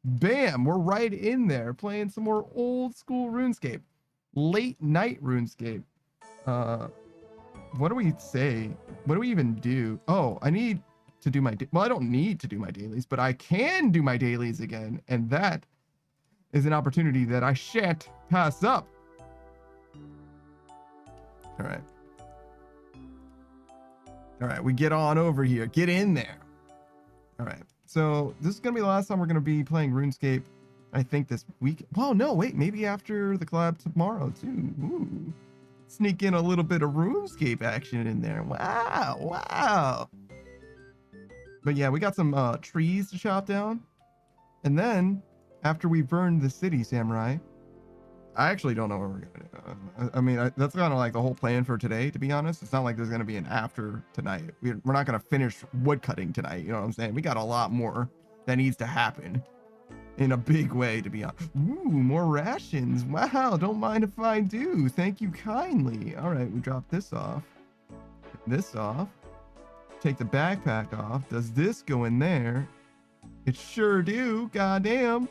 Bam, we're right in there playing some more old school RuneScape. Late night RuneScape. What do we say? What do we even do? Oh, I need to do my, well, I don't need to do my dailies, but I can do my dailies again. And that is an opportunity that I shan't pass up. All right. All right, we get on over here. Get in there. All right. So this is going to be the last time we're going to be playing RuneScape, I think, this week. Well, no, wait. Maybe after the collab tomorrow, too. Ooh. Sneak in a little bit of RuneScape action in there. Wow. Wow. But yeah, we got some trees to chop down. And then, after we burn the city, Samurai, I actually don't know what we're going to do. I mean, that's kind of like the whole plan for today, to be honest. It's not like there's going to be an after tonight. We're not going to finish wood cutting tonight. You know what I'm saying? We got a lot more that needs to happen in a big way, to be honest. Ooh, more rations. Wow, don't mind if I do. Thank you kindly. All right, we drop this off. This off. Take the backpack off. Does this go in there? It sure do. Goddamn.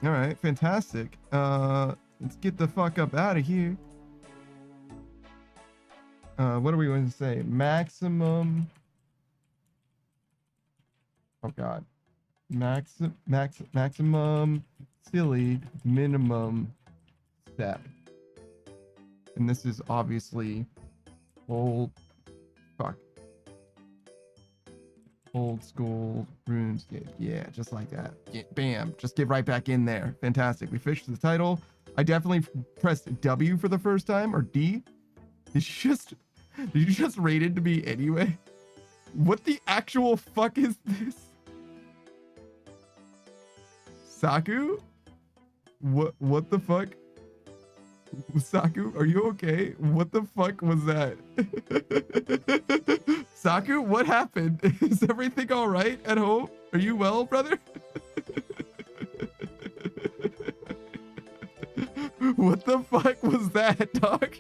All right, fantastic. Let's get the fuck up out of here. What are we going to say? Maximum. Oh God. Maximum silly minimum step. And this is obviously old school RuneScape. Yeah, just like that. Yeah, bam, just get right back in there. Fantastic. We fished the title. I definitely pressed W for the first time, or D. Did you just rate it to me anyway? What the actual fuck is this? Saku? What the fuck? Saku, are you okay? What the fuck was that? Saku, what happened? Is everything all right at home? Are you well, brother? What the fuck was that, dog?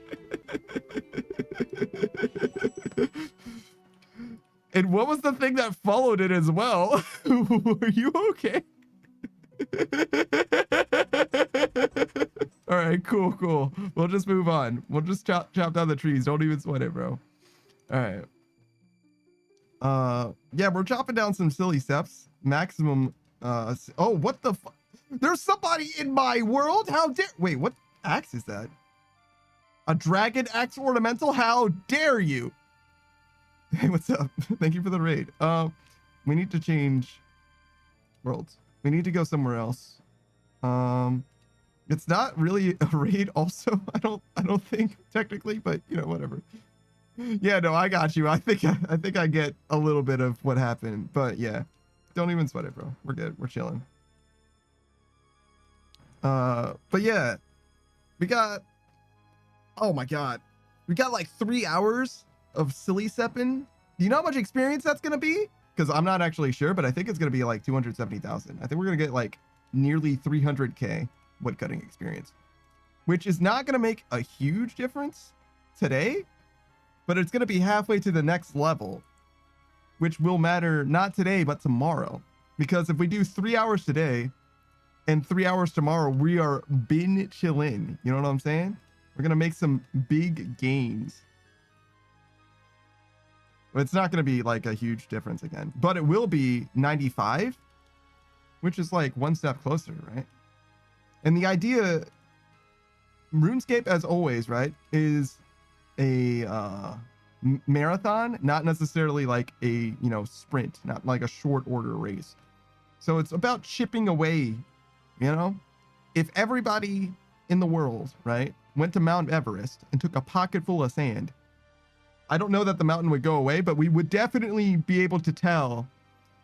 And what was the thing that followed it as well? Are you okay? All right, cool. We'll just move on. We'll just chop down the trees. Don't even sweat it, bro. All right. Yeah, we're chopping down some silly steps. Maximum. Oh, what the fuck? There's somebody in my world. How dare? Wait, what axe is that? A dragon axe ornamental? How dare you? Hey, what's up? Thank you for the raid. We need to change worlds. We need to go somewhere else. It's not really a raid also. I don't think technically, but you know, whatever. Yeah, no, I got you. I think I get a little bit of what happened, but yeah, don't even sweat it, bro. We're good. We're chilling. But yeah, we got, oh my God, we got like 3 hours of silly sepping. Do you know how much experience that's going to be? Because I'm not actually sure, but I think it's going to be like 270,000. I think we're going to get like nearly 300K woodcutting experience, which is not going to make a huge difference today, but it's going to be halfway to the next level, which will matter not today, but tomorrow. Because if we do 3 hours today and 3 hours tomorrow, we are bin chillin'. You know what I'm saying? We're going to make some big gains. It's not going to be like a huge difference again, but it will be 95, which is like one step closer, right? And the idea, RuneScape, as always, right, is a marathon, not necessarily like a, you know, sprint, not like a short order race. So it's about chipping away, you know? If everybody in the world, right, went to Mount Everest and took a pocket full of sand, I don't know that the mountain would go away, but we would definitely be able to tell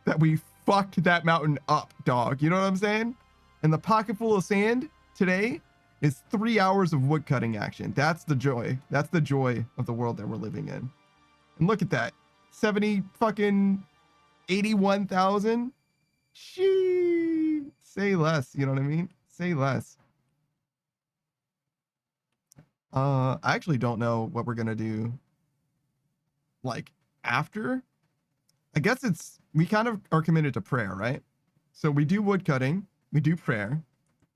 that we fucked that mountain up, dog. You know what I'm saying? And the pocket full of sand today is 3 hours of woodcutting action. That's the joy. That's the joy of the world that we're living in. And look at that. 70 fucking 81,000. Shee. Say less. You know what I mean? Say less. I actually don't know what we're going to do. Like after, I guess we kind of are committed to prayer, right? So we do wood cutting, we do prayer,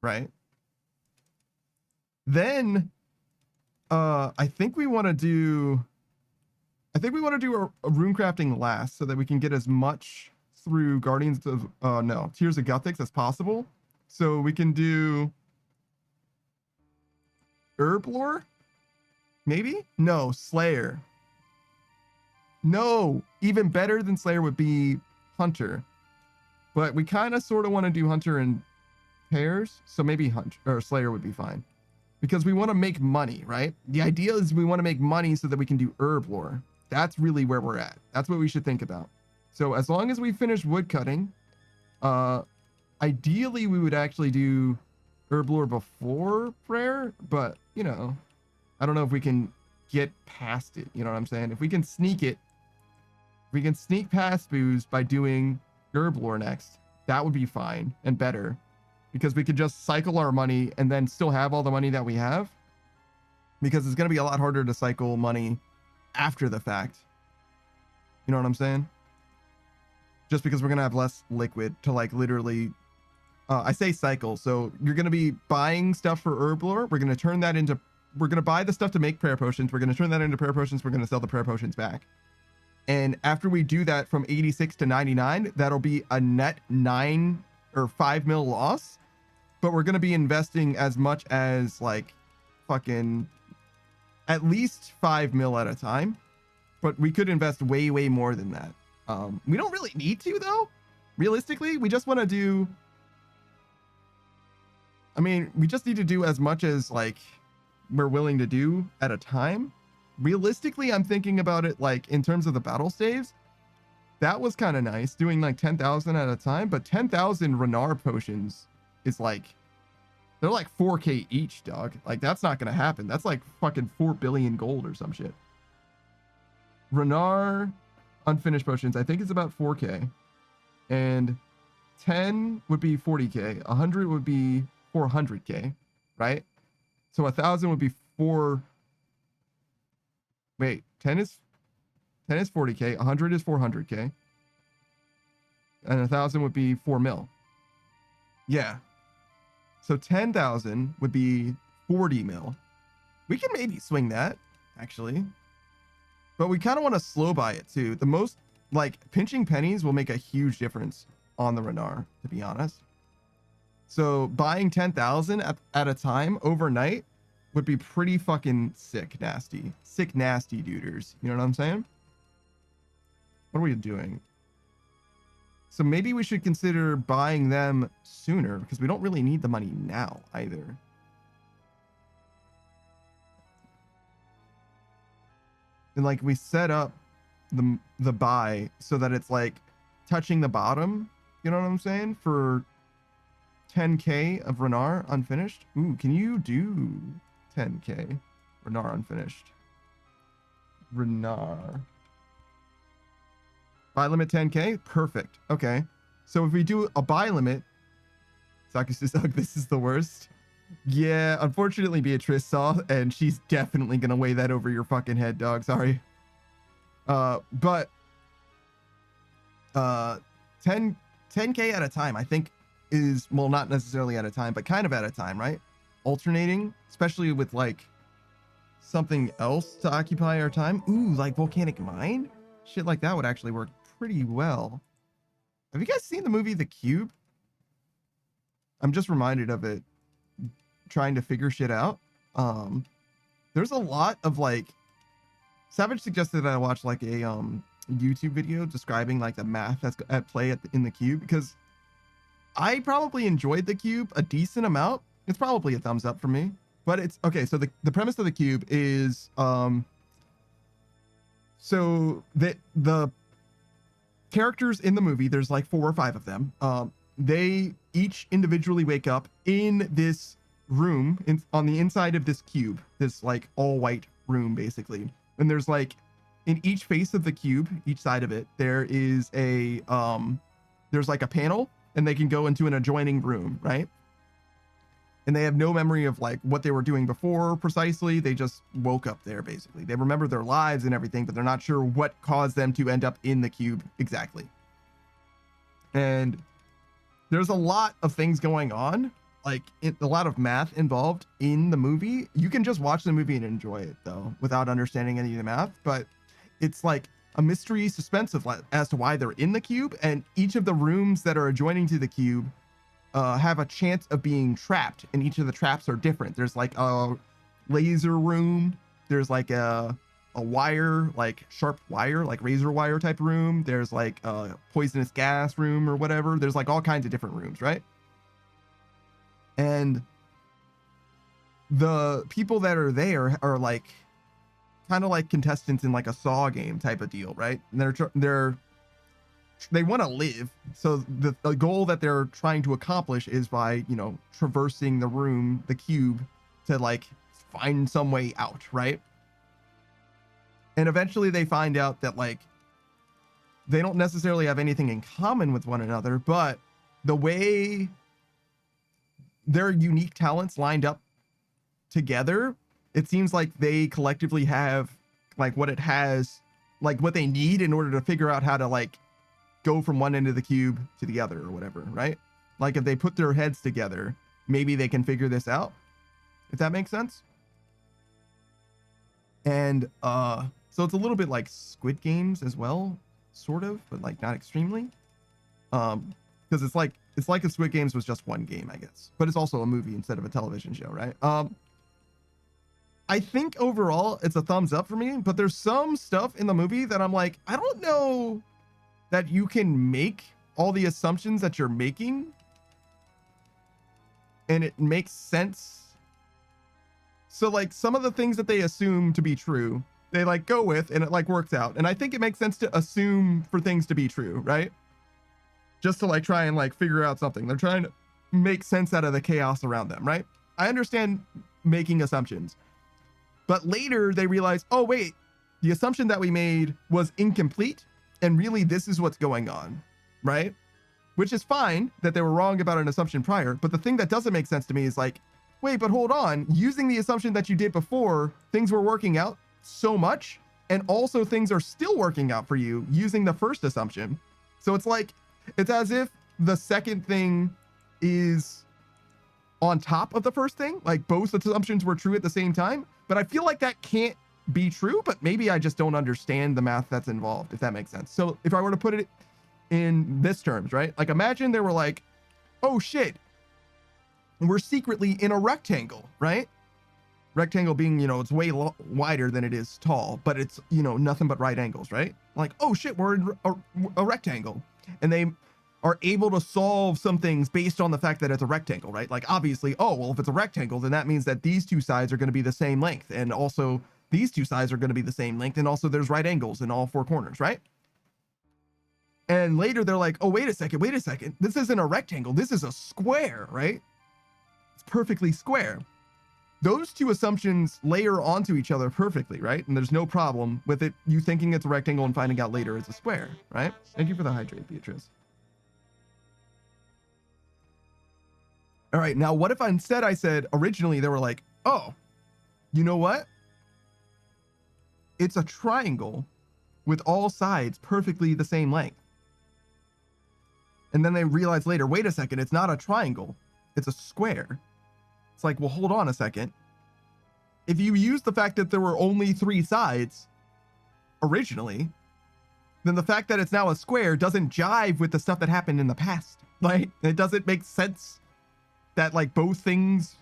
right? Then I think we want to do a rune crafting last so that we can get as much through Guardians of no, Tears of Guthix as possible. So we can do Herb Lore? Maybe? No, Slayer. No, even better than Slayer would be Hunter. But we kind of sort of want to do Hunter in pairs, so maybe Hunter or Slayer would be fine. Because we want to make money, right? The idea is we want to make money so that we can do Herb Lore. That's really where we're at. That's what we should think about. So as long as we finish wood cutting, ideally we would actually do Herb Lore before prayer, but you know, I don't know if we can get past it. You know what I'm saying? If we can sneak it, we can sneak past booze by doing Herb Lore next. That would be fine and better, because we could just cycle our money and then still have all the money that we have, because it's going to be a lot harder to cycle money after the fact. You know what I'm saying? Just because we're going to have less liquid to like literally, I say cycle. So you're going to be buying stuff for Herb Lore. We're going to turn that into, we're going to buy the stuff to make prayer potions. We're going to turn that into prayer potions. We're going to sell the prayer potions back. And after we do that from 86 to 99, that'll be a net 9 or 5 mil loss. But we're going to be investing as much as like fucking at least 5 mil at a time. But we could invest way, way more than that. We don't really need to, though. Realistically, we just want to do, I mean, we just need to do as much as like we're willing to do at a time. Realistically, I'm thinking about it like in terms of the battle saves. That was kind of nice, doing like 10,000 at a time, but 10,000 Renar potions is like, they're like 4K each, dog. Like that's not gonna happen. That's like fucking 4 billion gold or some shit. Renar unfinished potions, I think it's about 4K, and 10 would be 40K, 100 would be 400K, right? So 1,000 would be 4. Wait, 10 is 40K, 100 is 400K, and 1,000 would be 4 mil. Yeah. So 10,000 would be 40 mil. We can maybe swing that, actually. But we kind of want to slow buy it too. The most, like, pinching pennies will make a huge difference on the Renar, to be honest. So buying 10,000 at a time overnight would be pretty fucking sick nasty. Sick nasty duders. You know what I'm saying? What are we doing? So maybe we should consider buying them sooner, because we don't really need the money now either. And like we set up the buy so that it's like touching the bottom, you know what I'm saying? For 10K of Renar unfinished. Ooh, can you do 10K Renar unfinished? Renar. Buy limit 10K? Perfect. Okay. So if we do a buy limit, Sakus this is the worst. Yeah, unfortunately Beatrice saw, and she's definitely gonna weigh that over your fucking head, dog. Sorry. But 10K at a time, I think is, well, not necessarily at a time, but kind of at a time, right? Alternating, especially with like something else to occupy our time. Ooh, like volcanic mine? Shit like that would actually work pretty well. Have you guys seen the movie The Cube? I'm just reminded of it, trying to figure shit out. There's a lot of like, Savage suggested that I watch like a YouTube video describing like the math that's at play in The Cube, because I probably enjoyed The Cube a decent amount. It's probably a thumbs up for me, but it's okay. So the premise of The Cube is so the characters in the movie, there's like 4 or 5 of them. They each individually wake up in this room on the inside of this cube, this like all white room basically. And there's like in each face of the cube, each side of it, there is a there's like a panel, and they can go into an adjoining room, right? And they have no memory of like what they were doing before precisely. They just woke up there basically. They remember their lives and everything, but they're not sure what caused them to end up in the cube exactly. And there's a lot of things going on, like a lot of math involved in the movie. You can just watch the movie and enjoy it though, without understanding any of the math. But it's like a mystery suspense of as to why they're in the cube, and each of the rooms that are adjoining to the cube have a chance of being trapped, and each of the traps are different. There's like a laser room. There's like a wire, like sharp wire, like razor wire type room. There's like a poisonous gas room or whatever. There's like all kinds of different rooms, right? And the people that are there are like kind of like contestants in like a Saw game type of deal, right? And they want to live. So the goal that they're trying to accomplish is by, you know, traversing the room, the cube, to like find some way out, right? And eventually they find out that like they don't necessarily have anything in common with one another, but the way their unique talents lined up together, it seems like they collectively have like what they need in order to figure out how to like go from one end of the cube to the other or whatever, right? Like if they put their heads together, maybe they can figure this out, if that makes sense. And so it's a little bit like Squid Games as well, sort of, but like not extremely. Because it's like if Squid Games was just one game, I guess, but it's also a movie instead of a television show, right? I think overall it's a thumbs up for me, but there's some stuff in the movie that I'm like, I don't know that you can make all the assumptions that you're making and it makes sense. So like some of the things that they assume to be true, they like go with and it like works out. And I think it makes sense to assume for things to be true, right? Just to like try and like figure out something. They're trying to make sense out of the chaos around them, right? I understand making assumptions, but later they realize, oh wait, the assumption that we made was incomplete, and really this is what's going on, right? Which is fine that they were wrong about an assumption prior, but the thing that doesn't make sense to me is like, wait, but hold on, using the assumption that you did before, things were working out so much, and also things are still working out for you using the first assumption. So it's like, it's as if the second thing is on top of the first thing, like both assumptions were true at the same time. But I feel like that can't be true, but maybe I just don't understand the math that's involved, if that makes sense. So if I were to put it in this terms, right? Like imagine they were like, oh shit, we're secretly in a rectangle, right? Rectangle being, you know, it's way wider than it is tall, but it's, you know, nothing but right angles, right? Like, oh shit, we're in a rectangle. And they are able to solve some things based on the fact that it's a rectangle, right? Like obviously, oh, well, if it's a rectangle, then that means that these two sides are going to be the same length. And also these two sides are going to be the same length. And also there's right angles in all four corners, right? And later they're like, oh, wait a second. This isn't a rectangle. This is a square, right? It's perfectly square. Those two assumptions layer onto each other perfectly, right? And there's no problem with it, you thinking it's a rectangle and finding out later it's a square, right? Thank you for the hydrate, Beatrice. All right, now what if instead I said, originally they were like, oh, you know what? It's a triangle with all sides perfectly the same length. And then they realize later, wait a second, it's not a triangle, it's a square. It's like, well, hold on a second. If you use the fact that there were only three sides originally, then the fact that it's now a square doesn't jive with the stuff that happened in the past, right? It doesn't make sense that like both things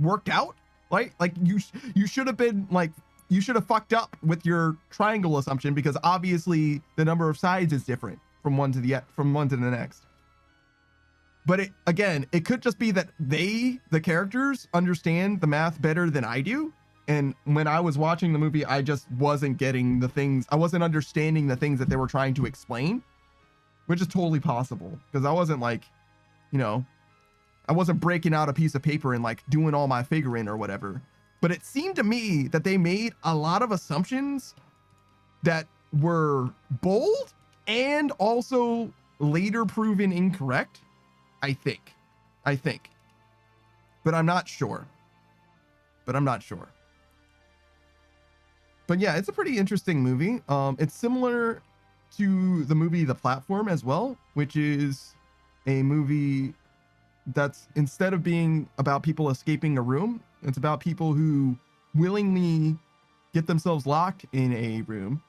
worked out, right? Like you should have been like, you should have fucked up with your triangle assumption, because obviously the number of sides is different from one to the next. But it could just be that the characters understand the math better than I do. And when I was watching the movie, I just wasn't getting the things, I wasn't understanding the things that they were trying to explain, which is totally possible. Because I wasn't like, you know, I wasn't breaking out a piece of paper and like doing all my figuring or whatever. But it seemed to me that they made a lot of assumptions that were bold and also later proven incorrect. I think, but I'm not sure. But yeah, it's a pretty interesting movie. It's similar to the movie The Platform as well, which is a movie that's, instead of being about people escaping a room, it's about people who willingly get themselves locked in a room.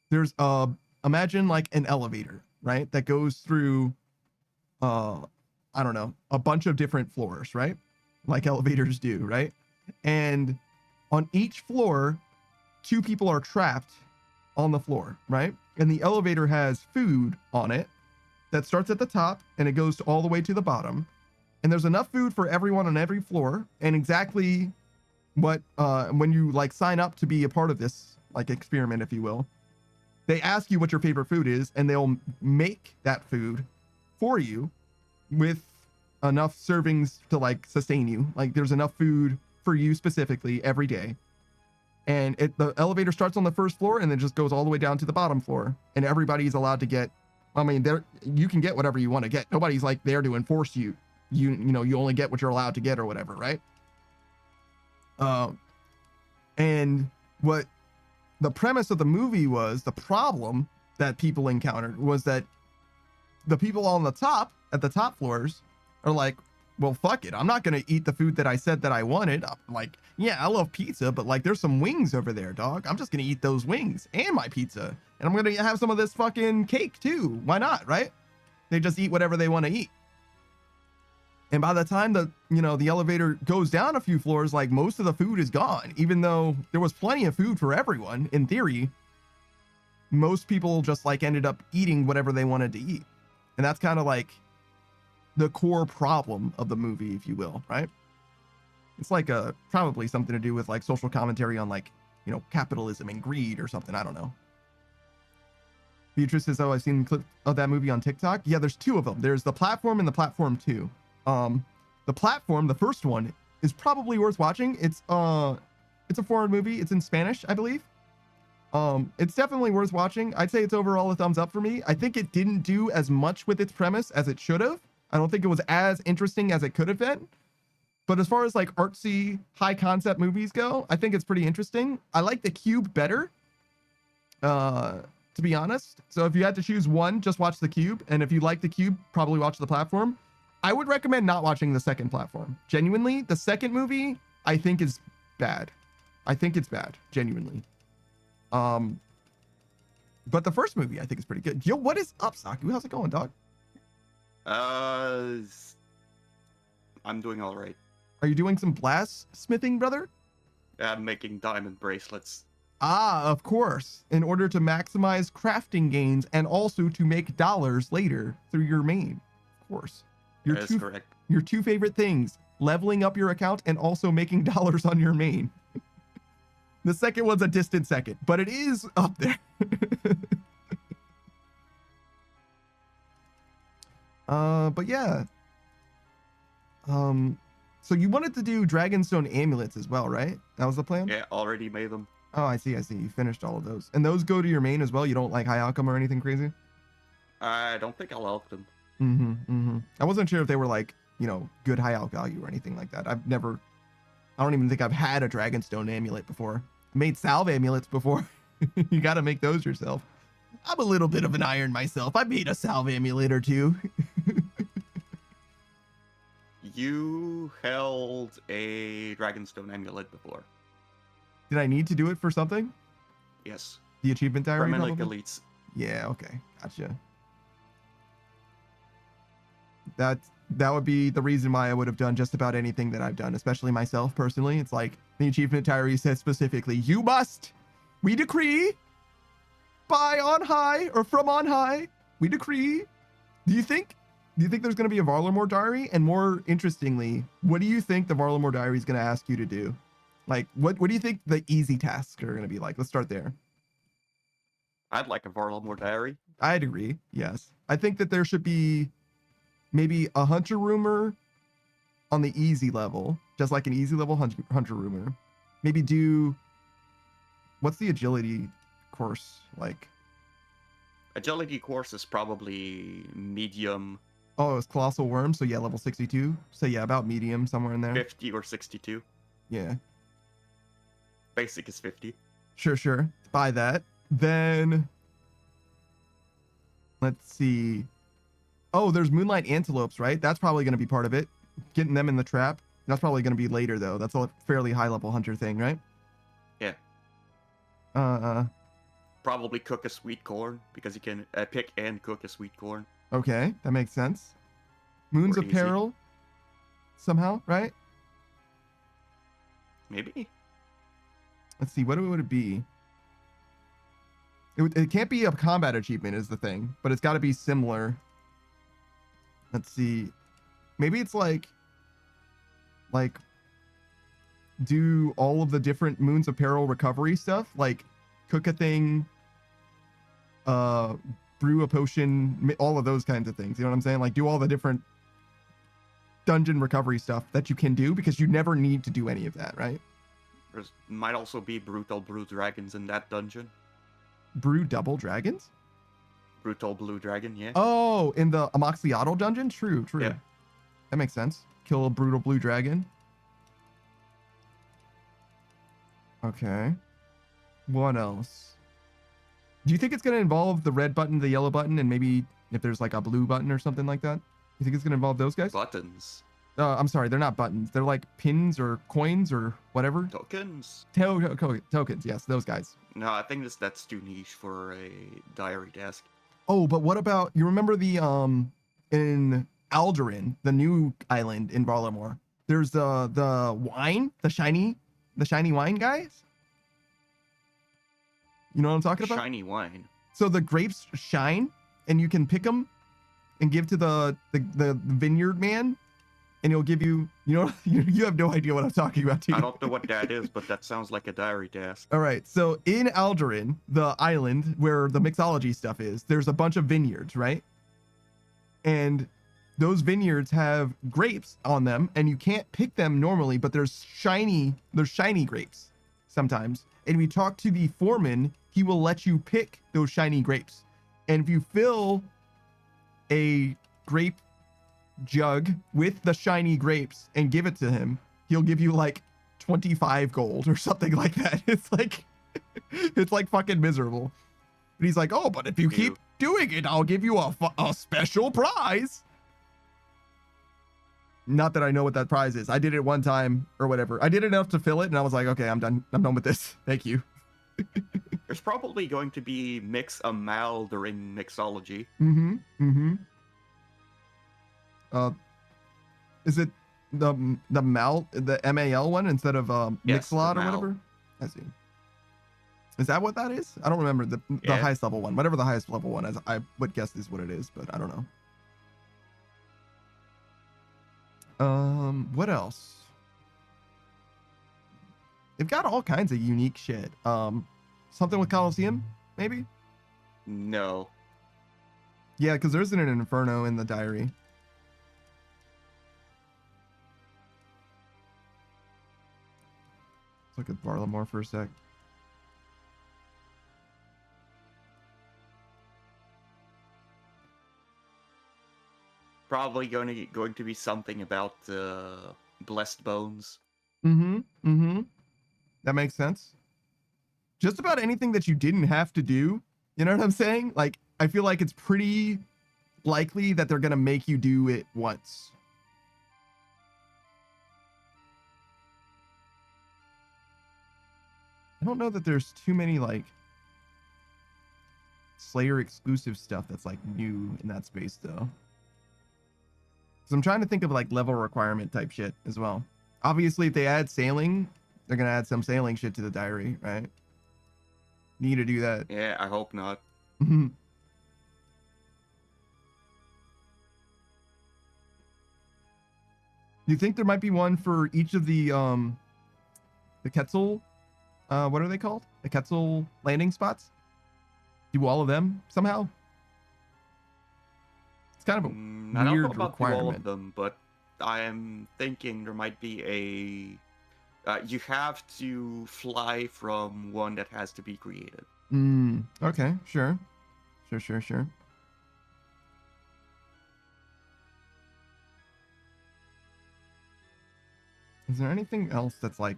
There's imagine like an elevator, right? That goes through I don't know, a bunch of different floors, right? Like elevators do, right? And on each floor, two people are trapped on the floor, right? And the elevator has food on it that starts at the top and it goes all the way to the bottom. And there's enough food for everyone on every floor. And exactly what, when you like sign up to be a part of this like experiment, if you will, they ask you what your favorite food is and they'll make that food for you with enough servings to like sustain you. Like there's enough food for you specifically every day. And the elevator starts on the first floor and then just goes all the way down to the bottom floor. And everybody's allowed to get, I mean, you can get whatever you want to get. Nobody's like there to enforce you. You know, you only get what you're allowed to get or whatever, right? And what the premise of the movie was, the problem that people encountered was that the people on the top, at the top floors, are like, well, fuck it. I'm not going to eat the food that I said that I wanted. I'm like, yeah, I love pizza, but like there's some wings over there, dog. I'm just going to eat those wings and my pizza. And I'm going to have some of this fucking cake too. Why not, right? They just eat whatever they want to eat. And by the time the elevator goes down a few floors, like most of the food is gone, even though there was plenty of food for everyone. In theory, most people just like ended up eating whatever they wanted to eat. And that's kind of like the core problem of the movie, if you will, right? It's like probably something to do with like social commentary on like, capitalism and greed or something. I don't know. Beatrice says, oh, I've seen a clip of that movie on TikTok. Yeah, there's two of them. There's The Platform and The Platform 2. The Platform, the first one, is probably worth watching. It's a foreign movie. It's in Spanish, I believe. It's definitely worth watching. I'd say it's overall a thumbs up for me. I think it didn't do as much with its premise as it should have. I don't think it was as interesting as it could have been. But as far as like artsy, high concept movies go, I think it's pretty interesting. I like The Cube better, to be honest. So if you had to choose one, just watch The Cube. And if you like The Cube, probably watch The Platform. I would recommend not watching the second Platform. Genuinely, the second movie, I think is bad. I think it's bad, genuinely. But the first movie, I think is pretty good. Yo, what is up, Saku? How's it going, dog? I'm doing all right. Are you doing some blacksmithing, brother? I'm making diamond bracelets. Ah, of course. In order to maximize crafting gains and also to make dollars later through your main. Of course. That is correct. Your two favorite things, leveling up your account and also making dollars on your main. The second one's a distant second, but it is up there. But yeah. So you wanted to do Dragonstone amulets as well, right? That was the plan? Yeah, already made them. Oh, I see. You finished all of those. And those go to your main as well? You don't like high outcome or anything crazy? I don't think I'll help them. I wasn't sure if they were like, good high out value or anything like that. I don't even think I've had a Dragonstone amulet before. Made salve amulets before. You got to make those yourself. I'm a little bit of an iron myself. I made a salve amulet or two. You held a Dragonstone amulet before. Did I need to do it for something? Yes. The achievement diary? Like elites. Yeah, okay. Gotcha. That would be the reason why I would have done just about anything that I've done, especially myself personally. It's like the achievement diary says specifically, we decree by on high or from on high, we decree. Do you think there's going to be a Varlamore diary? And more interestingly, what do you think the Varlamore diary is going to ask you to do? Like, what do you think the easy tasks are going to be like? Let's start there. I'd like a Varlamore diary. I'd agree. Yes. I think that there should be maybe a hunter rumor on the easy level, just like an easy level hunter rumor. Maybe do, what's the agility course like? Agility course is probably medium. Oh, it's Colossal Worm, so yeah, level 62. So yeah, about medium, somewhere in there. 50 or 62. Yeah. Basic is 50. Sure. Buy that. Then, let's see. Oh, there's Moonlight Antelopes, right? That's probably going to be part of it. Getting them in the trap. That's probably going to be later, though. That's a fairly high-level hunter thing, right? Yeah. Probably cook a sweet corn, because you can pick and cook a sweet corn. Okay, that makes sense. Moons Or of easy. Peril, somehow, right? Maybe. Let's see, what would it be? It can't be a combat achievement is the thing, but it's got to be similar. Let's see. Maybe it's like do all of the different Moons of Peril recovery stuff, like cook a thing, brew a potion, all of those kinds of things. You know what I'm saying? Like do all the different dungeon recovery stuff that you can do, because you never need to do any of that, right? There might also be brutal blue dragons in that dungeon. Brew double dragons? Brutal blue dragon, yeah. Oh, in the Amoxiclaw dungeon? True. Yeah. That makes sense. Kill a brutal blue dragon. Okay. What else? Do you think it's going to involve the red button, the yellow button, and maybe if there's like a blue button or something like that? You think it's going to involve those guys? Buttons. I'm sorry, they're not buttons. They're like pins or coins or whatever. Tokens. Tokens, yes, those guys. No, I think that's too niche for a diary desk. Oh, but what about, you remember the in Alderin, the new island in Varlamore? There's the wine, the shiny wine guys. You know what I'm talking about? Shiny wine. So the grapes shine, and you can pick them and give to the vineyard man, and he'll give you, you know, you have no idea what I'm talking about, do you? I don't know what that is, but that sounds like a diary desk. All right, so in Alderin, the island where the mixology stuff is, there's a bunch of vineyards, right? And those vineyards have grapes on them, and you can't pick them normally, but there's shiny grapes sometimes. And if you talk to the foreman, he will let you pick those shiny grapes. And if you fill a grape jug with the shiny grapes and give it to him, he'll give you like 25 gold or something like that. It's like fucking miserable. But he's like, oh, but if you keep doing it, I'll give you a special prize. Not that I know what that prize is. I did it one time or whatever. I did enough to fill it, and I was like, okay, I'm done. I'm done with this. Thank you. There's probably going to be mix a mal during mixology. Is it the MAL one instead of Yes, Mixlot the or mal. whatever? I see. Is that what that is? I don't remember the Yeah. highest level one. Whatever the highest level one is, I would guess is what it is, but I don't know. What else? They've got all kinds of unique shit. Something with Coliseum, maybe? No. Yeah, because there's an Inferno in the diary. Let's look at Varlamore for a sec. Probably going to be something about blessed bones. That makes sense. Just about anything that you didn't have to do. You know what I'm saying? Like, I feel like it's pretty likely that they're going to make you do it once. I don't know that there's too many, like, Slayer exclusive stuff that's, like, new in that space, though. So I'm trying to think of, like, level requirement type shit as well. Obviously, if they add sailing, they're going to add some sailing shit to the diary, right? Need to do that. Yeah, I hope not. Do you think there might be one for each of the Quetzal, what are they called? The Quetzal landing spots? Do all of them somehow? It's kind of a I don't know weird about all requirement. of them, but I am thinking there might be a... you have to fly from one that has to be created. Okay, sure. Sure. Is there anything else that's like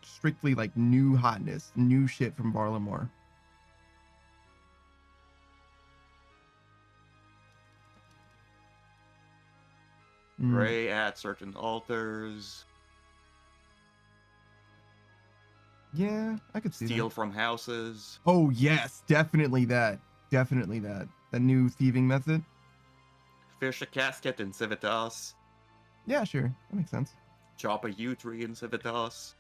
strictly like new hotness, new shit from Varlamore? Mm, Pray at certain altars. yeah, I could see that. Steal from houses. Oh yes, definitely that. Definitely that. The new thieving method. Fish a casket in Civitas. Yeah, sure. That makes sense. Chop a yew tree in Civitas.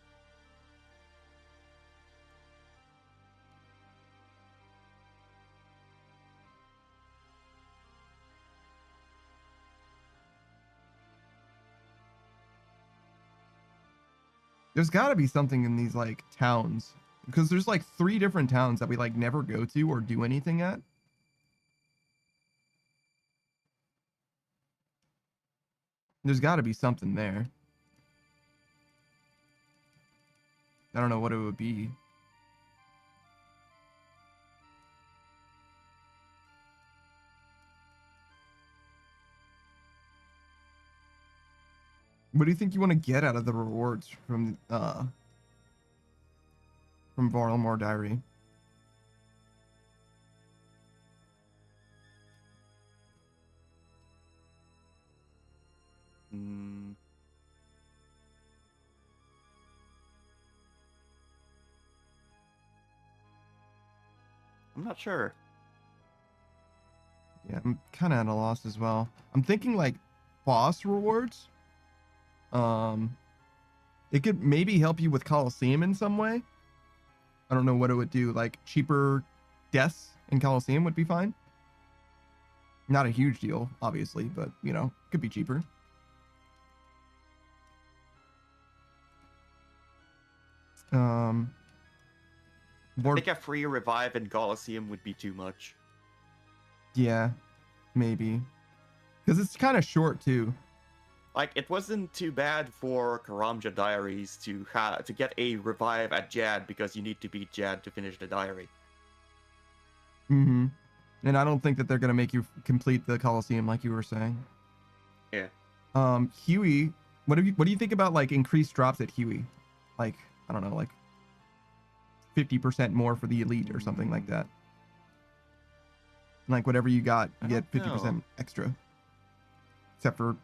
There's got to be something in these like towns because there's like 3 different towns that we like never go to or do anything at. There's got to be something there. I don't know what it would be. What do you think you want to get out of the rewards from Varlamore Diary? Hmm. I'm not sure. Yeah, I'm kind of at a loss as well. I'm thinking like boss rewards. Um, it could maybe help you with Coliseum in some way. I don't know what it would do. Like cheaper deaths in Coliseum would be fine. Not a huge deal, obviously, but you know, could be cheaper. Um, I Lord, think a free revive in Colosseum would be too much. yeah, maybe, because it's kind of short too. Like, it wasn't too bad for Karamja Diaries to get a revive at Jad because you need to beat Jad to finish the diary. Mm-hmm. And I don't think that they're gonna make you complete the Coliseum like you were saying. Yeah. Huey, what do you think about like increased drops at Huey? Like, I don't know, like 50% more for the elite or something like that. Like whatever you got, you get 50% extra. Except for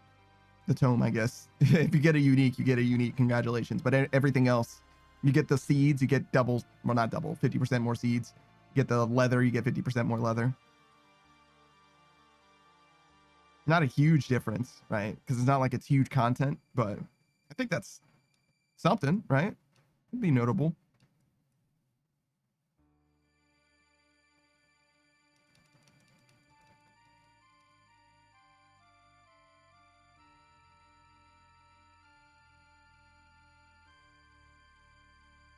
the tome, I guess. If you get a unique, you get a unique. Congratulations. But everything else, you get the seeds, you get double, well, not double, 50% more seeds. You get the leather, you get 50% more leather. Not a huge difference, right? Because it's not like it's huge content, but I think that's something, right? It'd be notable.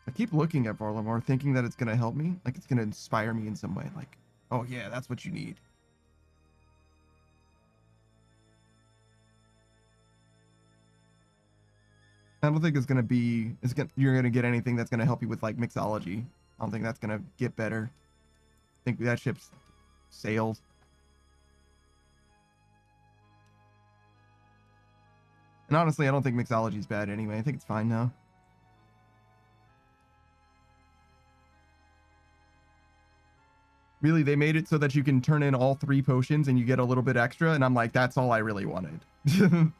I keep looking at Varlamore, thinking that it's going to help me, like it's going to inspire me in some way. Like, oh yeah, that's what you need. I don't think it's going to be, you're going to get anything that's going to help you with like mixology. I don't think that's going to get better. I think that ship's sailed. And honestly, I don't think mixology is bad anyway. I think it's fine now. Really, they made it so that you can turn in all 3 potions and you get a little bit extra. And I'm like, that's all I really wanted.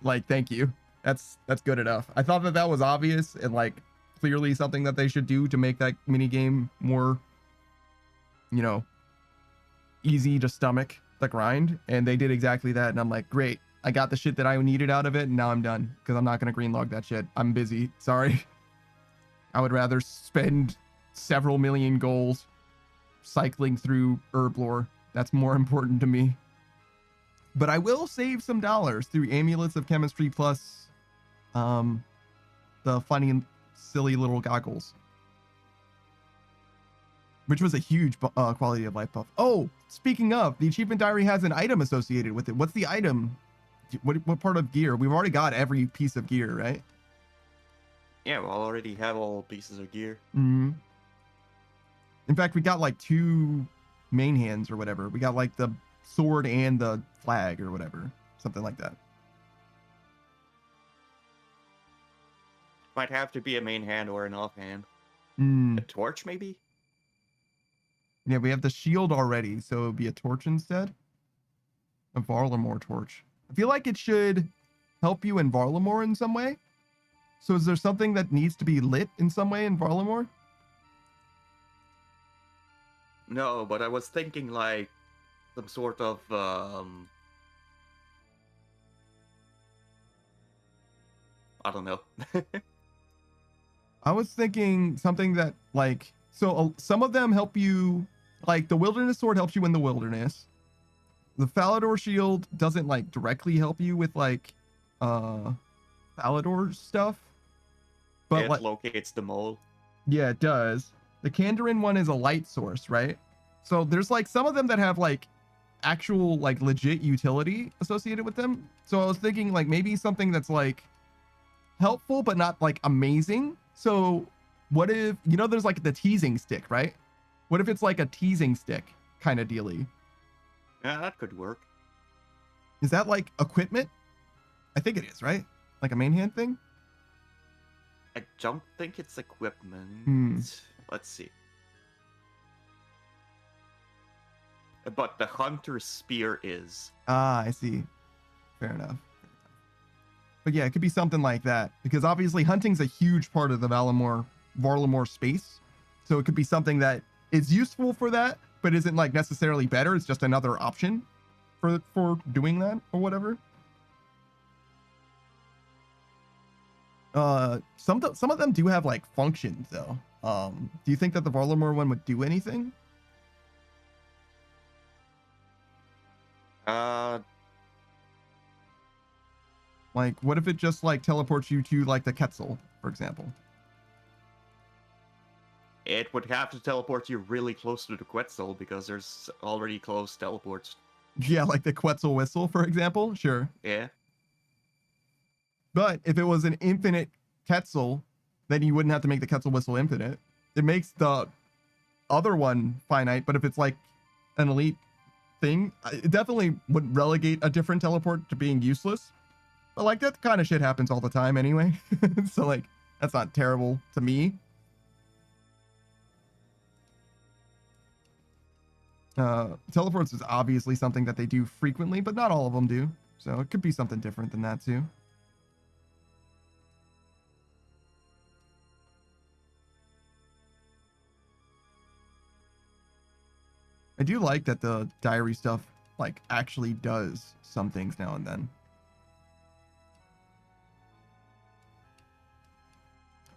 Like, thank you. That's good enough. I thought that that was obvious and like clearly something that they should do to make that mini game more, you know, easy to stomach the grind. And they did exactly that. And I'm like, great. I got the shit that I needed out of it. And now I'm done because I'm not going to green log that shit. I'm busy. Sorry. I would rather spend several million gold cycling through Herblore. That's more important to me. But I will save some dollars through Amulets of Chemistry plus the funny and silly little goggles, which was a huge quality of life buff. Oh, speaking of, the achievement diary has an item associated with it. What's the item? What part of gear? We've already got every piece of gear, right? Yeah, we already have all pieces of gear. Mm-hmm. In fact, we got like 2 main hands or whatever. We got like the sword and the flag or whatever. Something like that. Might have to be a main hand or an offhand. Mm. A torch, maybe? Yeah, we have the shield already, so it would be a torch instead. A Varlamore torch. I feel like it should help you in Varlamore in some way? So is there something that needs to be lit in some way in Varlamore? No, but I was thinking like some sort of I don't know. I was thinking something that like, so some of them help you, like the Wilderness Sword helps you in the wilderness. The Falador Shield doesn't like directly help you with like Falador stuff. But It like, locates the mole. yeah, it does. The Kandarin one is a light source, right? So there's like some of them that have like actual like legit utility associated with them. So I was thinking like maybe something that's like helpful but not like amazing. So what if, you know, there's like the teasing stick, right? What if it's like a teasing stick kind of dealy? Yeah, that could work. Is that like equipment? I think it is, right? Like a main hand thing? I don't think it's equipment. Hmm. Let's see. But the hunter's spear is. Ah, I see. Fair enough. But yeah, it could be something like that because obviously hunting's a huge part of the Varlamore space. So it could be something that is useful for that, but isn't like necessarily better. It's just another option for doing that or whatever. Some of them do have like functions though. Do you think that the Varlamore one would do anything? Like, what if it just like teleports you to like the Quetzal, for example? It would have to teleport you really close to the Quetzal because there's already close teleports. Yeah, like the Quetzal whistle, for example. Sure. Yeah. But if it was an infinite Quetzal, then you wouldn't have to make the Quetzal whistle infinite. It makes the other one finite, but if it's like an elite thing, it definitely would relegate a different teleport to being useless. But like that kind of shit happens all the time anyway. So like that's not terrible to me. Teleports is obviously something that they do frequently, but not all of them do. So it could be something different than that too. I do like that the diary stuff like actually does some things now and then.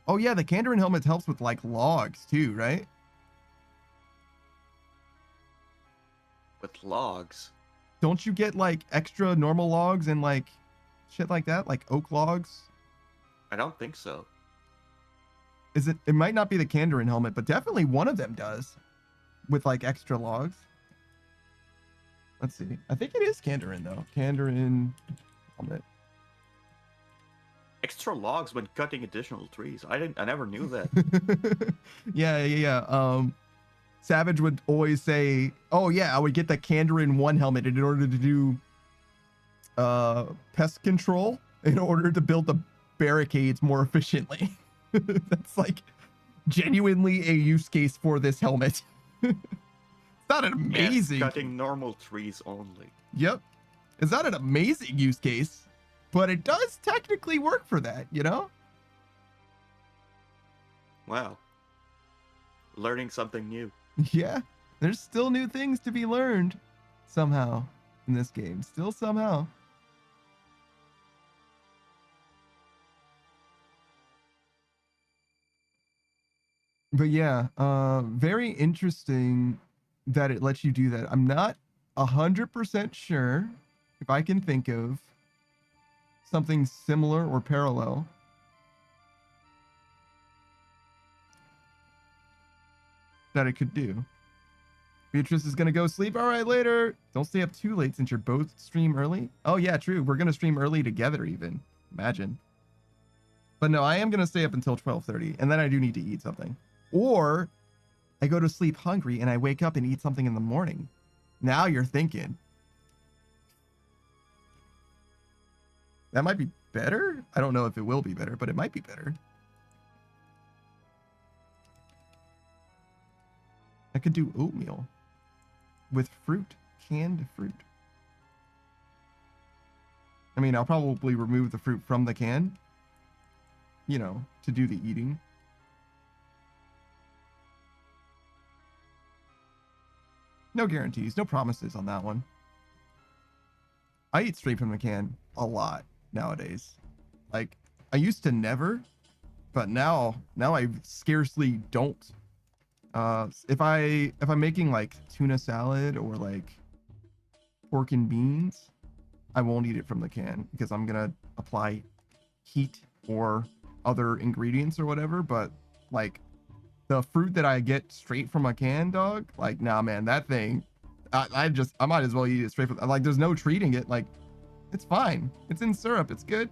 Oh yeah, the Kandarin helmet helps with like logs too, right? With logs. Don't you get like extra normal logs and like shit like that, like oak logs? I don't think so. It might not be the Kandarin helmet, but definitely one of them does with like extra logs. Let's see. I think it is Kandarin though. Kandarin helmet. Extra logs when cutting additional trees. I never knew that. Yeah. Savage would always say, "Oh yeah, I would get the Kandarin 1 helmet in order to do pest control in order to build the barricades more efficiently." That's like genuinely a use case for this helmet. It's not an amazing. Yes, cutting normal trees only. Yep. It's not an amazing use case, but it does technically work for that, you know? Wow. Learning something new. Yeah. There's still new things to be learned somehow in this game. Still somehow. But yeah, very interesting that it lets you do that. I'm not 100% sure if I can think of something similar or parallel. That it could do. Beatrice is gonna go sleep. All right, later. Don't stay up too late since you're both stream early. Oh yeah, true. We're gonna stream early together even. Imagine. But no, I am gonna stay up until 12:30, and then I do need to eat something. Or I go to sleep hungry and I wake up and eat something in the morning. Now you're thinking. That might be better. I don't know if it will be better, but it might be better. I could do oatmeal with fruit, canned fruit. I mean, I'll probably remove the fruit from the can, you know, to do the eating. No guarantees, no promises on that one. I eat straight from the can a lot nowadays. Like, I used to never, but now I scarcely don't. If I'm making like tuna salad or like pork and beans, I won't eat it from the can because I'm gonna apply heat or other ingredients or whatever. But like the fruit that I get straight from a can, dog, like, nah, man, that thing, I might as well eat it straight from, like, there's no treating it. Like, it's fine. It's in syrup. It's good.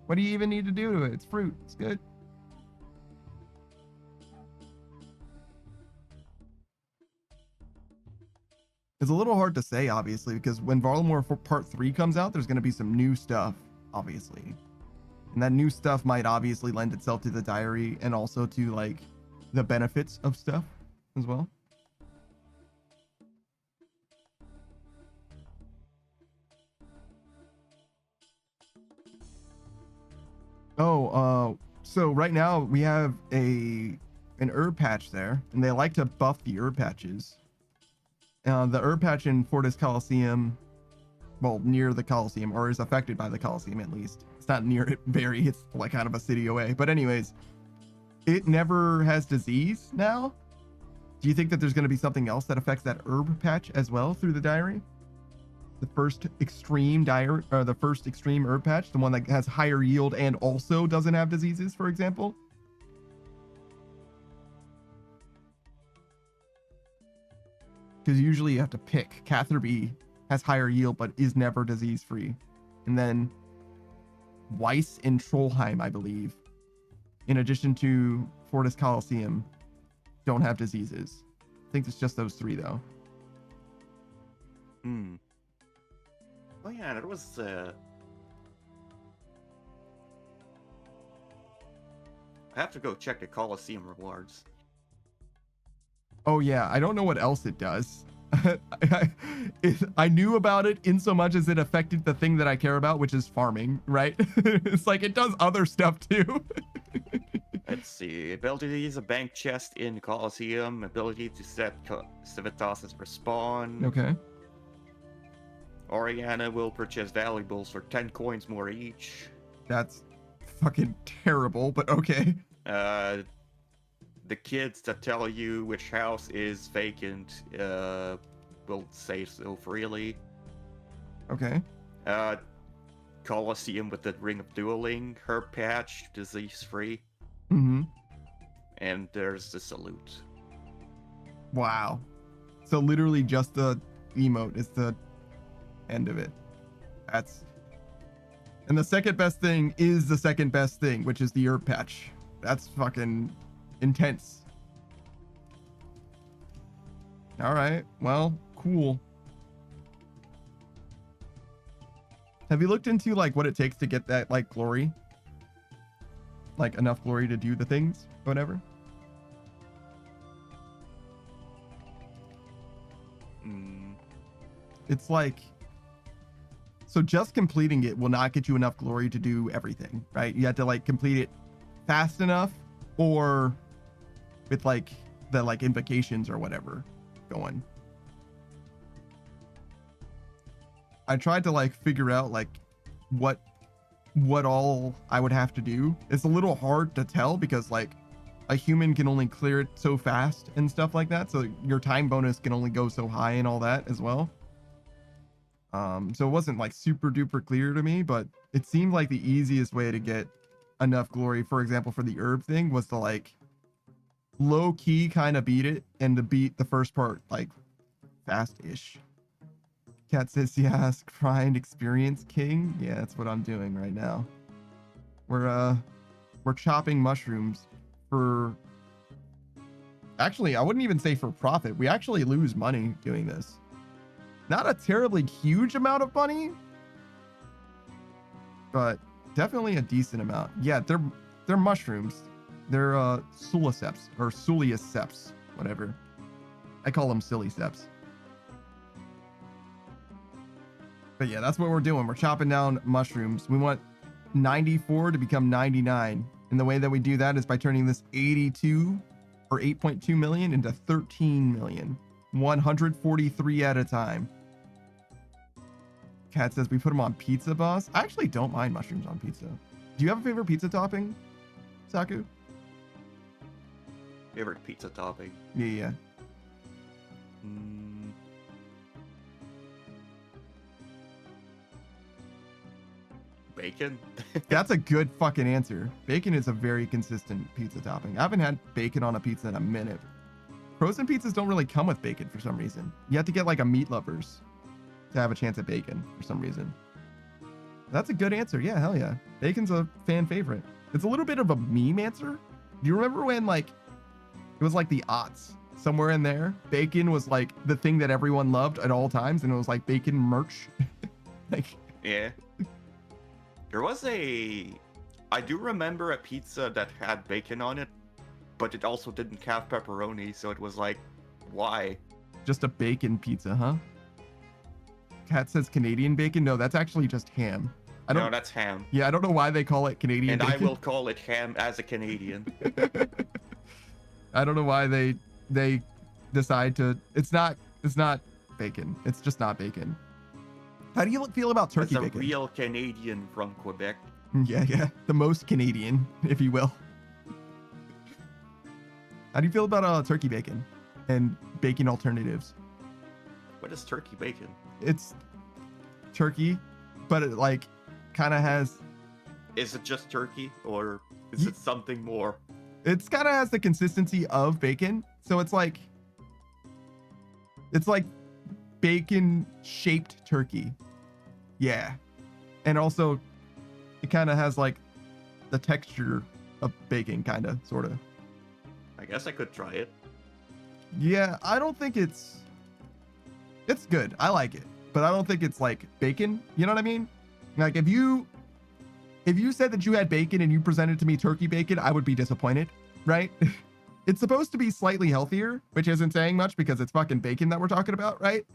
What do you even need to do to it? It's fruit. It's good. It's a little hard to say, obviously, because when Varlamore Part 3 comes out, there's going to be some new stuff, obviously. And that new stuff might obviously lend itself to the diary and also to, like, the benefits of stuff as well. Oh, so right now we have an herb patch there, and they like to buff the herb patches. The herb patch in Fortis Coliseum, well, near the Coliseum, or is affected by the Coliseum at least. It's not near it very, it's like kind of a city away. But anyways, it never has disease now. Do you think that there's going to be something else that affects that herb patch as well through the diary? The first extreme diary, or the first extreme herb patch, the one that has higher yield and also doesn't have diseases, for example? Because usually you have to pick. Catherby has higher yield but is never disease free. And then Weiss and Trollheim, I believe, in addition to Fortis Coliseum, don't have diseases. I think it's just those three though. Oh yeah, there was I have to go check the Coliseum rewards. Oh yeah, I don't know what else it does. I knew about it in so much as it affected the thing that I care about, which is farming, right? It's like it does other stuff too. Let's see. Ability to use a bank chest in Coliseum. Ability to set Civitas's respawn. Okay. Oriana will purchase valuables for 10 coins more each. That's fucking terrible, but okay. The kids that tell you which house is vacant will say so freely. Okay. Coliseum with the Ring of Dueling, Herb Patch, disease free. Mm-hmm. And there's the salute. Wow. So literally just the emote is the end of it. That's... And the second best thing is the second best thing, which is the herb patch. That's fucking intense. All right. Well, cool. Have you looked into like what it takes to get that like glory? Like enough glory to do the things, whatever? It's like, so just completing it will not get you enough glory to do everything, right? You have to like complete it fast enough or with like the like invocations or whatever going. I tried to like figure out like what all I would have to do. It's a little hard to tell because like a human can only clear it so fast and stuff like that. So your time bonus can only go so high and all that as well. So it wasn't like super duper clear to me, but it seemed like the easiest way to get enough glory, for example, for the herb thing was to like low key kind of beat it and to beat the first part like fast-ish. Cat says yes, grind experience king. Yeah, that's what I'm doing right now. We're chopping mushrooms for, actually I wouldn't even say for profit. We actually lose money doing this. Not a terribly huge amount of money, but definitely a decent amount. Yeah, they're mushrooms. They're Sepps or Sepps, whatever. I call them silly Sepps. But yeah, that's what we're doing. We're chopping down mushrooms. We want 94 to become 99. And the way that we do that is by turning this 82 or 8.2 million into 13 million. 143 at a time. Kat says we put them on pizza, boss. I actually don't mind mushrooms on pizza. Do you have a favorite pizza topping, Saku? Favorite pizza topping? Yeah. Bacon? That's a good fucking answer. Bacon is a very consistent pizza topping. I haven't had bacon on a pizza in a minute. Frozen pizzas don't really come with bacon for some reason. You have to get like a meat lovers to have a chance at bacon for some reason. That's a good answer. Yeah, hell yeah. Bacon's a fan favorite. It's a little bit of a meme answer. Do you remember when like it was like the aughts somewhere in there? Bacon was like the thing that everyone loved at all times, and it was like bacon merch. Like, yeah. There was I do remember a pizza that had bacon on it, but it also didn't have pepperoni, so it was like, why? just a bacon pizza, huh? Kat says Canadian bacon. No, that's actually just ham. No, that's ham. Yeah, I don't know why they call it Canadian and bacon. I will call it ham as a Canadian. I don't know why they decide to. It's not bacon. It's just not bacon. How do you feel about turkey As a bacon? real Canadian from Quebec. Yeah, the most Canadian, if you will. How do you feel about turkey bacon and bacon alternatives? What is turkey bacon? It's turkey, but it like kind of has. Is it just turkey, or is it something more? It's kind of has the consistency of bacon, so it's like bacon shaped turkey. Yeah, and also it kind of has like the texture of bacon, kind of, sort of. I guess I could try it. Yeah, I don't think it's good. I like it, but I don't think it's like bacon. You know what I mean? Like if you said that you had bacon and you presented to me turkey bacon, I would be disappointed, right? It's supposed to be slightly healthier, which isn't saying much because it's fucking bacon that we're talking about, right?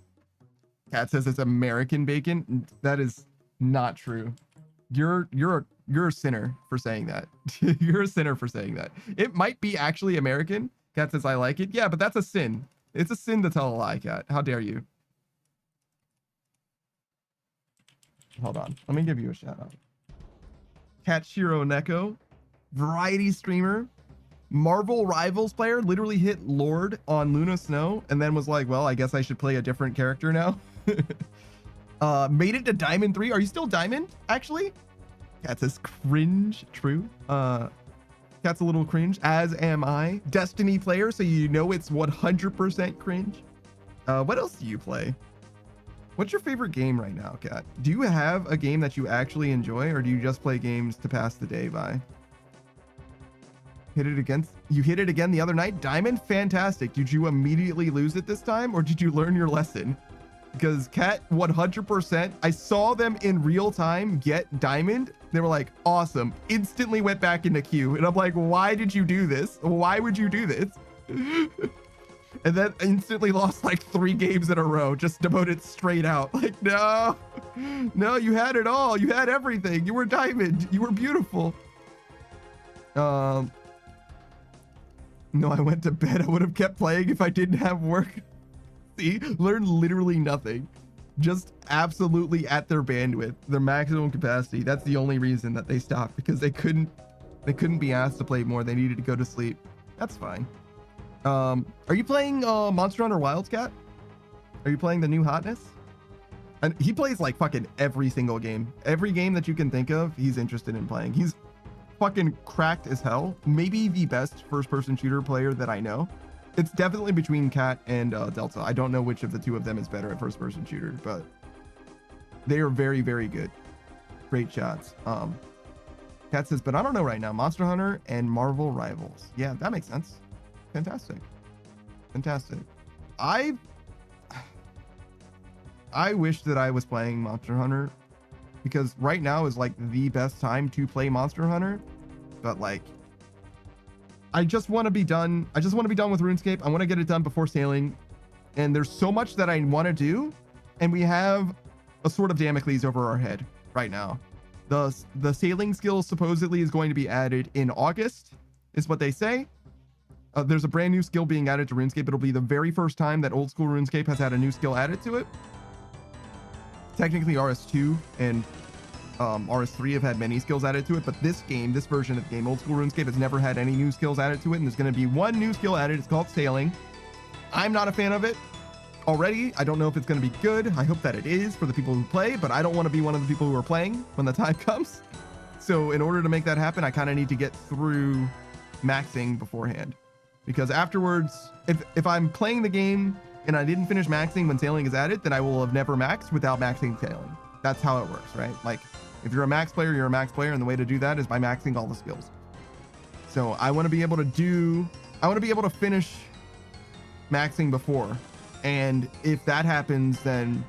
Kat says it's American bacon. That is not true. You're a sinner for saying that. You're a sinner for saying that. It might be actually American. Kat says I like it. Yeah, but that's a sin. It's a sin to tell a lie, Kat. How dare you? Hold on. Let me give you a shout out. Katshiro Neko, variety streamer, Marvel Rivals player, literally hit Lord on Luna Snow and then was like, well, I guess I should play a different character now. Made it to Diamond 3. Are you still Diamond, actually? Kat says cringe. True. Kat's a little cringe, as am I. Destiny player, so you know it's 100% cringe. What else do you play? What's your favorite game right now, Kat? Do you have a game that you actually enjoy, or do you just play games to pass the day by? You hit it again the other night? Diamond? Fantastic. Did you immediately lose it this time, or did you learn your lesson? Because Kat, 100%, I saw them in real time get Diamond. They were like, awesome. Instantly went back into queue. And I'm like, why did you do this? Why would you do this? And then instantly lost like 3 games in a row. Just demoted straight out. Like, no, you had it all. You had everything. You were Diamond. You were beautiful. No, I went to bed. I would have kept playing if I didn't have work. See, learned literally nothing. Just absolutely at their bandwidth, their maximum capacity. That's the only reason that they stopped, because they couldn't be asked to play more. They needed to go to sleep. That's fine. Are you playing Monster Hunter Wilds, Cat? Are you playing the new hotness? And he plays like fucking every single game. Every game that you can think of, he's interested in playing. He's fucking cracked as hell. Maybe the best first-person shooter player that I know. It's definitely between Cat and Delta. I don't know which of the two of them is better at first-person shooter, but they are very, very good. Great shots. Cat says, but I don't know right now. Monster Hunter and Marvel Rivals. Yeah, that makes sense. Fantastic. I wish that I was playing Monster Hunter, because right now is like the best time to play Monster Hunter, but like I just want to be done. I just want to be done with RuneScape. I want to get it done before sailing, and there's so much that I want to do, and we have a sword of Damocles over our head right now. The sailing skill supposedly is going to be added in August, is what they say. There's a brand new skill being added to RuneScape. It'll be the very first time that old school RuneScape has had a new skill added to it. Technically, RS2 and RS3 have had many skills added to it, but this version of the game, old school RuneScape, has never had any new skills added to it, and there's going to be one new skill added. It's called sailing. I'm not a fan of it already. I don't know if it's going to be good. I hope that it is for the people who play, but I don't want to be one of the people who are playing when the time comes. So in order to make that happen, I kind of need to get through maxing beforehand, because afterwards, if I'm playing the game and I didn't finish maxing when sailing is added, then I will have never maxed without maxing sailing. That's how it works, right? Like, if you're a max player, you're a max player, and the way to do that is by maxing all the skills. So I want to be able to finish maxing before, and if that happens, then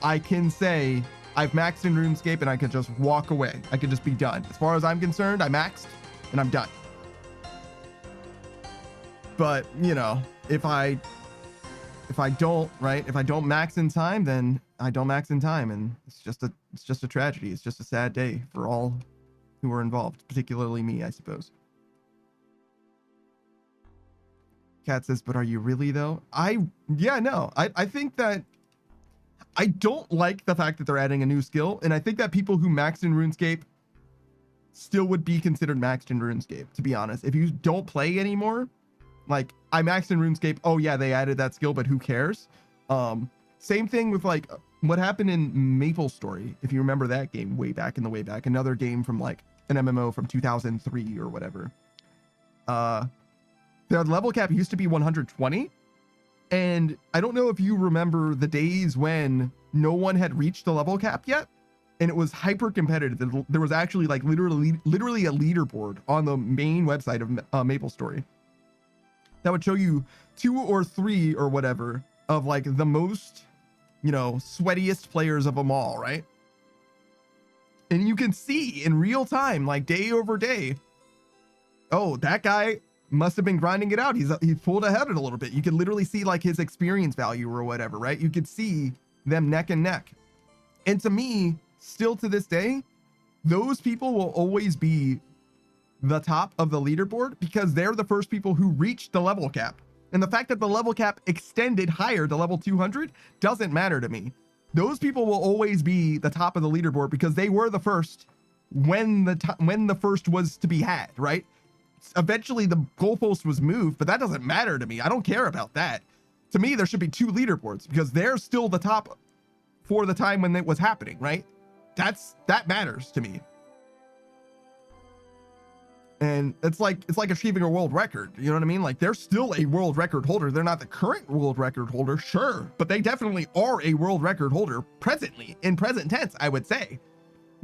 I can say I've maxed in RuneScape and I can just walk away. I can just be done. As far as I'm concerned, I maxed and I'm done. But, you know, if I don't max in time, then I don't max in time, and it's just a tragedy. It's just a sad day for all who are involved, particularly me, I suppose. Kat says, but are you really though? I think that I don't like the fact that they're adding a new skill, and I think that people who maxed in RuneScape still would be considered maxed in RuneScape, to be honest. If you don't play anymore, like, I maxed in RuneScape, oh yeah, they added that skill, but who cares? Same thing with like what happened in MapleStory, if you remember that game way back, another game from like an MMO from 2003 or whatever. The level cap used to be 120, and I don't know if you remember the days when no one had reached the level cap yet, and it was hyper competitive. There was actually like literally a leaderboard on the main website of MapleStory that would show you 2 or 3 or whatever of like the most, you know, sweatiest players of them all, right? And you can see in real time, like day over day, oh, that guy must have been grinding it out. He pulled ahead a little bit. You could literally see like his experience value or whatever, right? You could see them neck and neck. And to me, still to this day, those people will always be the top of the leaderboard because they're the first people who reached the level cap. And the fact that the level cap extended higher to level 200 doesn't matter to me. Those people will always be the top of the leaderboard because they were the first when the first was to be had, right? Eventually the goalpost was moved, but that doesn't matter to me. I don't care about that. To me, there should be 2 leaderboards because they're still the top for the time when it was happening, right? That matters to me. And it's like achieving a world record. You know what I mean? Like, they're still a world record holder. They're not the current world record holder, sure, but they definitely are a world record holder presently, in present tense, I would say.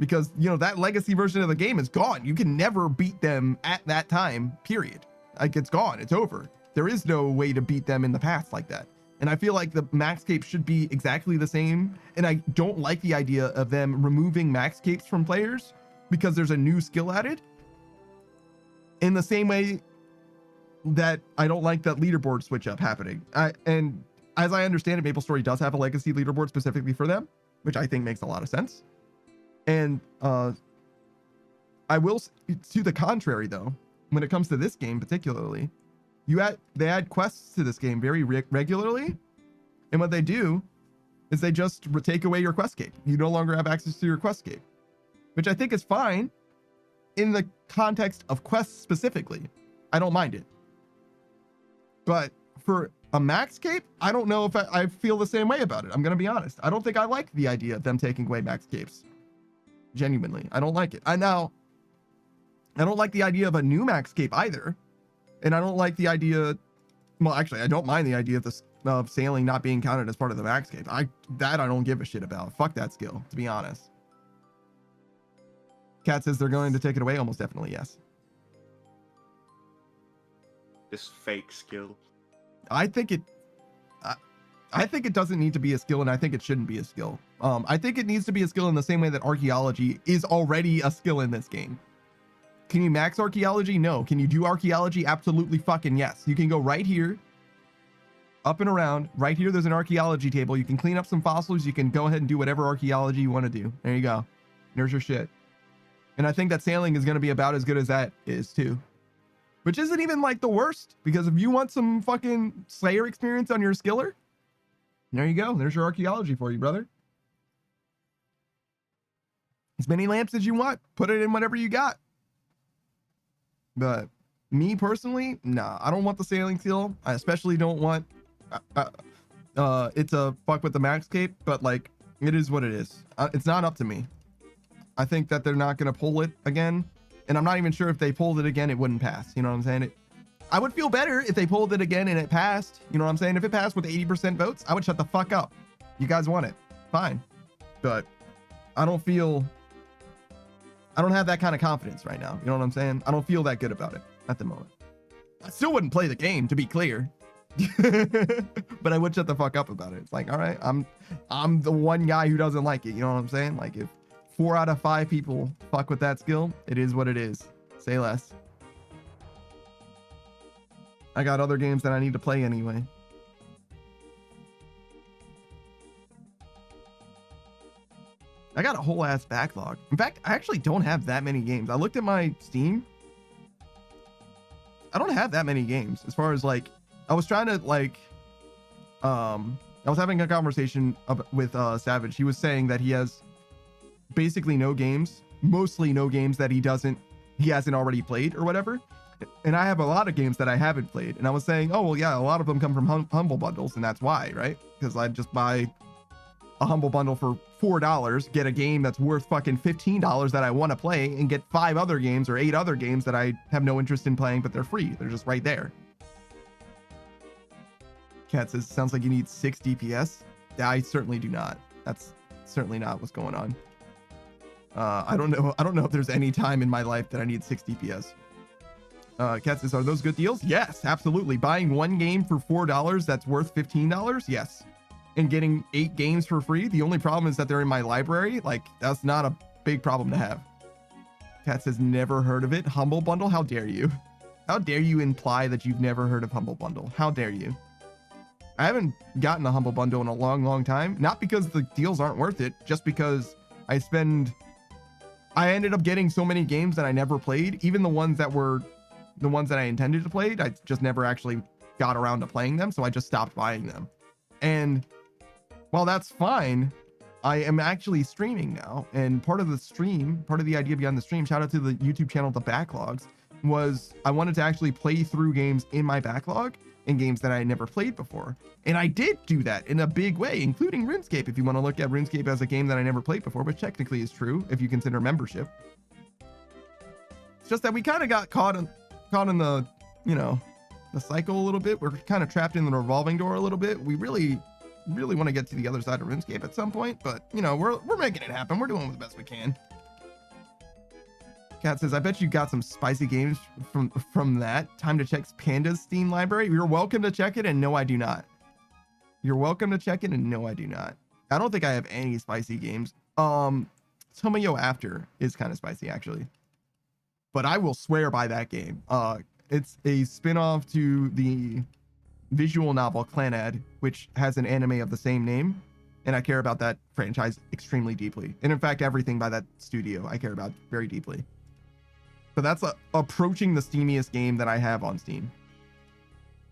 Because, you know, that legacy version of the game is gone. You can never beat them at that time, period. Like, it's gone. It's over. There is no way to beat them in the past like that. And I feel like the max cape should be exactly the same. And I don't like the idea of them removing max capes from players because there's a new skill added. In the same way that I don't like that leaderboard switch up happening. And as I understand it, MapleStory does have a legacy leaderboard specifically for them, which I think makes a lot of sense. And I will, to the contrary though, when it comes to this game particularly, they add quests to this game very regularly, and what they do is they just take away your quest cape. You no longer have access to your quest cape, which I think is fine in the context of quests specifically. I don't mind it, but for a max cape, I don't know if I feel the same way about it. I'm gonna be honest. I don't think I like the idea of them taking away max capes. Genuinely, I don't like it. I don't like the idea of a new max cape either, and I don't like the idea. Well, actually, I don't mind the idea of sailing not being counted as part of the max cape. I don't give a shit about. Fuck that skill, to be honest. Kat says they're going to take it away. Almost definitely, yes. This fake skill. I think it doesn't need to be a skill, and I think it shouldn't be a skill. I think it needs to be a skill in the same way that archaeology is already a skill in this game. Can you max archaeology? No. Can you do archaeology? Absolutely fucking yes. You can go right here, up and around. Right here, there's an archaeology table. You can clean up some fossils. You can go ahead and do whatever archaeology you want to do. There you go. There's your shit. And I think that sailing is going to be about as good as that is too. Which isn't even like the worst, because if you want some fucking Slayer experience on your skiller, there you go. There's your archaeology for you, brother. As many lamps as you want. Put it in whatever you got. But me personally, nah, I don't want the sailing skill. I especially don't want it to fuck with the max cape, but like, it is what it is. It's not up to me. I think that they're not going to pull it again. And I'm not even sure if they pulled it again, it wouldn't pass. You know what I'm saying? I would feel better if they pulled it again and it passed. You know what I'm saying? If it passed with 80% votes, I would shut the fuck up. You guys want it. Fine. But I don't have that kind of confidence right now. You know what I'm saying? I don't feel that good about it at the moment. I still wouldn't play the game, to be clear. But I would shut the fuck up about it. It's like, all right, I'm the one guy who doesn't like it. You know what I'm saying? Like, if 4 out of 5 people fuck with that skill, it is what it is. Say less. I got other games that I need to play anyway. I got a whole ass backlog. In fact, I actually don't have that many games. I looked at my Steam. I don't have that many games as far as like, I was trying to like, I was having a conversation with Savage. He was saying that he has basically no games, mostly no games that he hasn't already played or whatever. And I have a lot of games that I haven't played. And I was saying, oh, well, yeah, a lot of them come from Humble Bundles. And that's why, right? Because I'd just buy a Humble Bundle for $4, get a game that's worth fucking $15 that I want to play, and get 5 other games or 8 other games that I have no interest in playing, but they're free. They're just right there. Cat says, sounds like you need 6 DPS. I certainly do not. That's certainly not what's going on. I don't know if there's any time in my life that I need 6 DPS. Cat says, are those good deals? Yes, absolutely. Buying one game for $4 that's worth $15? Yes. And getting 8 games for free? The only problem is that they're in my library. Like, that's not a big problem to have. Cat says, never heard of it. Humble Bundle? How dare you? How dare you imply that you've never heard of Humble Bundle? How dare you? I haven't gotten a Humble Bundle in a long, long time. Not because the deals aren't worth it, just because I ended up getting so many games that I never played. Even the ones that were the ones that I intended to play, I just never actually got around to playing them. So I just stopped buying them. And while that's fine, I am actually streaming now. And part of the idea behind the stream, shout out to the YouTube channel, The Backlogs, was I wanted to actually play through games in my backlog and games that I had never played before. And I did do that in a big way, including RuneScape, if you want to look at RuneScape as a game that I never played before, which technically is true if you consider membership. It's just that we kind of got caught in the, you know, the cycle a little bit. We're kind of trapped in the revolving door a little bit. We really want to get to the other side of RuneScape at some point, but you know, we're making it happen. We're doing the best we can. Cat says, I bet you got some spicy games from that. Time to check Panda's Steam library. You're welcome to check it, and no, I do not. You're welcome to check it, and no, I do not. I don't think I have any spicy games. Tomoyo After is kind of spicy, actually. But I will swear by that game. It's a spin-off to the visual novel Clanad, which has an anime of the same name. And I care about that franchise extremely deeply. And in fact, everything by that studio I care about very deeply. So that's approaching the steamiest game that I have on Steam,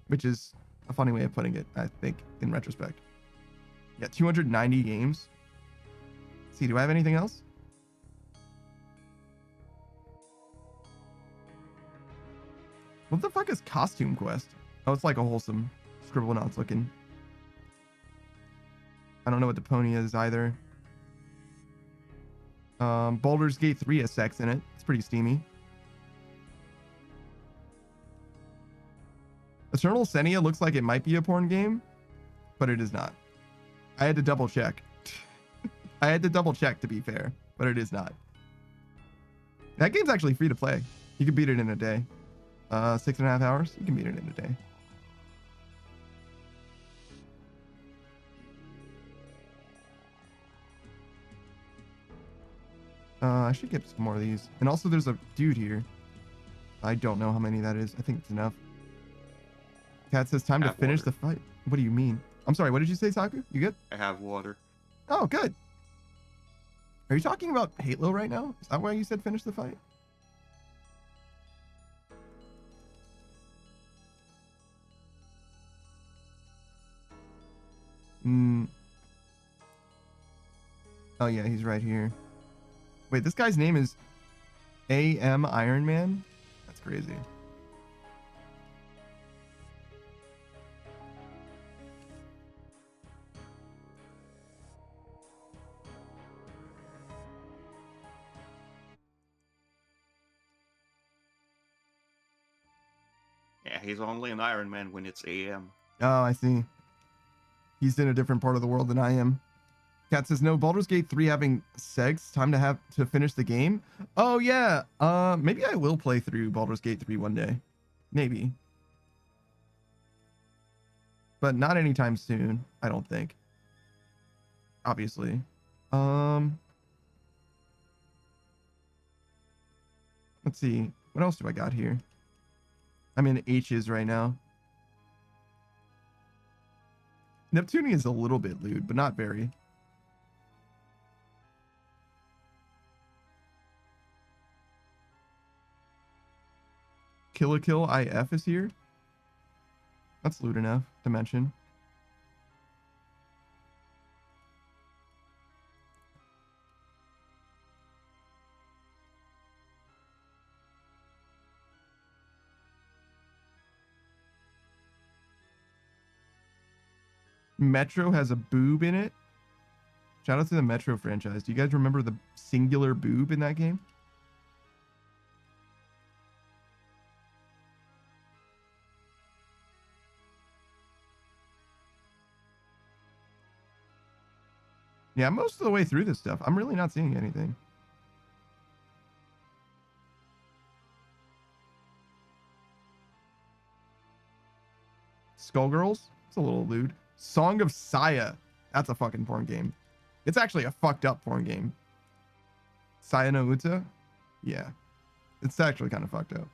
which is a funny way of putting it, I think, in retrospect. Yeah, 290 games. Let's see, do I have anything else? What the fuck is Costume Quest? Oh, it's like a wholesome Scribblenauts looking. I don't know what the pony is either. Baldur's Gate 3 has sex in it. It's pretty steamy. Eternal Senia looks like it might be a porn game, but it is not. I had to double check. I had to double check, to be fair, but it is not. That game's actually free to play. You can beat it in a day. 6.5 hours. You can beat it in a day. I should get some more of these. And also there's a dude here. I don't know how many that is. I think it's enough. Cat says time to Have finish water. the fight. What do you mean? I'm sorry, what did you say, Saku? You good? I have water. Oh, good. Are you talking about Halo right now? Is that why you said finish the fight? Oh yeah, he's right here. Wait, this guy's name is AM Iron Man? That's crazy. Yeah, he's only an Iron Man when it's AM. Oh, I see. He's in a different part of the world than I am. Cat says no. Baldur's Gate 3 having segs. Time to finish the game. Oh yeah. Maybe I will play through Baldur's Gate 3 one day. Maybe. But not anytime soon, I don't think. Obviously. Let's see. What else do I got here? I'm in H's right now. Neptunia is a little bit lewd, but not very. Kill IF is here. That's lewd enough to mention. Metro has a boob in it. Shout out to the Metro franchise. Do you guys remember the singular boob in that game? Yeah, most of the way through this stuff. I'm really not seeing anything. Skullgirls? It's a little lewd. Song of Saya. That's a fucking porn game. It's actually a fucked up porn game. Saya no Uta? Yeah. It's actually kind of fucked up.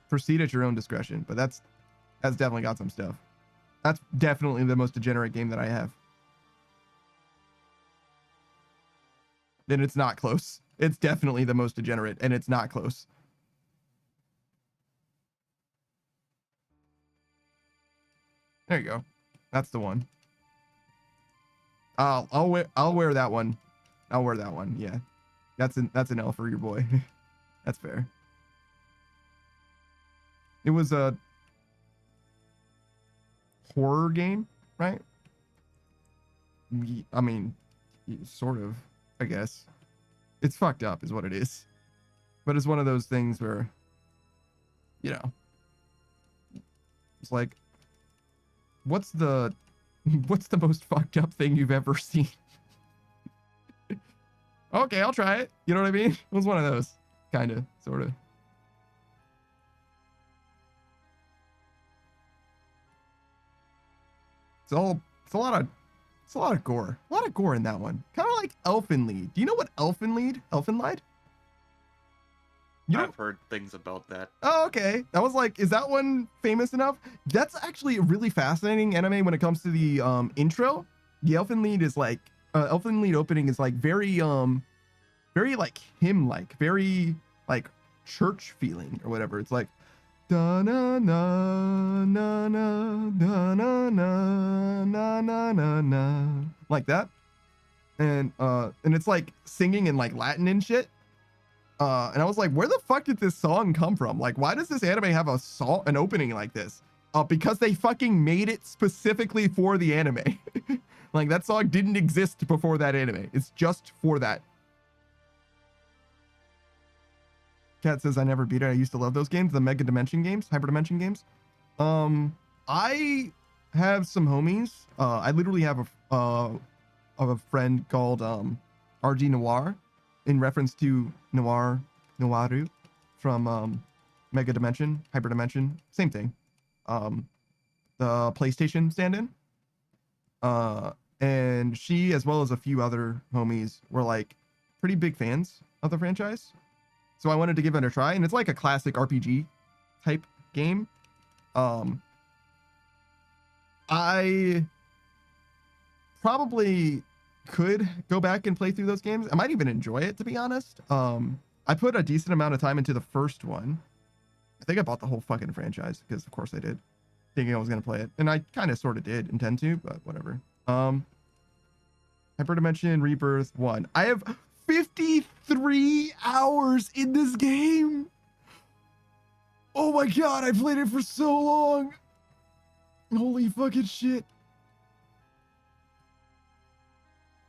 Proceed at your own discretion, but that's definitely got some stuff. That's definitely the most degenerate game that I have. And it's not close. It's definitely the most degenerate, and it's not close. There you go. That's the one. I'll wear that one. I'll wear that one. Yeah. That's an L for your boy. That's fair. It was a horror game, right? I mean, sort of, I guess. It's fucked up is what it is. But it's one of those things where, you know, it's like, what's the most fucked up thing you've ever seen? Okay, I'll try it. You know what I mean? It was one of those, kind of, sort of. It's a lot of gore. A lot of gore in that one. Kind of like Elfenlied. Do you know what Elfenlied? You know? I've heard things about that. Oh, okay. I was like, is that one famous enough? That's actually a really fascinating anime when it comes to the intro. The Elfenlied is like Elfenlied opening is like very like hymn-like, very like church feeling or whatever. It's like da na na na na na na na na na na na, like that. And it's like singing in like Latin and shit. And I was like, where the fuck did this song come from? Like, why does this anime have an opening like this? Because they fucking made it specifically for the anime. Like, that song didn't exist before that anime. It's just for that. Cat says I never beat it. I used to love those games, the Mega Dimension games, Hyper Dimension games. I have some homies. I literally have a friend called RG Noir, in reference to Noiru from Mega Dimension, Hyper Dimension, same thing. The PlayStation stand-in. And she, as well as a few other homies, were like pretty big fans of the franchise. So I wanted to give it a try, and it's like a classic RPG type game. I probably could go back and play through those games. I might even enjoy it, to be honest. I put a decent amount of time into the first one. I think I bought the whole fucking franchise because of course I did, thinking I was going to play it. And I kind of sort of did intend to, but whatever. Hyperdimension Rebirth 1. I have 53 hours in this game. Oh my god, I played it for so long. Holy fucking shit.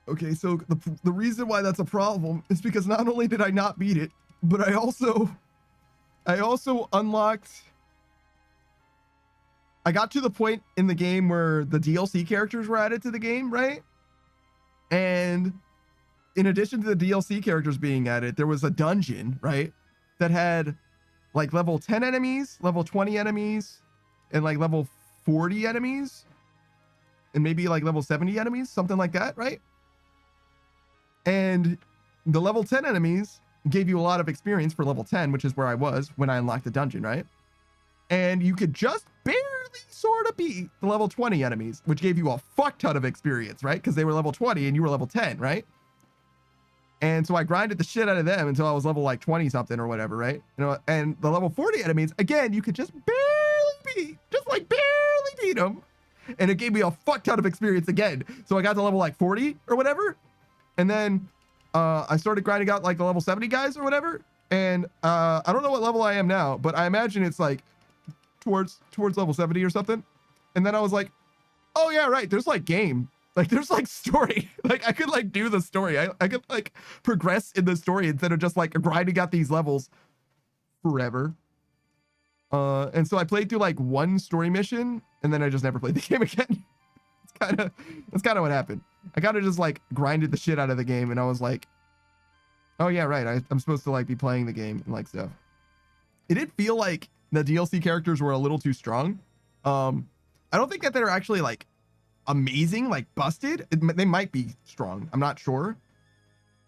Okay, so the reason why that's a problem is because not only did I not beat it, but I also unlocked. I got to the point in the game where the DLC characters were added to the game, right? And in addition to the DLC characters being added, there was a dungeon, right? That had like level 10 enemies, level 20 enemies, and like level 40 enemies, and maybe like level 70 enemies, something like that, right? And the level 10 enemies gave you a lot of experience for level 10, which is where I was when I unlocked the dungeon, right? And you could just barely sort of beat the level 20 enemies, which gave you a fuck ton of experience, right? Because they were level 20 and you were level 10, right? And so I grinded the shit out of them until I was level like 20 something or whatever, right? You know, and the level 40 enemies, again, you could just barely beat, just like barely beat them. And it gave me a fuck ton of experience again. So I got to level like 40 or whatever. And then I started grinding out like the level 70 guys or whatever. And I don't know what level I am now, but I imagine it's like towards level 70 or something. And then I was like, oh yeah, right. There's like game. Like there's like story. Like I could like do the story. I could like progress in the story instead of just like grinding out these levels forever. And so I played through like one story mission and then I just never played the game again. That's kind of what happened. I kind of just like grinded the shit out of the game and I was like, oh yeah, right. I'm supposed to like be playing the game and like stuff. It did feel like the DLC characters were a little too strong. I don't think that they're actually like amazing, like busted. They might be strong. I'm not sure.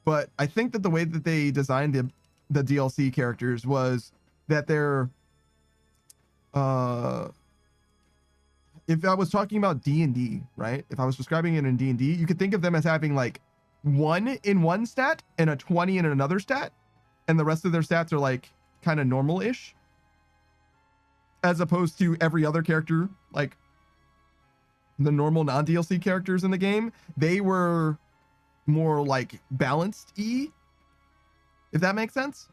But I think that the way that they designed the DLC characters was that they're if I was talking about D&D, right? If I was describing it in D&D, you could think of them as having like 1 in one stat and a 20 in another stat. And the rest of their stats are like kind of normal-ish. As opposed to every other character, like the normal non-DLC characters in the game, they were more like balanced E, if that makes sense.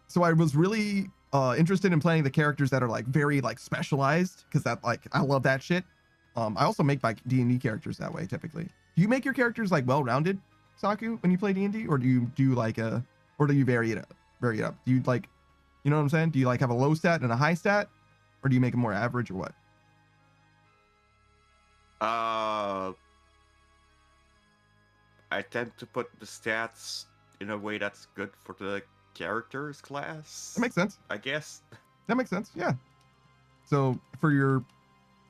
So I was really interested in playing the characters that are like very like specialized, because that like I love that shit. I also make my D&D characters that way typically. Do you make your characters like well-rounded, Saku, when you play D&D, or do you do like or do you vary it up? Do you like, you know what I'm saying? Do you like have a low stat and a high stat, or do you make them more average or what? I tend to put the stats in a way that's good for the characters class. That makes sense. I guess. That makes sense. Yeah. So for your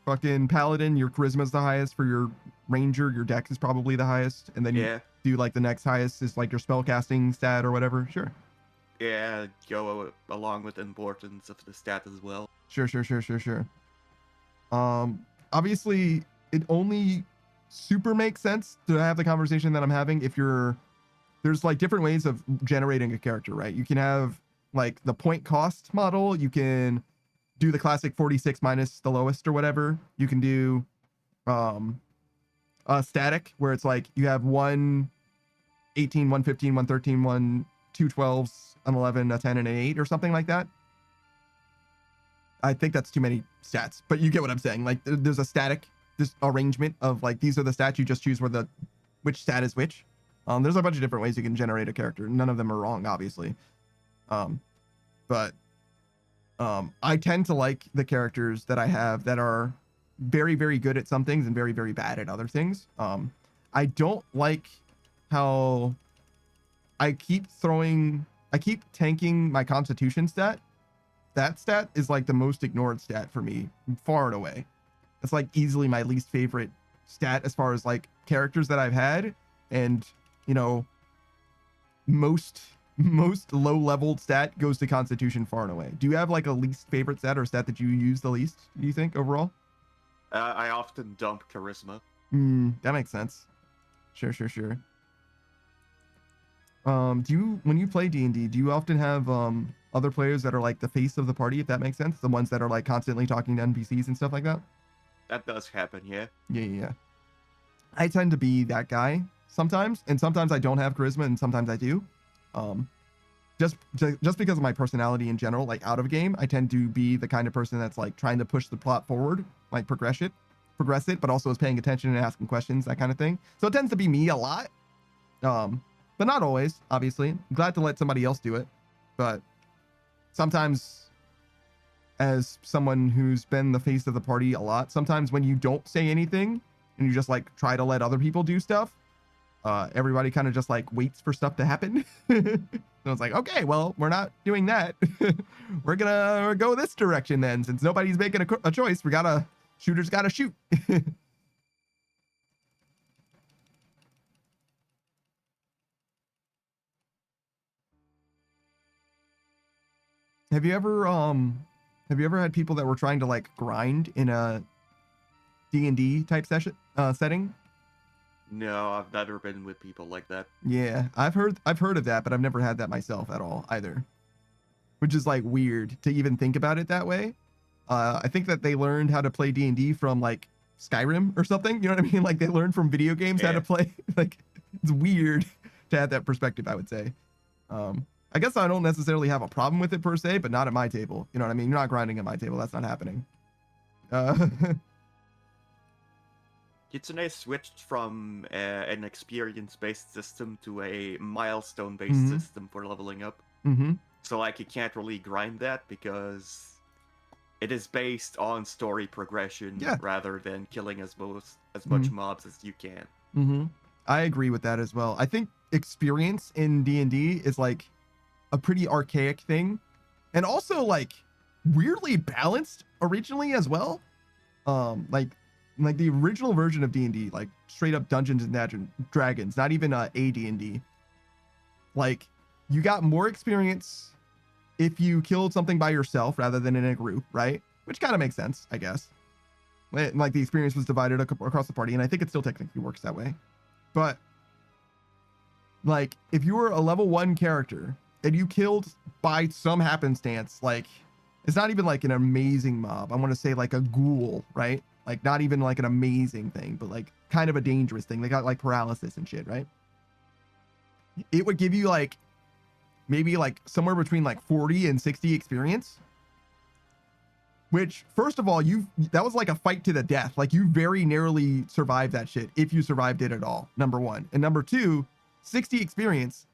fucking paladin, your charisma is the highest. For your ranger, your dex is probably the highest. And then you do like the next highest is like your spellcasting stat or whatever. Sure. Yeah, go along with the importance of the stat as well. Sure. Obviously it only super makes sense to have the conversation that I'm having if there's like different ways of generating a character, right? You can have like the point cost model. You can do the classic 46 minus the lowest or whatever. You can do static, where it's like you have 118, 115, 113, 2 12s, an 11, a 10, and an 8 or something like that. I think that's too many stats, but you get what I'm saying. Like there's a static, this arrangement of like, these are the stats. You just choose which stat is which. There's a bunch of different ways you can generate a character. None of them are wrong, obviously. But I tend to like the characters that I have that are very, very good at some things and very, very bad at other things. I don't like how I keep tanking my constitution stat. That stat is like the most ignored stat for me, far and away. It's like easily my least favorite stat as far as like characters that I've had. And, you know, most low leveled stat goes to constitution far and away. Do you have like a least favorite stat or stat that you use the least, do you think, overall? I often dump charisma. That makes sense. Sure. When you play D&D, do you often have other players that are like the face of the party, if that makes sense? The ones that are like constantly talking to NPCs and stuff like that? That does happen, yeah. Yeah. I tend to be that guy sometimes, and sometimes I don't have charisma, and sometimes I do. Um, just because of my personality in general, like out of game, I tend to be the kind of person that's like trying to push the plot forward, like progress it, but also is paying attention and asking questions, that kind of thing. So it tends to be me a lot. But not always, obviously. I'm glad to let somebody else do it. But sometimes, as someone who's been the face of the party a lot, sometimes when you don't say anything and you just like try to let other people do stuff, everybody kind of just like waits for stuff to happen. So it's like, okay, well, we're not doing that. We're gonna go this direction then, since nobody's making a choice. Shooters gotta shoot. Have you ever had people that were trying to like grind in a D&D type setting? No, I've never been with people like that. Yeah, I've heard of that, but I've never had that myself at all either. Which is like weird to even think about it that way. I think that they learned how to play D&D from like Skyrim or something. You know what I mean? Like they learned from video games how to play. Like it's weird to have that perspective, I would say. I guess I don't necessarily have a problem with it per se, but not at my table. You know what I mean? You're not grinding at my table. That's not happening. Kitsune switched from an experience-based system to a milestone-based system for leveling up. So like you can't really grind that because it is based on story progression rather than killing as much mobs as you can. I agree with that as well. I think experience in D&D is like a pretty archaic thing, and also like weirdly balanced originally as well. Like the original version of D&D, like straight up Dungeons and Dragons, not even a D&D. Like you got more experience if you killed something by yourself rather than in a group, right? Which kind of makes sense, I guess. Like the experience was divided across the party, and I think it still technically works that way. But like if you were a level 1 character and you killed by some happenstance, like it's not even like an amazing mob. I want to say like a ghoul, right? Like not even like an amazing thing, but like kind of a dangerous thing. They got like paralysis and shit, right? It would give you like maybe like somewhere between like 40 and 60 experience. Which, first of all, that was like a fight to the death. Like you very narrowly survived that shit, if you survived it at all, number one. And number two, 60 experience.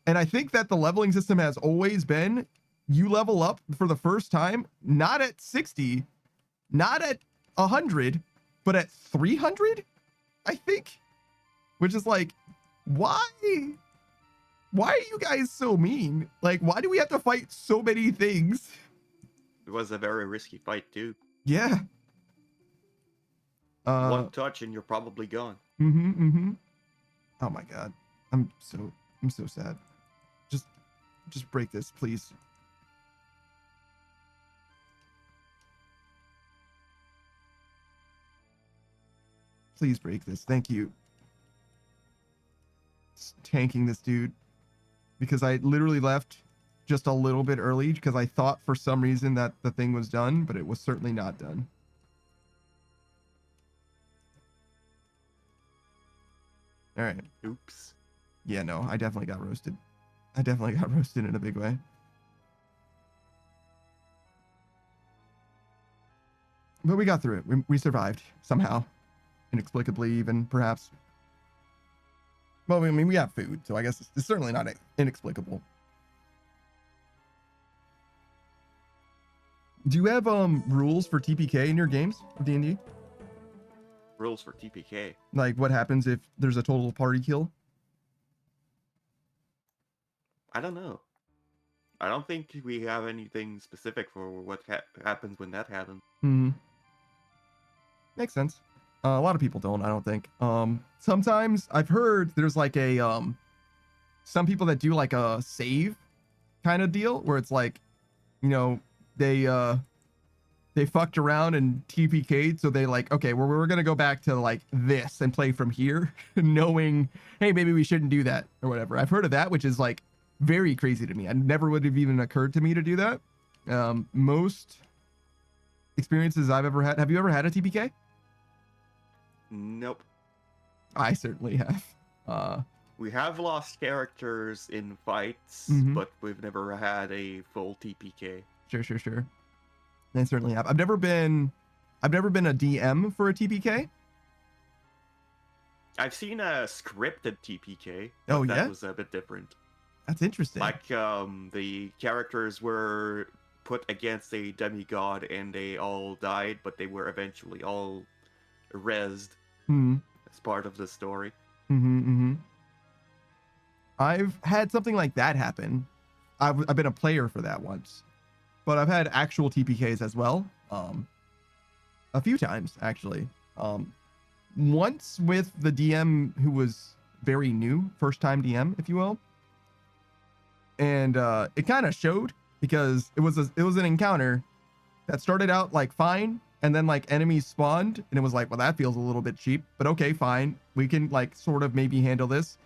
And I think that the leveling system has always been, you level up for the first time, not at 60, not at 100, but at 300, I think. Which is like, why are you guys so mean? Like, why do we have to fight so many things? It was a very risky fight too. Yeah. One touch and you're probably gone. Oh my god. I'm so sad. Just break this, please. Please break this. Thank you. Just tanking this dude. Because I literally left just a little bit early because I thought for some reason that the thing was done, but it was certainly not done. All right. Oops. Yeah, no, I definitely got roasted. I definitely got roasted in a big way. But we got through it. We survived somehow. Inexplicably, even, perhaps. Well, I mean, we have food, so I guess it's certainly not inexplicable. Do you have rules for TPK in your games of D&D? Rules for TPK? Like what happens if there's a total party kill? I don't know. I don't think we have anything specific for what happens when that happens. Makes sense. A lot of people don't, I don't think. Sometimes I've heard there's like a some people that do like a save kind of deal where it's like, you know, they they fucked around and TPK'd, so they like, okay, well, we're gonna go back to like this and play from here, knowing, hey, maybe we shouldn't do that or whatever. I've heard of that, which is like very crazy to me. I never would have even occurred to me to do that. Most experiences I've ever had. Have you ever had a TPK? Nope. I certainly have. We have lost characters in fights, but we've never had a full TPK. Sure. I certainly have. I've never been a DM for a TPK. I've seen a scripted TPK. Oh, yeah? That was a bit different. That's interesting. Like, the characters were put against a demigod and they all died, but they were eventually all rezzed as part of the story. I've had something like that happen. I've been a player for that once, but I've had actual TPKs as well. A few times actually. Once with the DM who was very new, first time DM, if you will. And it kind of showed because it was an encounter that started out like fine, and then like enemies spawned, and it was like, well, that feels a little bit cheap, but okay, fine, we can like sort of maybe handle this.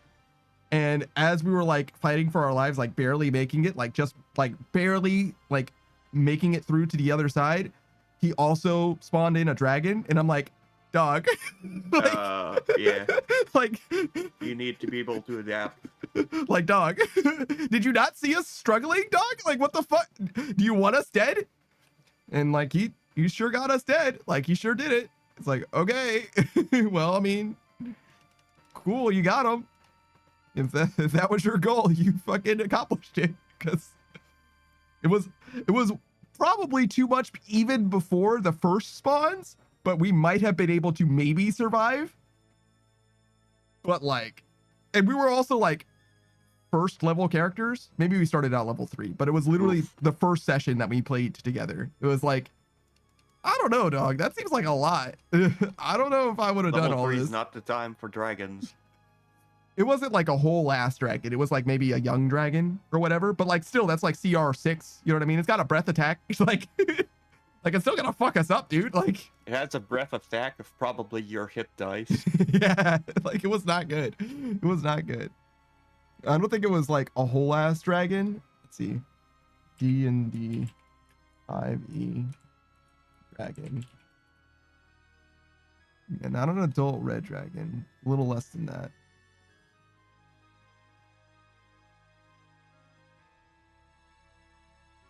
And as we were like fighting for our lives, like barely making it, like just like barely like making it through to the other side, he also spawned in a dragon, and I'm like, dog. Like, yeah. Like, you need to be able to adapt. Like, dog, did you not see us struggling, dog? Like, what the fuck? Do you want us dead? And like, he sure got us dead. Like, he sure did it. It's like, okay. Well, I mean, cool, you got him. If that was your goal, you fucking accomplished it. Because it was probably too much even before the first spawns, but we might have been able to maybe survive. But like, and we were also like first level characters. Maybe we started out level 3, but it was literally the first session that we played together. It was like, I don't know, dog. That seems like a lot. I don't know if I would have done all this. Level 3 is not the time for dragons. It wasn't like a whole ass dragon. It was like maybe a young dragon or whatever. But like still, that's like CR6. You know what I mean? It's got a breath attack. It's like, like it's still gonna fuck us up, dude. Like it has a breath attack of probably your hit dice. Yeah, like it was not good. It was not good. I don't think it was like a whole ass dragon. Let's see, D&D 5e dragon, and not an adult red dragon. A little less than that.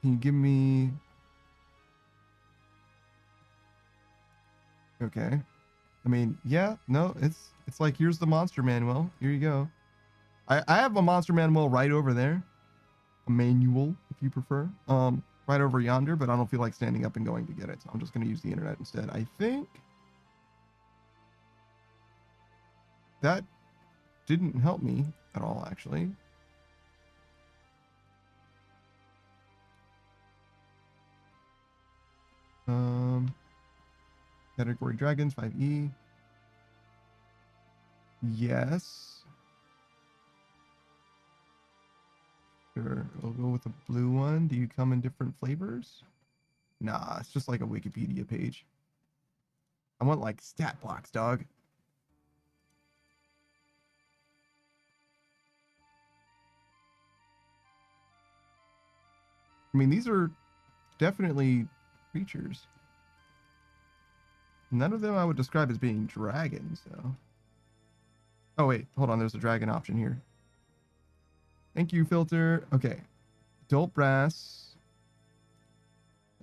Can you give me? Okay. I mean, yeah, no, it's like, here's the monster manual. Here you go. I have a monster manual right over there. A manual, if you prefer. Right over yonder, but I don't feel like standing up and going to get it. So I'm just going to use the internet instead. I think that didn't help me at all, actually. Category dragons, 5e. Yes. Sure, we'll go with the blue one. Do you come in different flavors? Nah, it's just like a Wikipedia page. I want like stat blocks, dog. I mean, these are definitely creatures. None of them I would describe as being dragons, though. Oh, wait. Hold on. There's a dragon option here. Thank you, filter. Okay. Adult brass.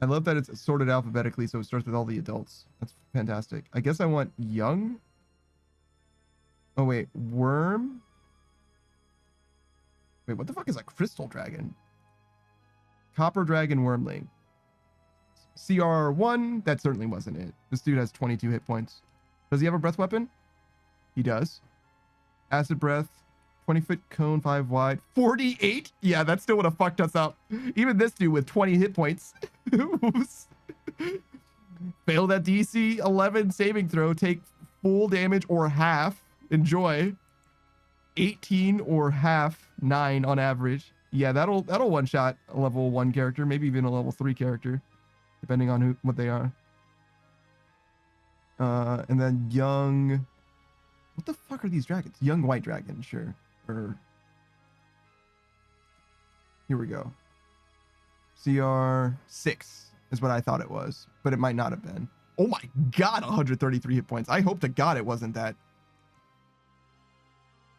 I love that it's sorted alphabetically, so it starts with all the adults. That's fantastic. I guess I want young. Oh, wait. Worm. Wait, what the fuck is a crystal dragon? Copper dragon wormling. CR1, that certainly wasn't it. This dude has 22 hit points. Does he have a breath weapon? He does. Acid breath, 20-foot cone, 5 wide, 48? Yeah, that still would have fucked us up. Even this dude with 20 hit points. Fail that DC 11 saving throw, take full damage or half. Enjoy. 18 or half 9 on average. Yeah, that'll one-shot a level 1 character, maybe even a level 3 character. depending on what they are. And then young. What the fuck are these dragons? Young white dragon, sure. Or here we go. CR6 is what I thought it was, but it might not have been. Oh my god, 133 hit points. I hope to god it wasn't that.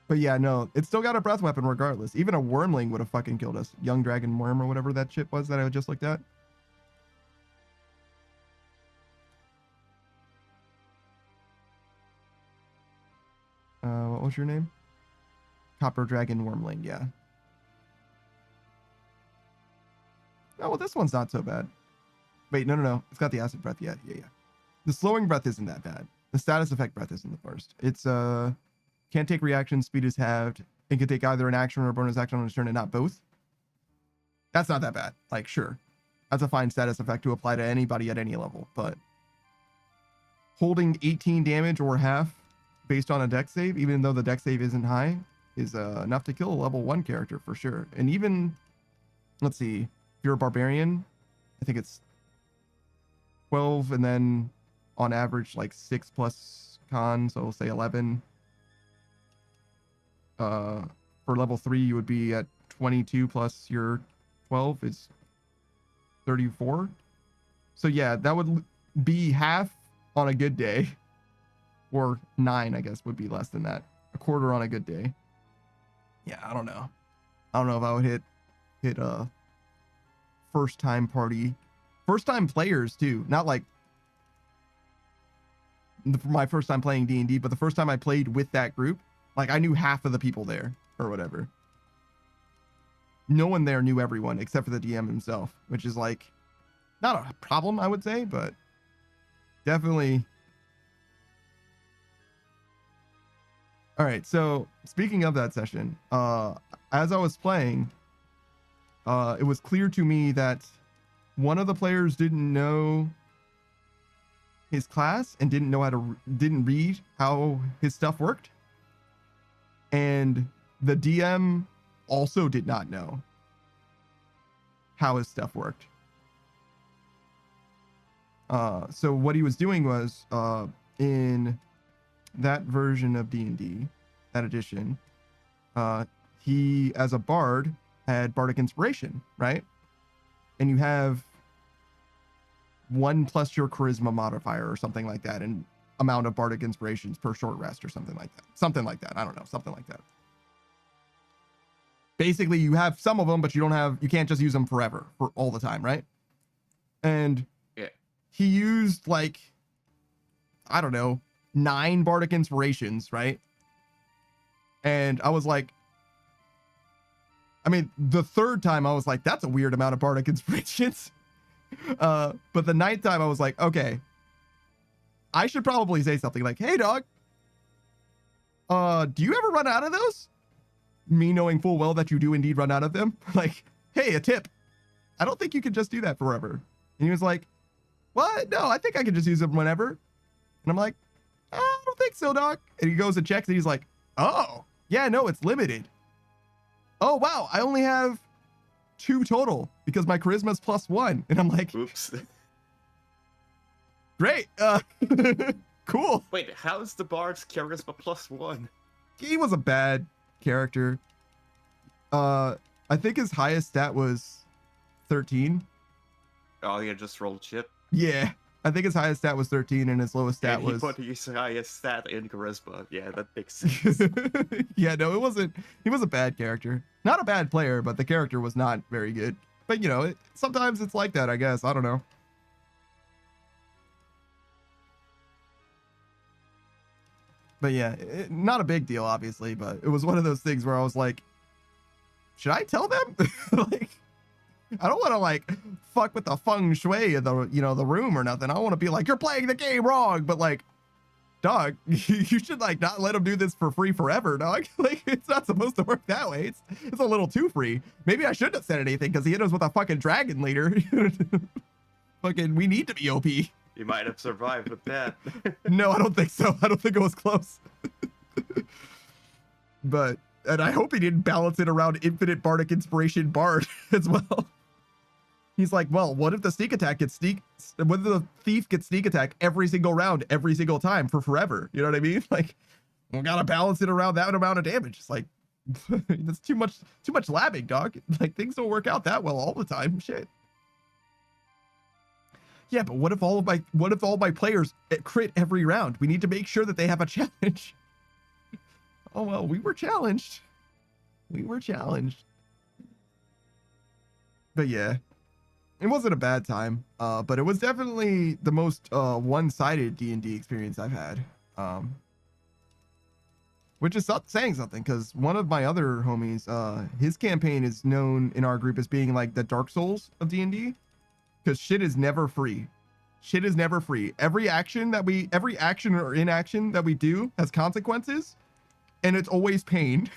But yeah, no, it's still got a breath weapon regardless. Even a wormling would have fucking killed us. Young dragon worm or whatever that shit was that I just looked at. What was your name? Copper dragon wormling, yeah. Oh, well, this one's not so bad. Wait, no. It's got the acid breath. Yeah. The slowing breath isn't that bad. The status effect breath isn't the worst. It's, can't take reaction, speed is halved. It can take either an action or a bonus action on its turn and not both. That's not that bad. Like, sure. That's a fine status effect to apply to anybody at any level, but holding 18 damage or half based on a dex save, even though the dex save isn't high, is enough to kill a level 1 character for sure. And even, let's see, if you're a barbarian, I think it's 12 and then on average like 6 plus con, so we'll say 11. For level 3, you would be at 22 plus your 12 is 34. So yeah, that would be half on a good day, or 9, I guess, would be less than that. A quarter on a good day. Yeah, I don't know. I don't know if I would hit a first time party, first time players too. Not like my first time playing D&D, but the first time I played with that group, like I knew half of the people there or whatever. No one there knew everyone except for the DM himself, which is like not a problem, I would say, but definitely. All right, so speaking of that session, as I was playing, it was clear to me that one of the players didn't know his class and didn't read how his stuff worked, and the DM also did not know how his stuff worked. So what he was doing was, in that version of D&D, that edition, he, as a bard, had bardic inspiration, right? And you have 1 plus your charisma modifier or something like that, and amount of bardic inspirations per short rest or something like that. Something like that. I don't know. Something like that. Basically, you have some of them, but you can't just use them forever, for all the time, right? And yeah, he used like, I don't know, 9 bardic inspirations, right? And I was like, I mean, the third time I was like, that's a weird amount of bardic inspirations. But the 9th time I was like, okay, I should probably say something like, hey dog, do you ever run out of those? Me knowing full well that you do indeed run out of them. Like, hey, a tip. I don't think you can just do that forever. And he was like, what? No, I think I can just use them whenever. And I'm like, I don't think so, dog. And he goes and checks and he's like, oh, yeah, no, it's limited. Oh, wow, I only have 2 total because my charisma's +1. And I'm like, oops. Great. Cool. Wait, how's the bard's charisma +1? He was a bad character. I think his highest stat was 13. Oh, yeah, just rolled shit. Yeah, I think his highest stat was 13 and his lowest stat was... He put his highest stat in charisma. Yeah, that makes sense. Yeah, no, it wasn't... He was a bad character. Not a bad player, but the character was not very good. But, you know, sometimes it's like that, I guess. I don't know. But yeah, not a big deal, obviously, but it was one of those things where I was like, should I tell them? Like, I don't want to like fuck with the feng shui of the, you know, the room or nothing. I don't want to be like, you're playing the game wrong, but like, dog, you should like not let them do this for free forever, dog. Like, it's not supposed to work that way. It's a little too free. Maybe I shouldn't have said anything because he hit us with a fucking dragon leader. Fucking, we need to be OP. You might have survived with that. No, I don't think so. I don't think it was close. But, and I hope he didn't balance it around infinite bardic inspiration bard as well. He's like, well, what if the what if the thief gets sneak attack every single round, every single time for forever? You know what I mean? Like, we gotta balance it around that amount of damage. It's like, that's too much labbing, dog. Like, things don't work out that well all the time. Shit. Yeah, but what if all my players crit every round? We need to make sure that they have a challenge. Oh well, we were challenged. But yeah, it wasn't a bad time. But it was definitely the most one-sided D&D experience I've had. Which is saying something, because one of my other homies, his campaign is known in our group as being like the Dark Souls of D&D, because shit is never free. Every action or inaction that we do has consequences, and it's always pain.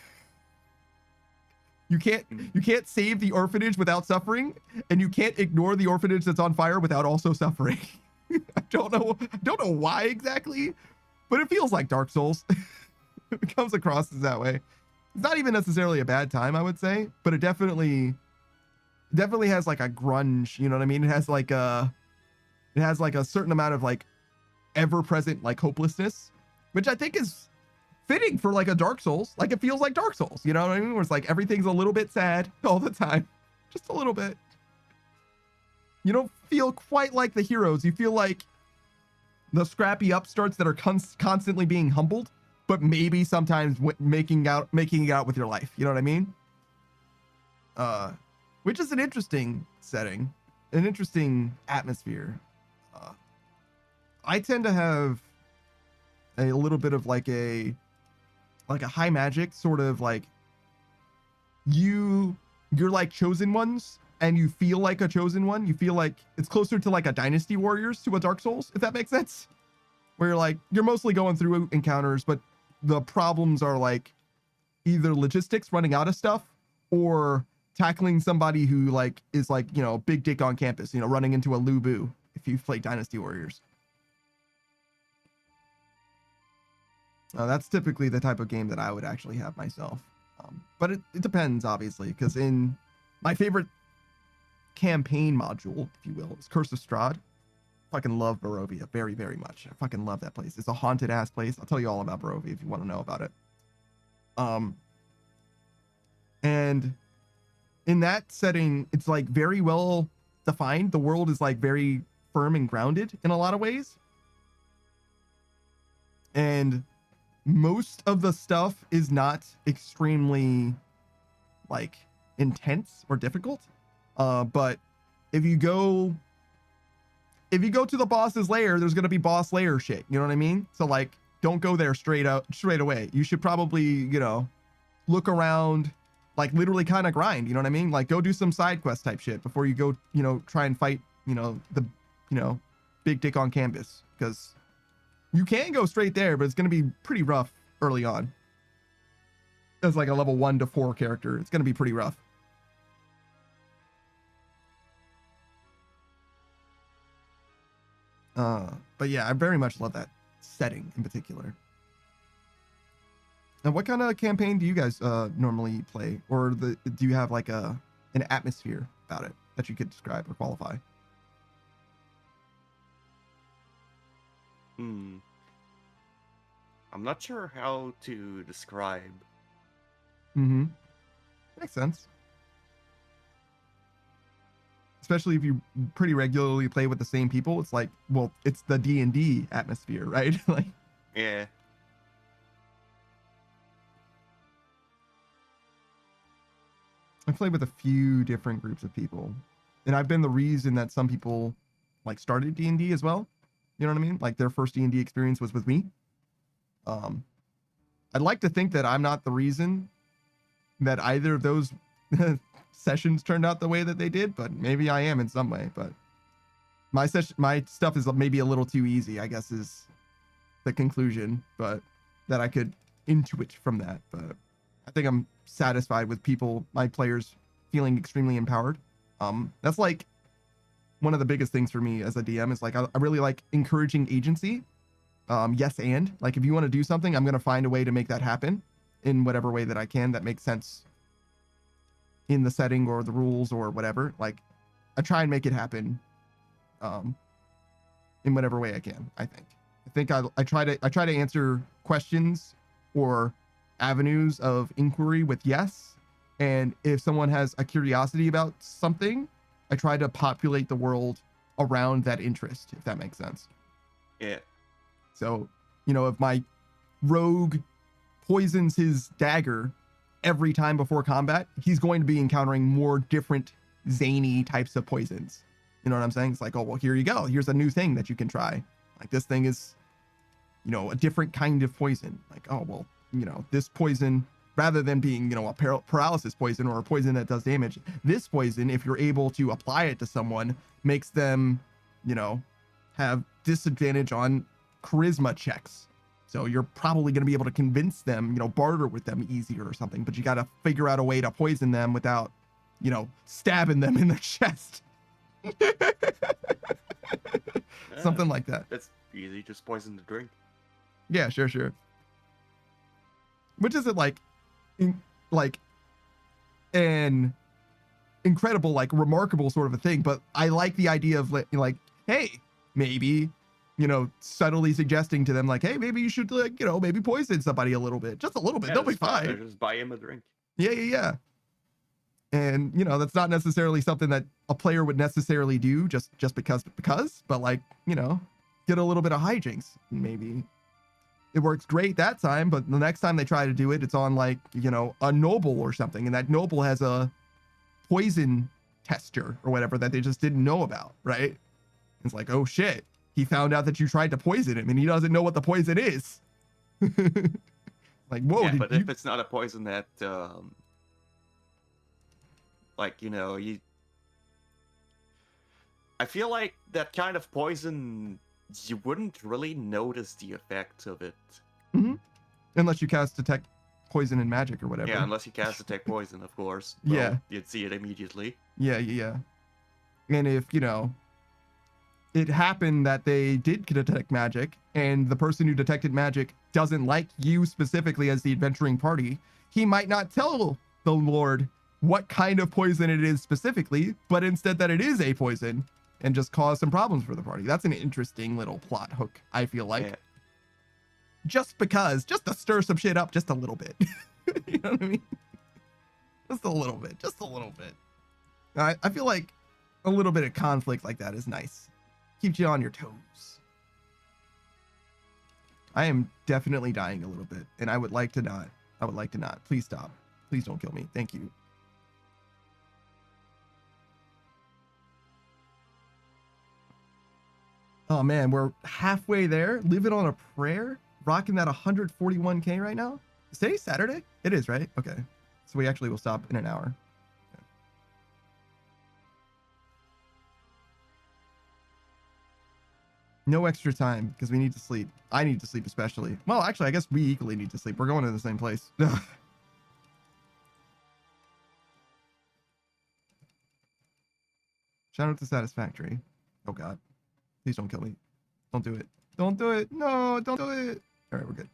You can't save the orphanage without suffering, and you can't ignore the orphanage that's on fire without also suffering. I don't know why exactly, but it feels like Dark Souls. It comes across as that way. It's not even necessarily a bad time, I would say, but it definitely has like a grunge, you know what I mean? It has like a certain amount of like ever-present like hopelessness, which I think is fitting for like a Dark Souls. Like, it feels like Dark Souls, you know what I mean? Where it's like everything's a little bit sad all the time, just a little bit. You don't feel quite like the heroes. You feel like the scrappy upstarts that are constantly being humbled, but maybe sometimes making it out with your life. You know what I mean? Which is an interesting setting, an interesting atmosphere. I tend to have a little bit of like a high magic sort of like, you're like chosen ones, and you feel like a chosen one. You feel like it's closer to like a Dynasty Warriors to a Dark Souls, if that makes sense. Where you're like, you're mostly going through encounters, but the problems are like either logistics, running out of stuff, or tackling somebody who like is like, you know, big dick on campus, you know, running into a Lubu if you've played Dynasty Warriors. That's typically the type of game that I would actually have myself. But it depends, obviously, because in my favorite campaign module, if you will, is Curse of Strahd. Fucking love Barovia very, very much. I fucking love that place. It's a haunted ass place. I'll tell you all about Barovia if you want to know about it. And in that setting, it's like very well defined. The world is like very firm and grounded in a lot of ways. And most of the stuff is not extremely like intense or difficult. But if you go to the boss's lair, there's going to be boss lair shit. You know what I mean? So like, don't go there straight away. You should probably, you know, look around, like literally kind of grind. You know what I mean? Like, go do some side quest type shit before you go, you know, try and fight, you know, the, you know, big dick on canvas, because you can go straight there, but it's going to be pretty rough early on. As like a level 1 to 4 character, it's going to be pretty rough. But yeah, I very much love that setting in particular. Now, what kind of campaign do you guys normally play, or do you have like an atmosphere about it that you could describe or qualify? I'm not sure how to describe. Makes sense. Especially if you pretty regularly play with the same people. It's like, well, it's the D&D atmosphere, right? Like, yeah. I played with a few different groups of people, and I've been the reason that some people like started D&D as well. You know what I mean? Like, their first D&D experience was with me. I'd like to think that I'm not the reason that either of those sessions turned out the way that they did, but maybe I am in some way. But my stuff is maybe a little too easy, I guess, is the conclusion, but that I could intuit from that. But I think I'm satisfied with my players feeling extremely empowered. That's like one of the biggest things for me as a DM is like, I really like encouraging agency. Yes, and like, if you want to do something, I'm going to find a way to make that happen in whatever way that I can that makes sense in the setting or the rules or whatever. Like, I try and make it happen, in whatever way I can. I think I try to answer questions or avenues of inquiry with yes, and if someone has a curiosity about something, I try to populate the world around that interest, if that makes sense. Yeah. So, you know, if my rogue poisons his dagger every time before combat, he's going to be encountering more different zany types of poisons. You know what I'm saying? It's like, oh, well, here you go. Here's a new thing that you can try. Like, this thing is, you know, a different kind of poison. Like, oh, well, you know, this poison, rather than being, you know, a paralysis poison or a poison that does damage, this poison, if you're able to apply it to someone, makes them, you know, have disadvantage on charisma checks. So you're probably going to be able to convince them, you know, barter with them easier or something, but you got to figure out a way to poison them without, you know, stabbing them in the chest. Something like that. That's easy. Just poison the drink. Yeah, sure. Which isn't like an incredible, like remarkable sort of a thing, but I like the idea of like, hey, maybe, you know, subtly suggesting to them like, hey, maybe you should, like, you know, maybe poison somebody a little bit, just a little bit. They'll be fine. Just buy him a drink. Yeah. And, you know, that's not necessarily something that a player would necessarily do just because, but like, you know, get a little bit of hijinks. Maybe it works great that time, but the next time they try to do it, it's on like, you know, a noble or something. And that noble has a poison tester or whatever that they just didn't know about. Right. It's like, oh shit. He found out that you tried to poison him and he doesn't know what the poison is. Like, whoa. Yeah, but if it's not a poison that, like, you know, I feel like that kind of poison, you wouldn't really notice the effect of it. Mm-hmm. Unless you cast detect poison and magic or whatever. Yeah, unless you cast detect poison, of course. Well, yeah. You'd see it immediately. Yeah. And if, you know, it happened that they did detect magic and the person who detected magic doesn't like you specifically as the adventuring party, he might not tell the Lord what kind of poison it is specifically, but instead that it is a poison and just cause some problems for the party. That's an interesting little plot hook, I feel like. Yeah. Just to stir some shit up just a little bit. You know what I mean? Just a little bit. I feel like a little bit of conflict like that is nice. Keeps you on your toes. I am definitely dying a little bit, and I would like to not. Please stop. Please don't kill me. Thank you. Oh man, we're halfway there. Living on a prayer, rocking that 141K right now. Is today Saturday? It is, right? Okay. So we actually will stop in an hour. Okay. No extra time because we need to sleep. I need to sleep especially. Well, actually, I guess we equally need to sleep. We're going to the same place. Shout out to Satisfactory. Oh God. Please don't kill me. Don't do it. Don't do it. No, don't do it. All right, we're good.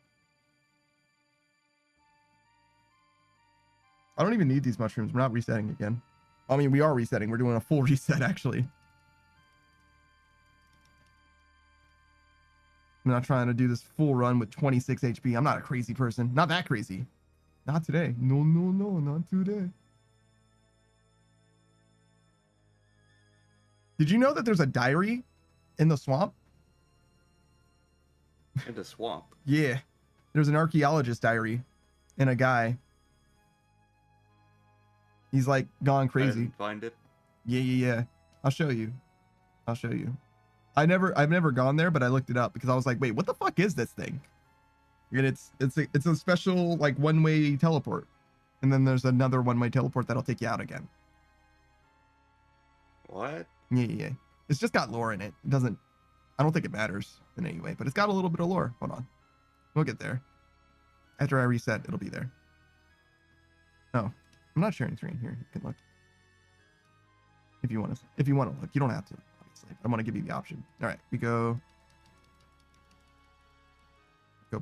I don't even need these mushrooms. We're not resetting again. I mean, we are resetting. We're doing a full reset, actually. I'm not trying to do this full run with 26 HP. I'm not a crazy person. Not that crazy. Not today. No, not today. Did you know that there's a diary in the swamp? In the swamp? Yeah. There's an archaeologist diary and a guy. He's like gone crazy. I didn't find it. Yeah. I'll show you. I've never gone there, but I looked it up because I was like, wait, what the fuck is this thing? And it's a special like one-way teleport. And then there's another one-way teleport that'll take you out again. What? Yeah. It's just got lore in it. I don't think it matters in any way, but it's got a little bit of lore. Hold on. We'll get there. After I reset, it'll be there. Oh, I'm not sharing screen here. You can look. If you want to look, you don't have to, obviously. I want to give you the option. All right, we go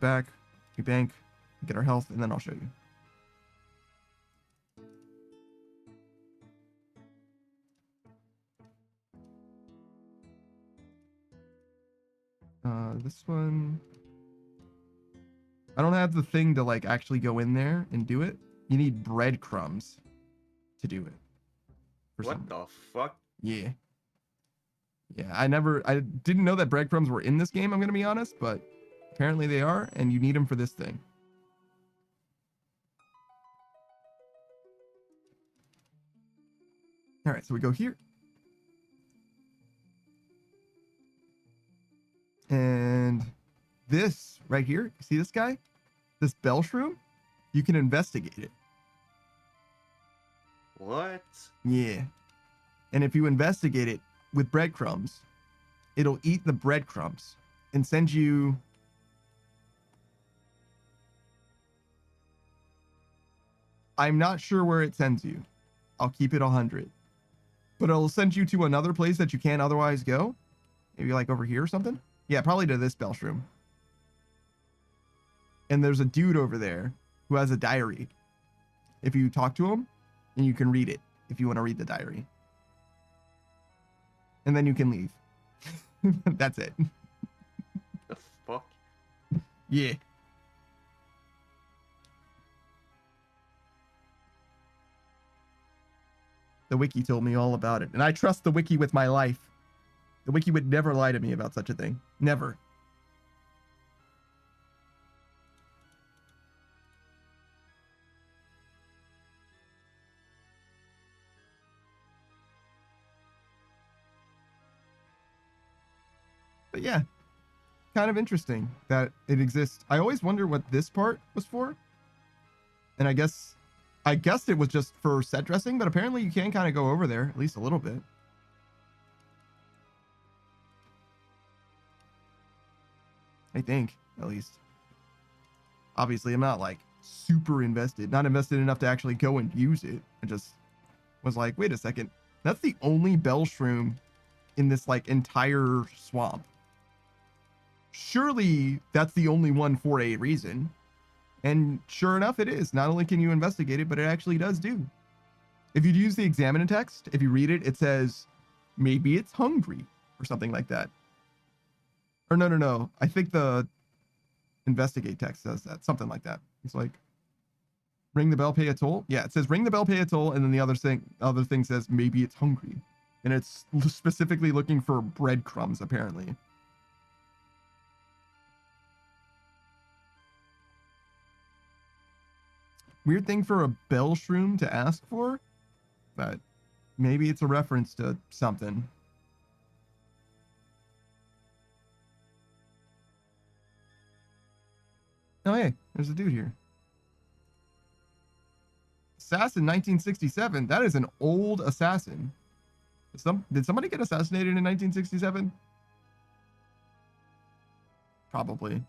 back, we bank, we get our health, and then I'll show you. This one. I don't have the thing to like actually go in there and do it. You need breadcrumbs to do it. What the fuck? Yeah. Yeah, I didn't know that breadcrumbs were in this game, I'm going to be honest, but apparently they are, and you need them for this thing. All right, so we go here. And this right here, you see this guy? This bell shroom? You can investigate it. What? Yeah. And if you investigate it with breadcrumbs, it'll eat the breadcrumbs and send you... I'm not sure where it sends you. I'll keep it 100. But it'll send you to another place that you can't otherwise go. Maybe like over here or something. Yeah, probably to this bell shroom. And there's a dude over there who has a diary. If you talk to him, and you can read it if you want to read the diary. And then you can leave. That's it. The fuck? Yeah. The wiki told me all about it. And I trust the wiki with my life. The wiki would never lie to me about such a thing. Never. But yeah, kind of interesting that it exists. I always wonder what this part was for. And I guessed it was just for set dressing, but apparently you can kind of go over there, at least a little bit. I think, at least. Obviously, I'm not like super invested, not invested enough to actually go and use it. I just was like, wait a second. That's the only bell shroom in this like entire swamp. Surely that's the only one for a reason. And sure enough, it is. Not only can you investigate it, but it actually does do. If you use the examine text, if you read it, it says, maybe it's hungry or something like that. Or no. I think the investigate text says that. Something like that. It's like, ring the bell, pay a toll. Yeah, it says ring the bell, pay a toll. And then the other thing says, maybe it's hungry. And it's specifically looking for breadcrumbs, apparently. Weird thing for a bell shroom to ask for, but maybe it's a reference to something. Oh, hey, there's a dude here. Assassin 1967. That is an old assassin. Did somebody get assassinated in 1967? Probably.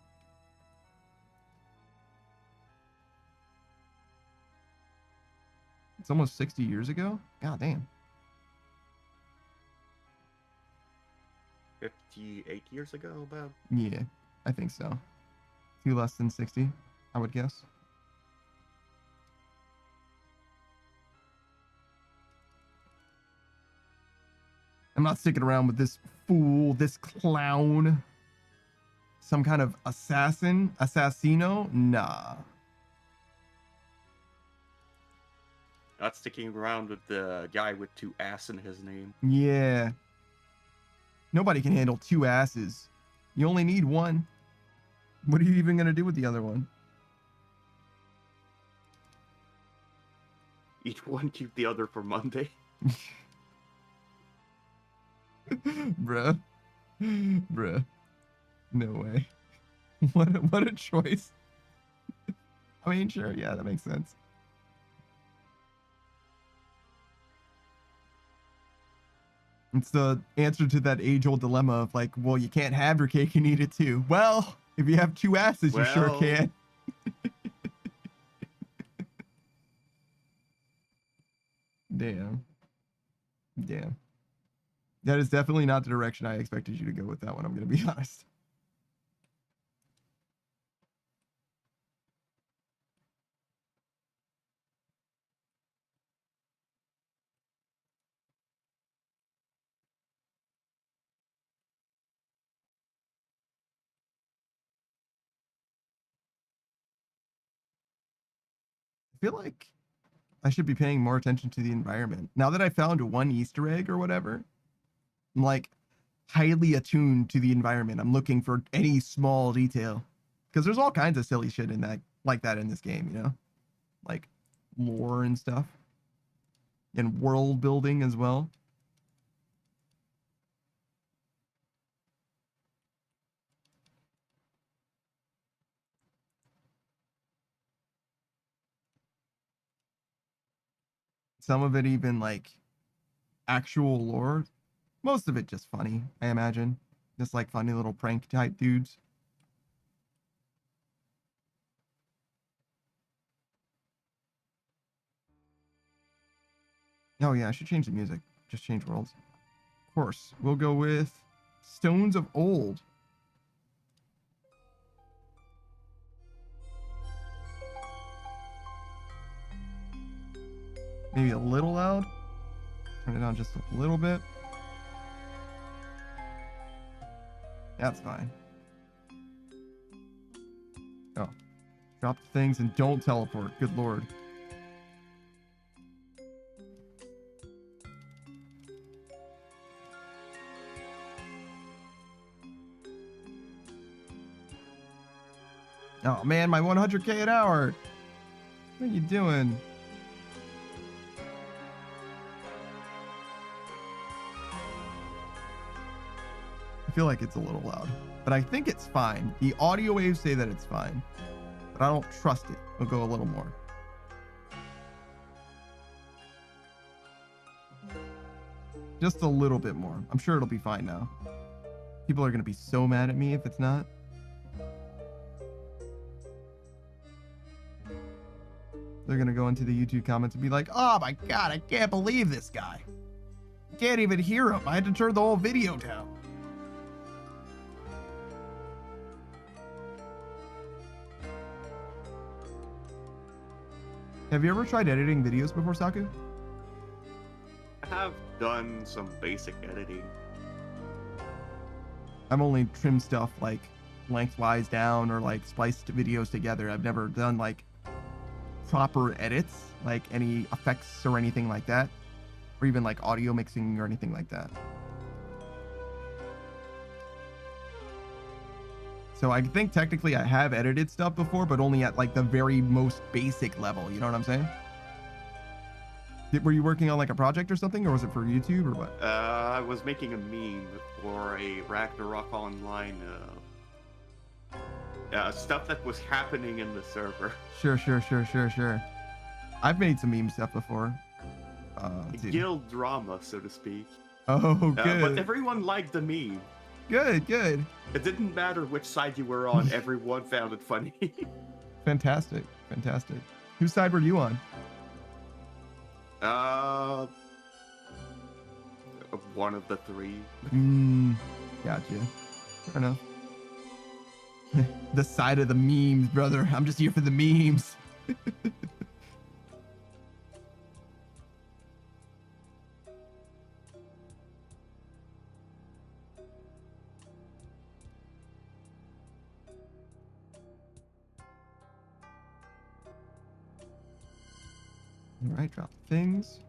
It's almost 60 years ago? God damn. 58 years ago, about? Yeah, I think so. 2 less than 60, I would guess. I'm not sticking around with this fool, this clown. Some kind of assassino? Nah. Not sticking around with the guy with 2 ass in his name. Yeah. Nobody can handle 2 asses. You only need one. What are you even going to do with the other one? Eat one, keep the other for Monday. Bruh. Bruh. No way. What a choice. I mean, sure, yeah, that makes sense. It's the answer to that age-old dilemma of like, well, you can't have your cake and eat it too. Well, if you have 2 asses, you sure can. Damn. That is definitely not the direction I expected you to go with that one, I'm going to be honest. feel like I should be paying more attention to the environment. Now that I found one Easter egg or whatever, I'm like highly attuned to the environment. I'm looking for any small detail because there's all kinds of silly shit in that, like that in this game, you know, like lore and stuff and world building as well. Some of it even like actual lore. Most of it just funny, I imagine. Just like funny little prank type dudes. Oh yeah, I should change the music. Just change worlds. Of course, we'll go with Stones of Old. Maybe a little loud. Turn it down just a little bit. That's fine. Oh, drop the things and don't teleport. Good lord. Oh man, my 100k an hour. What are you doing? I feel like it's a little loud, but I think it's fine. The audio waves say that it's fine, but I don't trust it. We'll go a little more. Just a little bit more. I'm sure it'll be fine now. People are going to be so mad at me if it's not. They're going to go into the YouTube comments and be like, oh my God, I can't believe this guy. Can't even hear him. I had to turn the whole video down. Have you ever tried editing videos before, Saku? I have done some basic editing. I've only trimmed stuff like lengthwise down or like spliced videos together. I've never done like proper edits, like any effects or anything like that, or even like audio mixing or anything like that. So I think technically I have edited stuff before, but only at like the very most basic level. You know what I'm saying? Were you working on like a project or something, or was it for YouTube or what? I was making a meme for a Ragnarok Online stuff that was happening in the server. Sure. I've made some meme stuff before. Guild drama, so to speak. Oh, good. But everyone liked the meme. Good. It didn't matter which side you were on, everyone found it funny. Fantastic. Whose side were you on? One of the three. Gotcha. Fair enough. The side of the memes, brother. I'm just here for the memes. All right, drop things.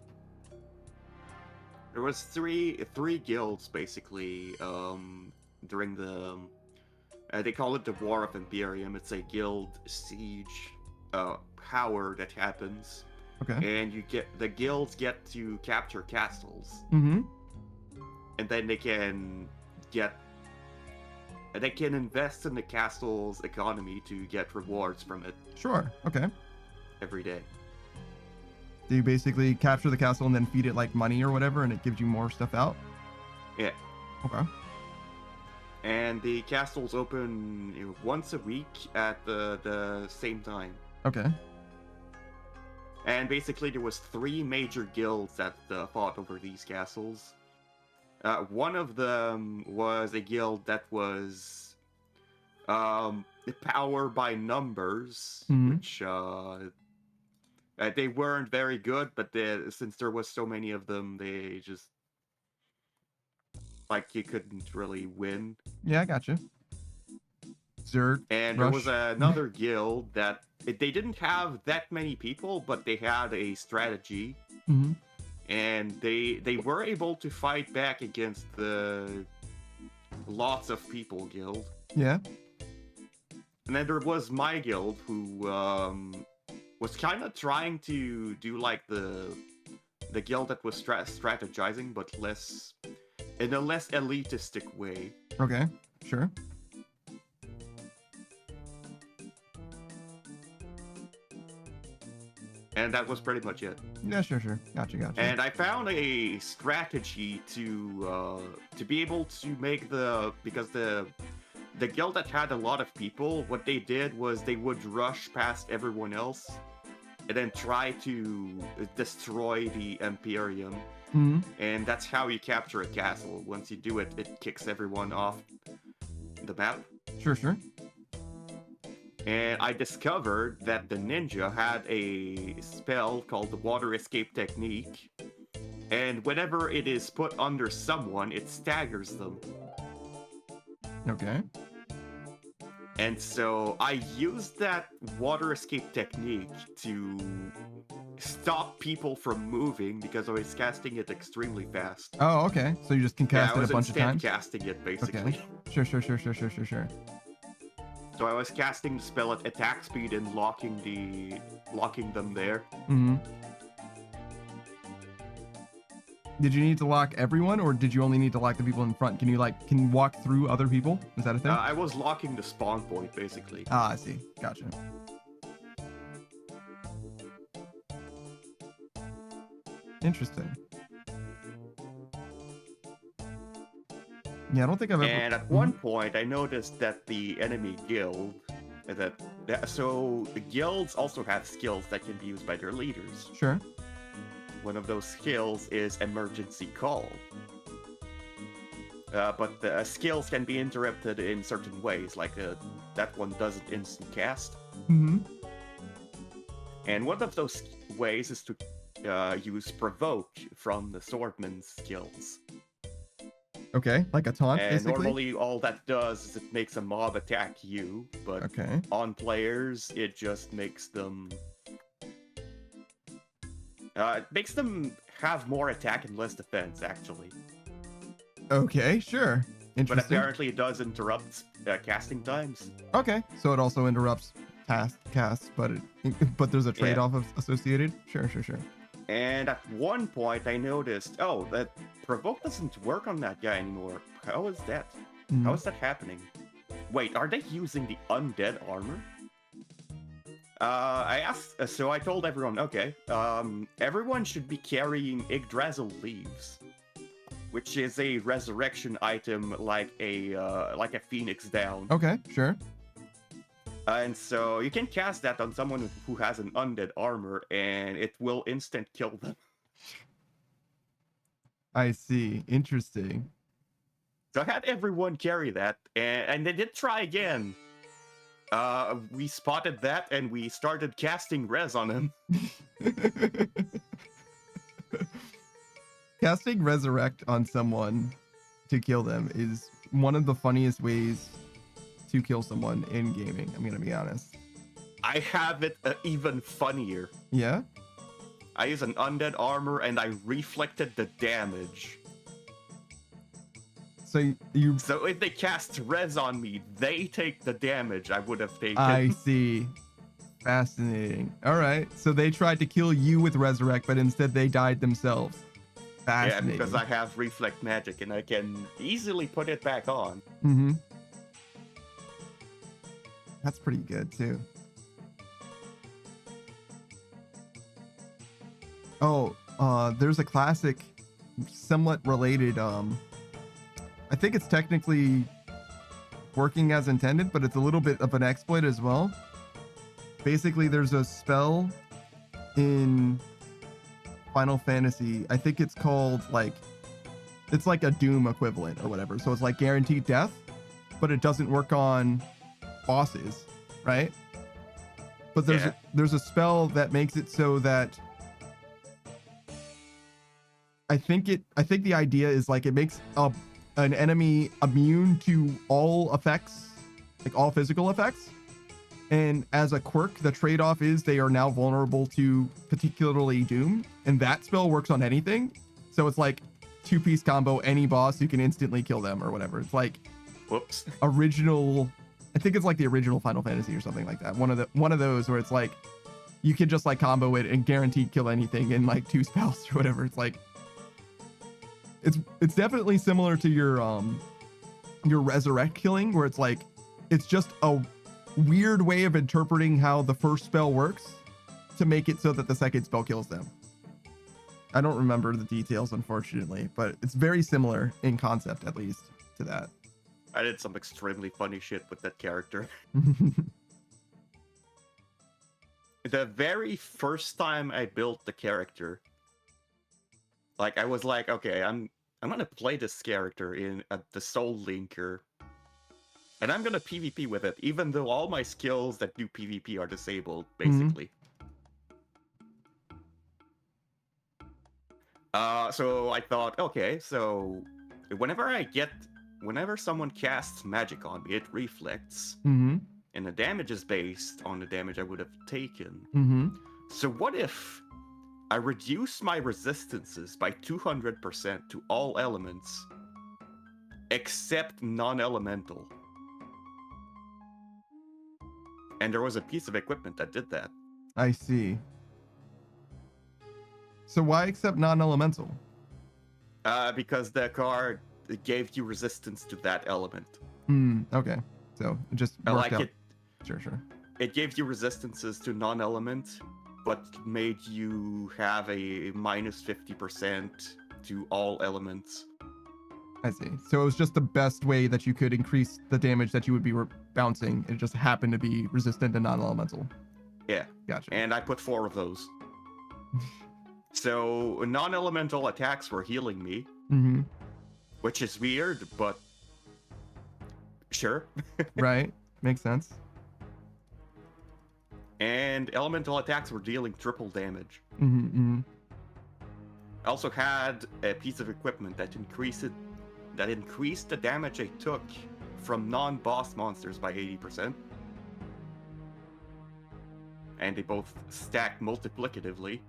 There was three guilds basically during the they call it the War of Imperium. It's a guild siege power that happens. Okay. And the guilds get to capture castles. Mm-hmm. And then they can invest in the castle's economy to get rewards from it. Sure. Okay. Every day. Do you basically capture the castle and then feed it like money or whatever, and it gives you more stuff out? Yeah. Okay. And the castles open once a week at the same time. Okay. And basically there was 3 major guilds that fought over these castles. One of them was a guild that was power by numbers, which they weren't very good, but since there was so many of them, they just like you couldn't really win. Yeah, I got you. Zerg. And there was another guild that they didn't have that many people, but they had a strategy. Mm-hmm. And they were able to fight back against the lots of people guild. Yeah. And then there was my guild who was kind of trying to do like the guild that was strategizing, but in a less elitistic way. Okay, sure. And that was pretty much it. Yeah, sure. Gotcha. And I found a strategy to be able to make because the guild that had a lot of people, what they did was they would rush past everyone else and then try to destroy the Imperium. Mm-hmm. And that's how you capture a castle. Once you do it, it kicks everyone off the map. Sure. And I discovered that the ninja had a spell called the water escape technique. And whenever it is put under someone, it staggers them. Okay. And so I used that water escape technique to stop people from moving because I was casting it extremely fast. Oh, okay. So you just can cast it a bunch of times? Casting it, basically. Okay. Sure. So I was casting the spell at attack speed and locking them there. Mm-hmm. Did you need to lock everyone, or did you only need to lock the people in front? Can you walk through other people? Is that a thing? I was locking the spawn point, basically. Ah, I see. Gotcha. Interesting. Yeah, I don't think I've ever... And at one point, I noticed that the enemy guild... So the guilds also have skills that can be used by their leaders. Sure. One of those skills is emergency call. But the skills can be interrupted in certain ways, like that one doesn't instant cast. Mm-hmm. And one of those ways is to use provoke from the swordman's skills. Okay, like a taunt, and basically? Normally all that does is it makes a mob attack you, but okay. On players, it just makes them... it makes them have more attack and less defense, actually. Okay, sure. Interesting. But apparently it does interrupt casting times. Okay, so it also interrupts casts, but there's a trade-off associated? Sure. And at one point I noticed, that provoke doesn't work on that guy anymore. How is that? Mm-hmm. How is that happening? Wait, are they using the undead armor? I asked, so I told everyone, okay, everyone should be carrying Yggdrasil leaves, which is a resurrection item like a phoenix down. Okay, sure. And so you can cast that on someone who has an undead armor, and it will instant kill them. I see. Interesting. So I had everyone carry that, and they did try again. We spotted that, and we started casting res on him. Casting resurrect on someone to kill them is one of the funniest ways to kill someone in gaming. I'm gonna be honest. I have it even funnier. Yeah? I use an undead armor, and I reflected the damage. So So if they cast res on me, they take the damage I would have taken. I see. Fascinating. All right. So they tried to kill you with resurrect, but instead they died themselves. Fascinating. Yeah, because I have reflect magic, and I can easily put it back on. Mm-hmm. That's pretty good too. Oh, there's a classic, somewhat related. I think it's technically working as intended, but it's a little bit of an exploit as well. Basically, there's a spell in Final Fantasy. I think it's called it's like a Doom equivalent or whatever. So it's like guaranteed death, but it doesn't work on bosses, right? But there's a spell that makes it so that I think the idea is like it makes an enemy immune to all effects like all physical effects. And as a quirk, the trade-off is they are now vulnerable to particularly Doom, and that spell works on anything. So it's like 2-piece combo, any boss, you can instantly kill them or whatever. It's like whoops. Original, I think it's like the original Final Fantasy or something like that. One of those where it's like you can just like combo it and guaranteed kill anything in like 2 spells or whatever. It's like it's definitely similar to your resurrect killing, where it's like it's just a weird way of interpreting how the first spell works to make it so that the second spell kills them. I don't remember the details, unfortunately, but it's very similar in concept, at least, to that. I did some extremely funny shit with that character. The very first time I built the character, like I was like, okay, I'm gonna play this character in the Soul Linker, and I'm gonna PvP with it, even though all my skills that do PvP are disabled, basically. So I thought, okay, so whenever someone casts magic on me, it reflects, and the damage is based on the damage I would have taken. So what if I reduce my resistances by 200% to all elements, except non-elemental? And there was a piece of equipment that did that. I see. So why accept non-elemental? Because the card gave you resistance to that element. Okay. So it just worked out. Sure. It gave you resistances to non-element, but made you have a minus 50% to all elements. I see. So it was just the best way that you could increase the damage that you would be bouncing. It just happened to be resistant to non-elemental. Yeah. Gotcha. And I put 4 of those. So non-elemental attacks were healing me, which is weird, but sure. Right. Makes sense. And elemental attacks were dealing triple damage. I also had a piece of equipment that increased the damage I took from non-boss monsters by 80%. And they both stack multiplicatively.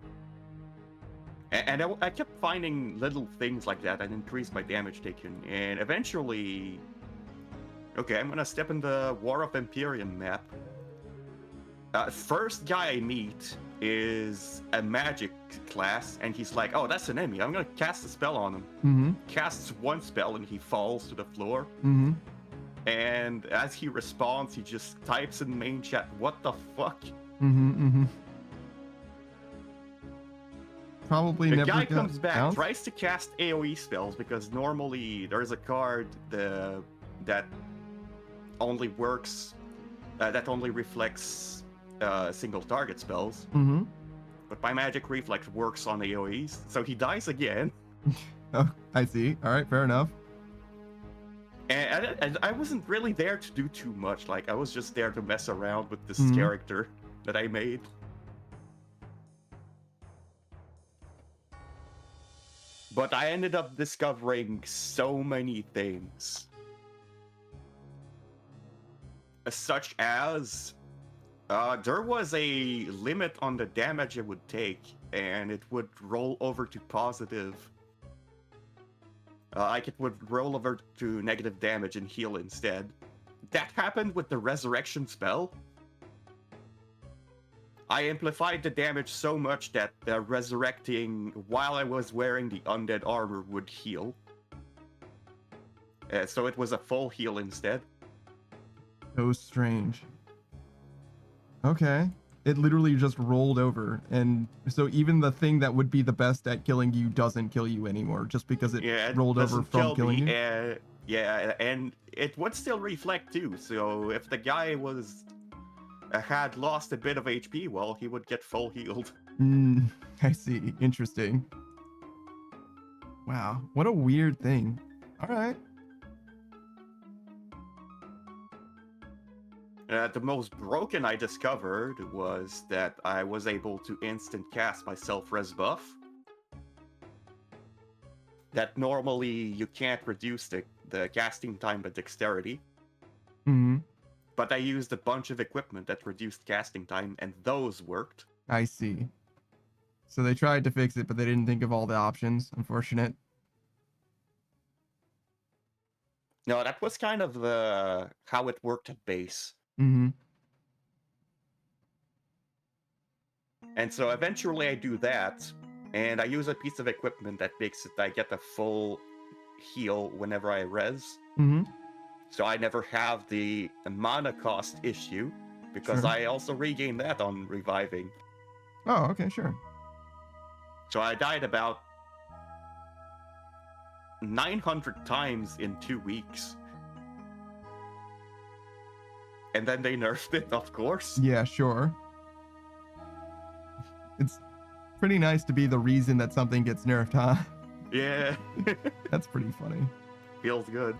And I kept finding little things like that and increased my damage taken. And eventually, okay, I'm gonna step in the War of Empyrean map. First guy I meet is a magic class, and he's like, oh, that's an enemy. I'm gonna cast a spell on him. Casts one spell and he falls to the floor. And as he responds, he just types in main chat, what the fuck? Probably the guy comes back, tries to cast AoE spells, because normally there's a card that only works, that only reflects single target spells. But my magic reflex works on AoEs, so he dies again. Oh, I see. All right, fair enough. And I wasn't really there to do too much. Like, I was just there to mess around with this character that I made. But I ended up discovering so many things. Such as, there was a limit on the damage it would take, and it would roll over to positive. Like, it would roll over to negative damage and heal instead. That happened with the resurrection spell. I amplified the damage so much that resurrecting while I was wearing the undead armor would heal. So it was a full heal instead. So strange. Okay. It literally just rolled over, and so even the thing that would be the best at killing you doesn't kill you anymore, just because it rolled over from killing you? Yeah, and it would still reflect too, so if the guy had lost a bit of HP, well, he would get full healed. I see. Interesting. Wow, what a weird thing. All right. The most broken I discovered was that I was able to instant cast my self-res buff. That normally you can't reduce the casting time by dexterity. But I used a bunch of equipment that reduced casting time, and those worked. I see. So they tried to fix it, but they didn't think of all the options. Unfortunate. No, that was kind of how it worked at base. Mm-hmm. And so eventually I do that, and I use a piece of equipment that makes it I get a full heal whenever I res. Mm-hmm. So I never have the mana cost issue, because Sure. I also regain that on reviving. Oh, okay, sure. So I died about 900 times in 2 weeks. And then they nerfed it, of course. Yeah, sure. It's pretty nice to be the reason that something gets nerfed, huh? Yeah. That's pretty funny. Feels good.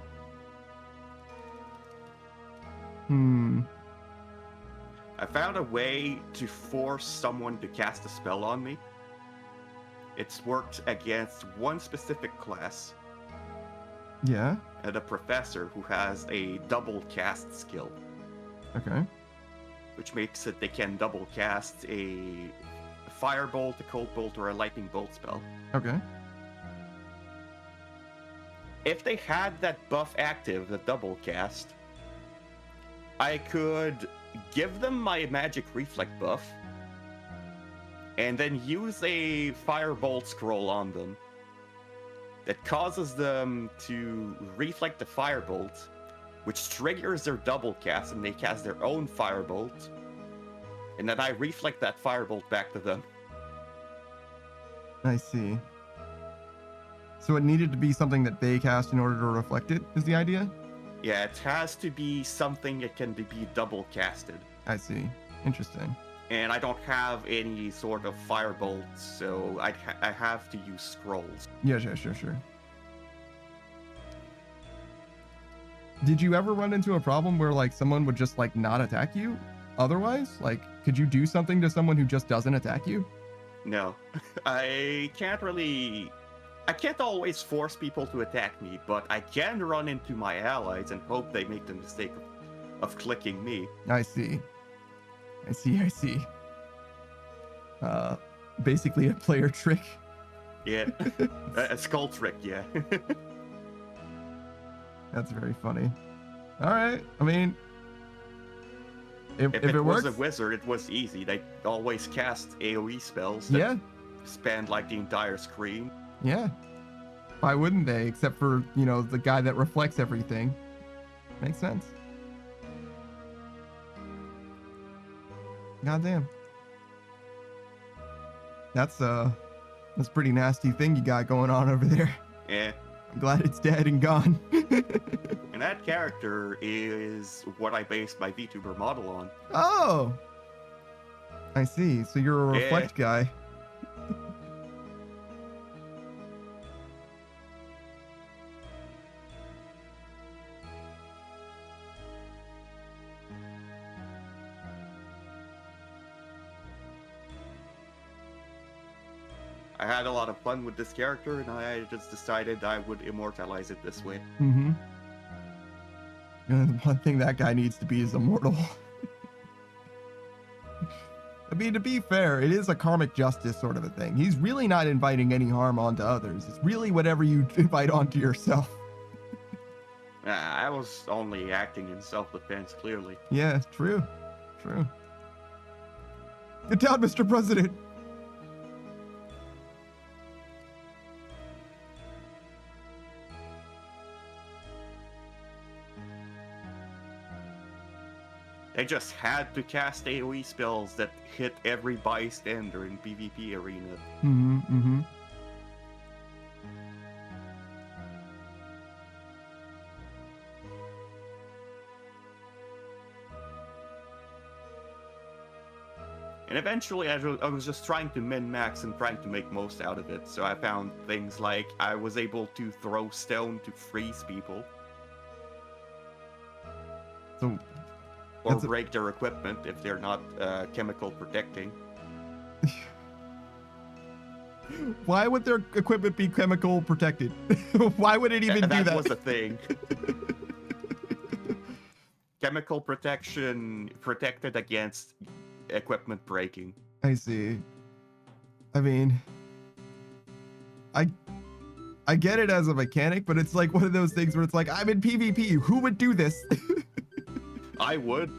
I found a way to force someone to cast a spell on me. It's worked against one specific class. Yeah. And a professor who has a double cast skill. Okay. Which makes it they can double cast a firebolt, a cold bolt, or a lightning bolt spell. Okay. If they had that buff active, the double cast, I could give them my magic reflect buff, and then use a firebolt scroll on them that causes them to reflect the firebolt, which triggers their double cast, and they cast their own firebolt, and then I reflect that firebolt back to them. I see. So it needed to be something that they cast in order to reflect it, is the idea? Yeah, it has to be something that can be double casted. I see. Interesting. And I don't have any sort of firebolt, so I have to use scrolls. Yeah, sure. Did you ever run into a problem where, like, someone would just, like, not attack you otherwise? Like, could you do something to someone who just doesn't attack you? No. I can't always force people to attack me, but I can run into my allies and hope they make the mistake of clicking me. I see. Basically a player trick. Yeah. A skull trick, yeah. That's very funny. All right. I mean, if it was works, a wizard, it was easy. They always cast AoE spells that spanned like the entire screen. Yeah. Why wouldn't they? Except for, you know, the guy that reflects everything. Makes sense. Goddamn. That's a pretty nasty thing you got going on over there. Yeah. I'm glad it's dead and gone. And that character is what I based my VTuber model on. Oh! I see. So you're a reflect guy. I had a lot of fun with this character, and I just decided I would immortalize it this way. Mm-hmm. And the one thing that guy needs to be is immortal. I mean, to be fair, it is a karmic justice sort of a thing. He's really not inviting any harm onto others. It's really whatever you invite onto yourself. I was only acting in self-defense, clearly. Yeah, true. Get down, Mr. President! They just had to cast AoE spells that hit every bystander in PvP arena. Mm-hmm. And eventually I was just trying to min-max and trying to make most out of it. So I found things like I was able to throw stone to freeze people. So... or break their equipment if they're not chemical protecting. Why would their equipment be chemical protected? Why would it even do that? That was a thing. chemical protection protected against equipment breaking. I see. I mean, I get it as a mechanic, but it's like one of those things where it's like, I'm in PvP. Who would do this? I would.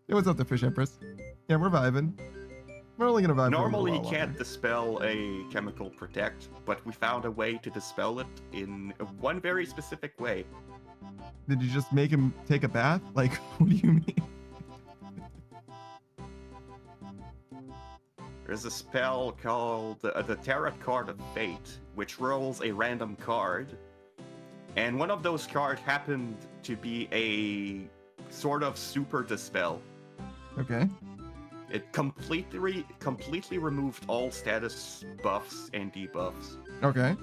Hey, what's up, the Fish Empress? Yeah, we're vibing. We're only gonna vibe. Normally, you can't dispel a chemical protect, but we found a way to dispel it in one very specific way. Did you just make him take a bath? Like, what do you mean? There's a spell called the Tarot Card of Fate, which rolls a random card. And one of those cards happened to be a sort of super dispel. Okay. It completely removed all status buffs and debuffs. Okay.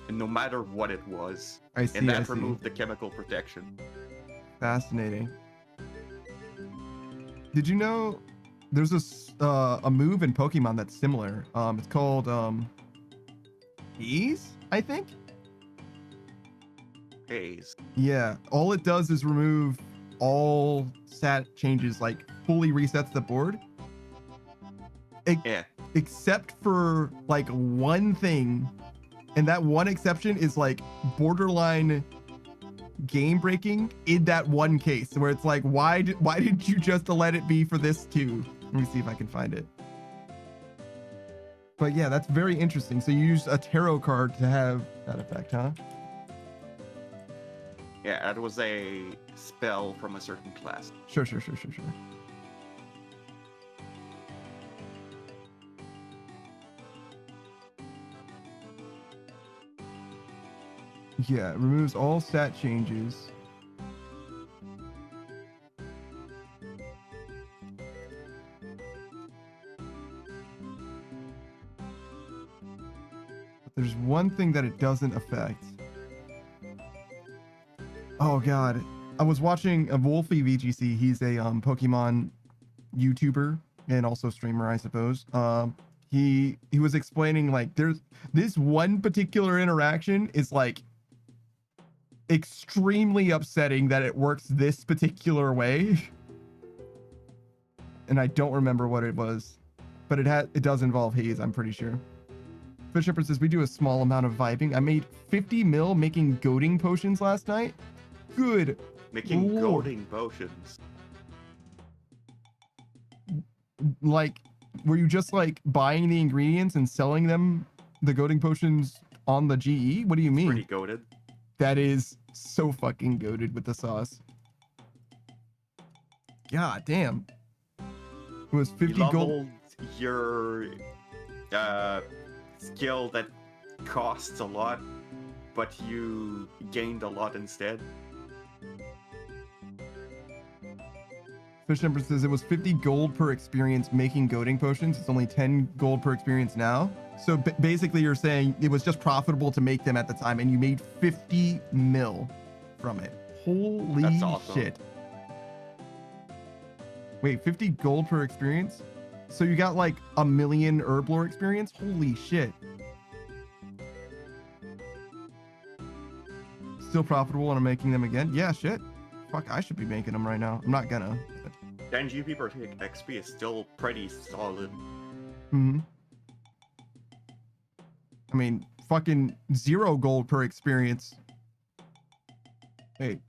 And no matter what it was. I see. And that removed the chemical protection. Fascinating. Did you know there's a move in Pokemon that's similar? It's called Haze, I think. Haze. Yeah. All it does is remove all stat changes, like fully resets the board. Yeah. Except for like one thing, and that one exception is like borderline game breaking in that one case where it's like, why didn't you just let it be for this too? Let me see if I can find it. But yeah, that's very interesting. So you use a tarot card to have that effect, huh? Yeah, that was a spell from a certain class. Sure. Yeah, it removes all stat changes. But there's one thing that it doesn't affect. Oh god, I was watching a Wolfie VGC. He's a Pokemon YouTuber and also streamer, I suppose. He was explaining like there's this one particular interaction is like extremely upsetting that it works this particular way. And I don't remember what it was, but it does involve haze, I'm pretty sure. Fish Shepherd says we do a small amount of vibing. I made 50 mil making goading potions last night. Good. Making goading potions. Like, were you just like buying the ingredients and selling them, the goading potions on the GE? What do you mean? Pretty goated. That is so fucking goated with the sauce. God damn. It was 50 you gold. Your skill that costs a lot, but you gained a lot instead. Fish Empress says it was 50 gold per experience making goading potions. It's only 10 gold per experience now. So basically you're saying it was just profitable to make them at the time and you made 50 mil from it. Holy That's awesome. Shit. Wait, 50 gold per experience? So you got like 1 million herblore experience? Holy shit. Still profitable and I'm making them again? Yeah, shit. Fuck, I should be making them right now. I'm not gonna. 10 GP per XP is still pretty solid. Mm-hmm. I mean, fucking 0 gold per experience. Wait,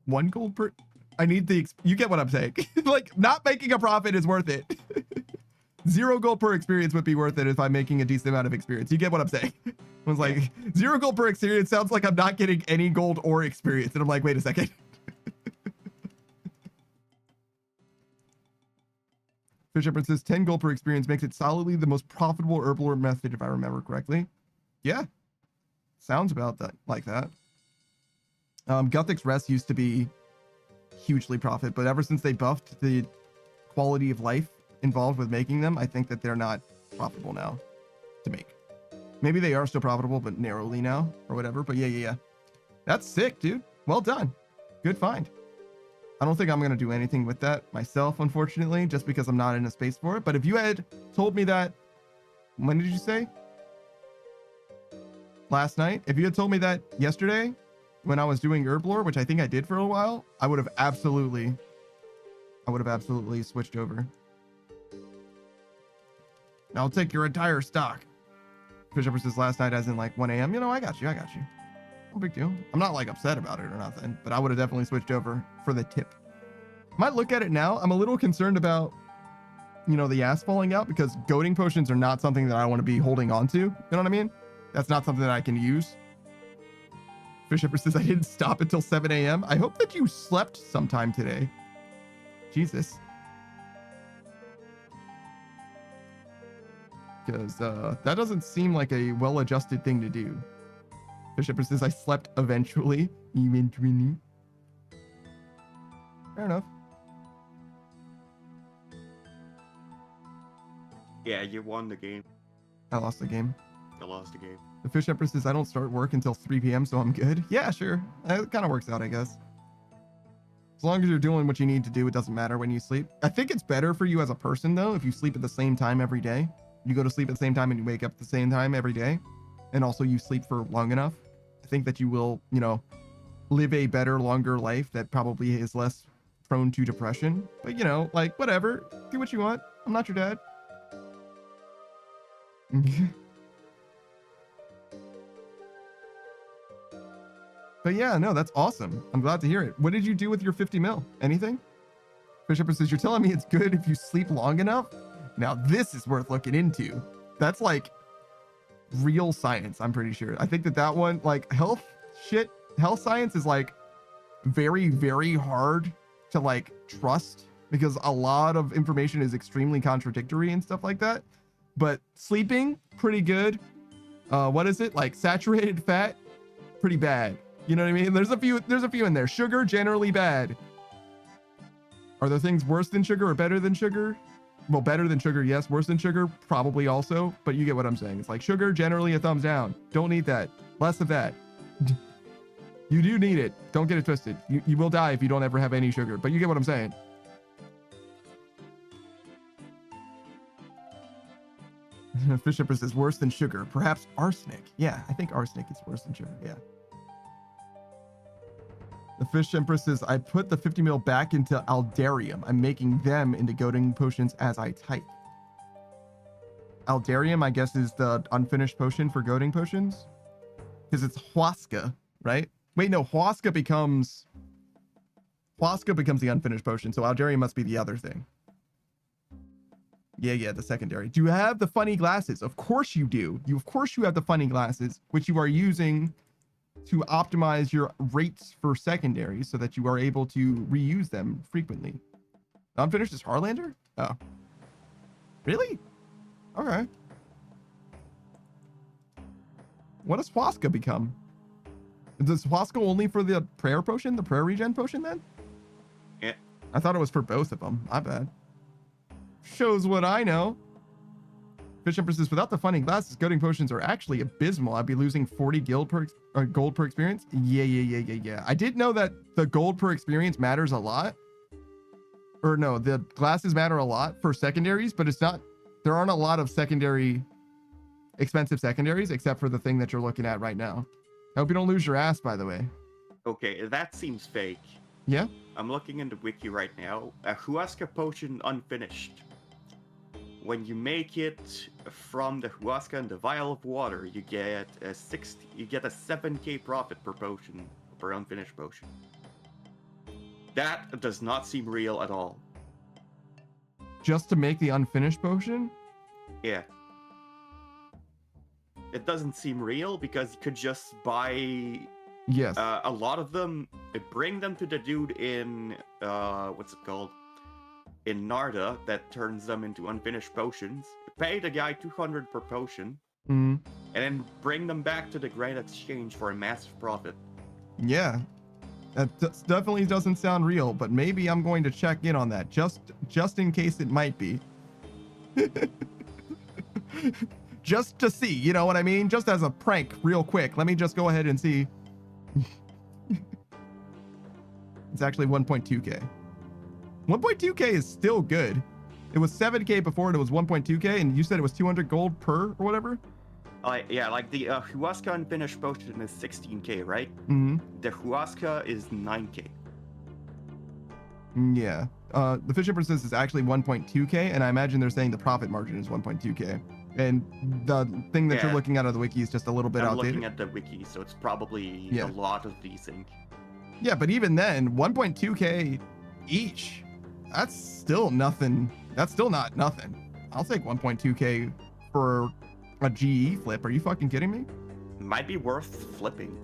1 gold per... I need the... You get what I'm saying. Like, not making a profit is worth it. 0 gold per experience would be worth it if I'm making a decent amount of experience. You get what I'm saying? I was like, 0 gold per experience sounds like I'm not getting any gold or experience. And I'm like, wait a second. Fish Shepherd says 10 gold per experience makes it solidly the most profitable herblore method, if I remember correctly. Yeah. Sounds about that, like that. Guthix Rest used to be hugely profit, but ever since they buffed the quality of life involved with making them, I think that they're not profitable now to make. Maybe they are still profitable, but narrowly now or whatever. But yeah. That's sick, dude. Well done. Good find. I don't think I'm going to do anything with that myself, unfortunately, just because I'm not in a space for it. But if you had told me that, when did you say? Last night? If you had told me that yesterday, when I was doing Herblore, which I think I did for a while, I would have absolutely switched over. I'll take your entire stock. Bishop says last night as in like 1 a.m. You know, I got you. No big deal. I'm not like upset about it or nothing, but I would have definitely switched over for the tip. Might look at it now. I'm a little concerned about, you know, the ass falling out because goading potions are not something that I want to be holding on to. You know what I mean? That's not something that I can use. Bishop says I didn't stop until 7 a.m. I hope that you slept sometime today. Jesus. Because that doesn't seem like a well-adjusted thing to do. Bishop says I slept eventually. Fair enough. Yeah, you won the game. I lost the game. I lost the game. The Fish Empress says I don't start work until 3 p.m. so I'm good. Yeah, sure. It kind of works out, I guess. As long as you're doing what you need to do, it doesn't matter when you sleep. I think it's better for you as a person, though, if you sleep at the same time every day. You go to sleep at the same time and you wake up at the same time every day. And also you sleep for long enough. I think that you will, you know, live a better, longer life that probably is less prone to depression. But, you know, like, whatever. Do what you want. I'm not your dad. But yeah, no, that's awesome. I'm glad to hear it. What did you do with your 50 mil? Anything? Bishop says, you're telling me it's good if you sleep long enough? Now this is worth looking into. That's like real science, I'm pretty sure. I think that one, like health science is like very, very hard to like trust because a lot of information is extremely contradictory and stuff like that. But sleeping, pretty good. What is it? Like saturated fat, pretty bad. You know what I mean? There's a few in there. Sugar, generally bad. Are there things worse than sugar or better than sugar? Well, better than sugar, yes. Worse than sugar, probably also. But you get what I'm saying. It's like sugar, generally a thumbs down. Don't need that. Less of that. You do need it. Don't get it twisted. You will die if you don't ever have any sugar. But you get what I'm saying. Fish Empress is worse than sugar. Perhaps arsenic. Yeah, I think arsenic is worse than sugar. Yeah. The Fish Empress says, I put the 50 mil back into Aldarium. I'm making them into goading potions as I type. Aldarium, I guess, is the unfinished potion for goading potions. Because it's Huasca, right? Wait, no, Huasca becomes the unfinished potion. So Aldarium must be the other thing. Yeah, the secondary. Do you have the funny glasses? Of course you do. Of course you have the funny glasses, which you are using to optimize your rates for secondaries so that you are able to reuse them frequently. Unfinished is Harlander? Oh. Really? Okay. What does Huasca become? Does Huasca only for the prayer potion? The prayer regen potion then? Yeah. I thought it was for both of them. My bad. Shows what I know. Fish Empress says, without the funny glasses, goading potions are actually abysmal. I'd be losing 40 gold per experience. Yeah. I did know that the gold per experience matters a lot. Or no, the glasses matter a lot for secondaries, but it's not, there aren't a lot of expensive secondaries, except for the thing that you're looking at right now. I hope you don't lose your ass, by the way. Okay, that seems fake. Yeah? I'm looking in the wiki right now. A Huasca potion unfinished. When you make it from the Huasca and the vial of water, you get a 7k profit per potion, per unfinished potion. That does not seem real at all. Just to make the unfinished potion? Yeah. It doesn't seem real because you could just buy a lot of them, bring them to the dude in what's it called? In Narda that turns them into unfinished potions. Pay the guy 200 per potion, and then bring them back to the Great Exchange for a massive profit. Yeah, that definitely doesn't sound real, but maybe I'm going to check in on that just in case it might be. Just to see, you know what I mean? Just as a prank, real quick. Let me just go ahead and see. It's actually 1.2k. 1.2k is still good. It was 7k before and it was 1.2k, and you said it was 200 gold per or whatever? Yeah, like the Huasca unfinished potion is 16k, right? Mm-hmm. The Huasca is 9k. Yeah. The Fish Empress is actually 1.2k, and I imagine they're saying the profit margin is 1.2k. And the thing that you're looking at on the wiki is just a little bit outdated. I'm looking at the wiki, so it's probably a lot of desync. Yeah, but even then, 1.2k each, that's still nothing. That's still not nothing. I'll take 1.2k for a GE flip. Are you fucking kidding me? Might be worth flipping.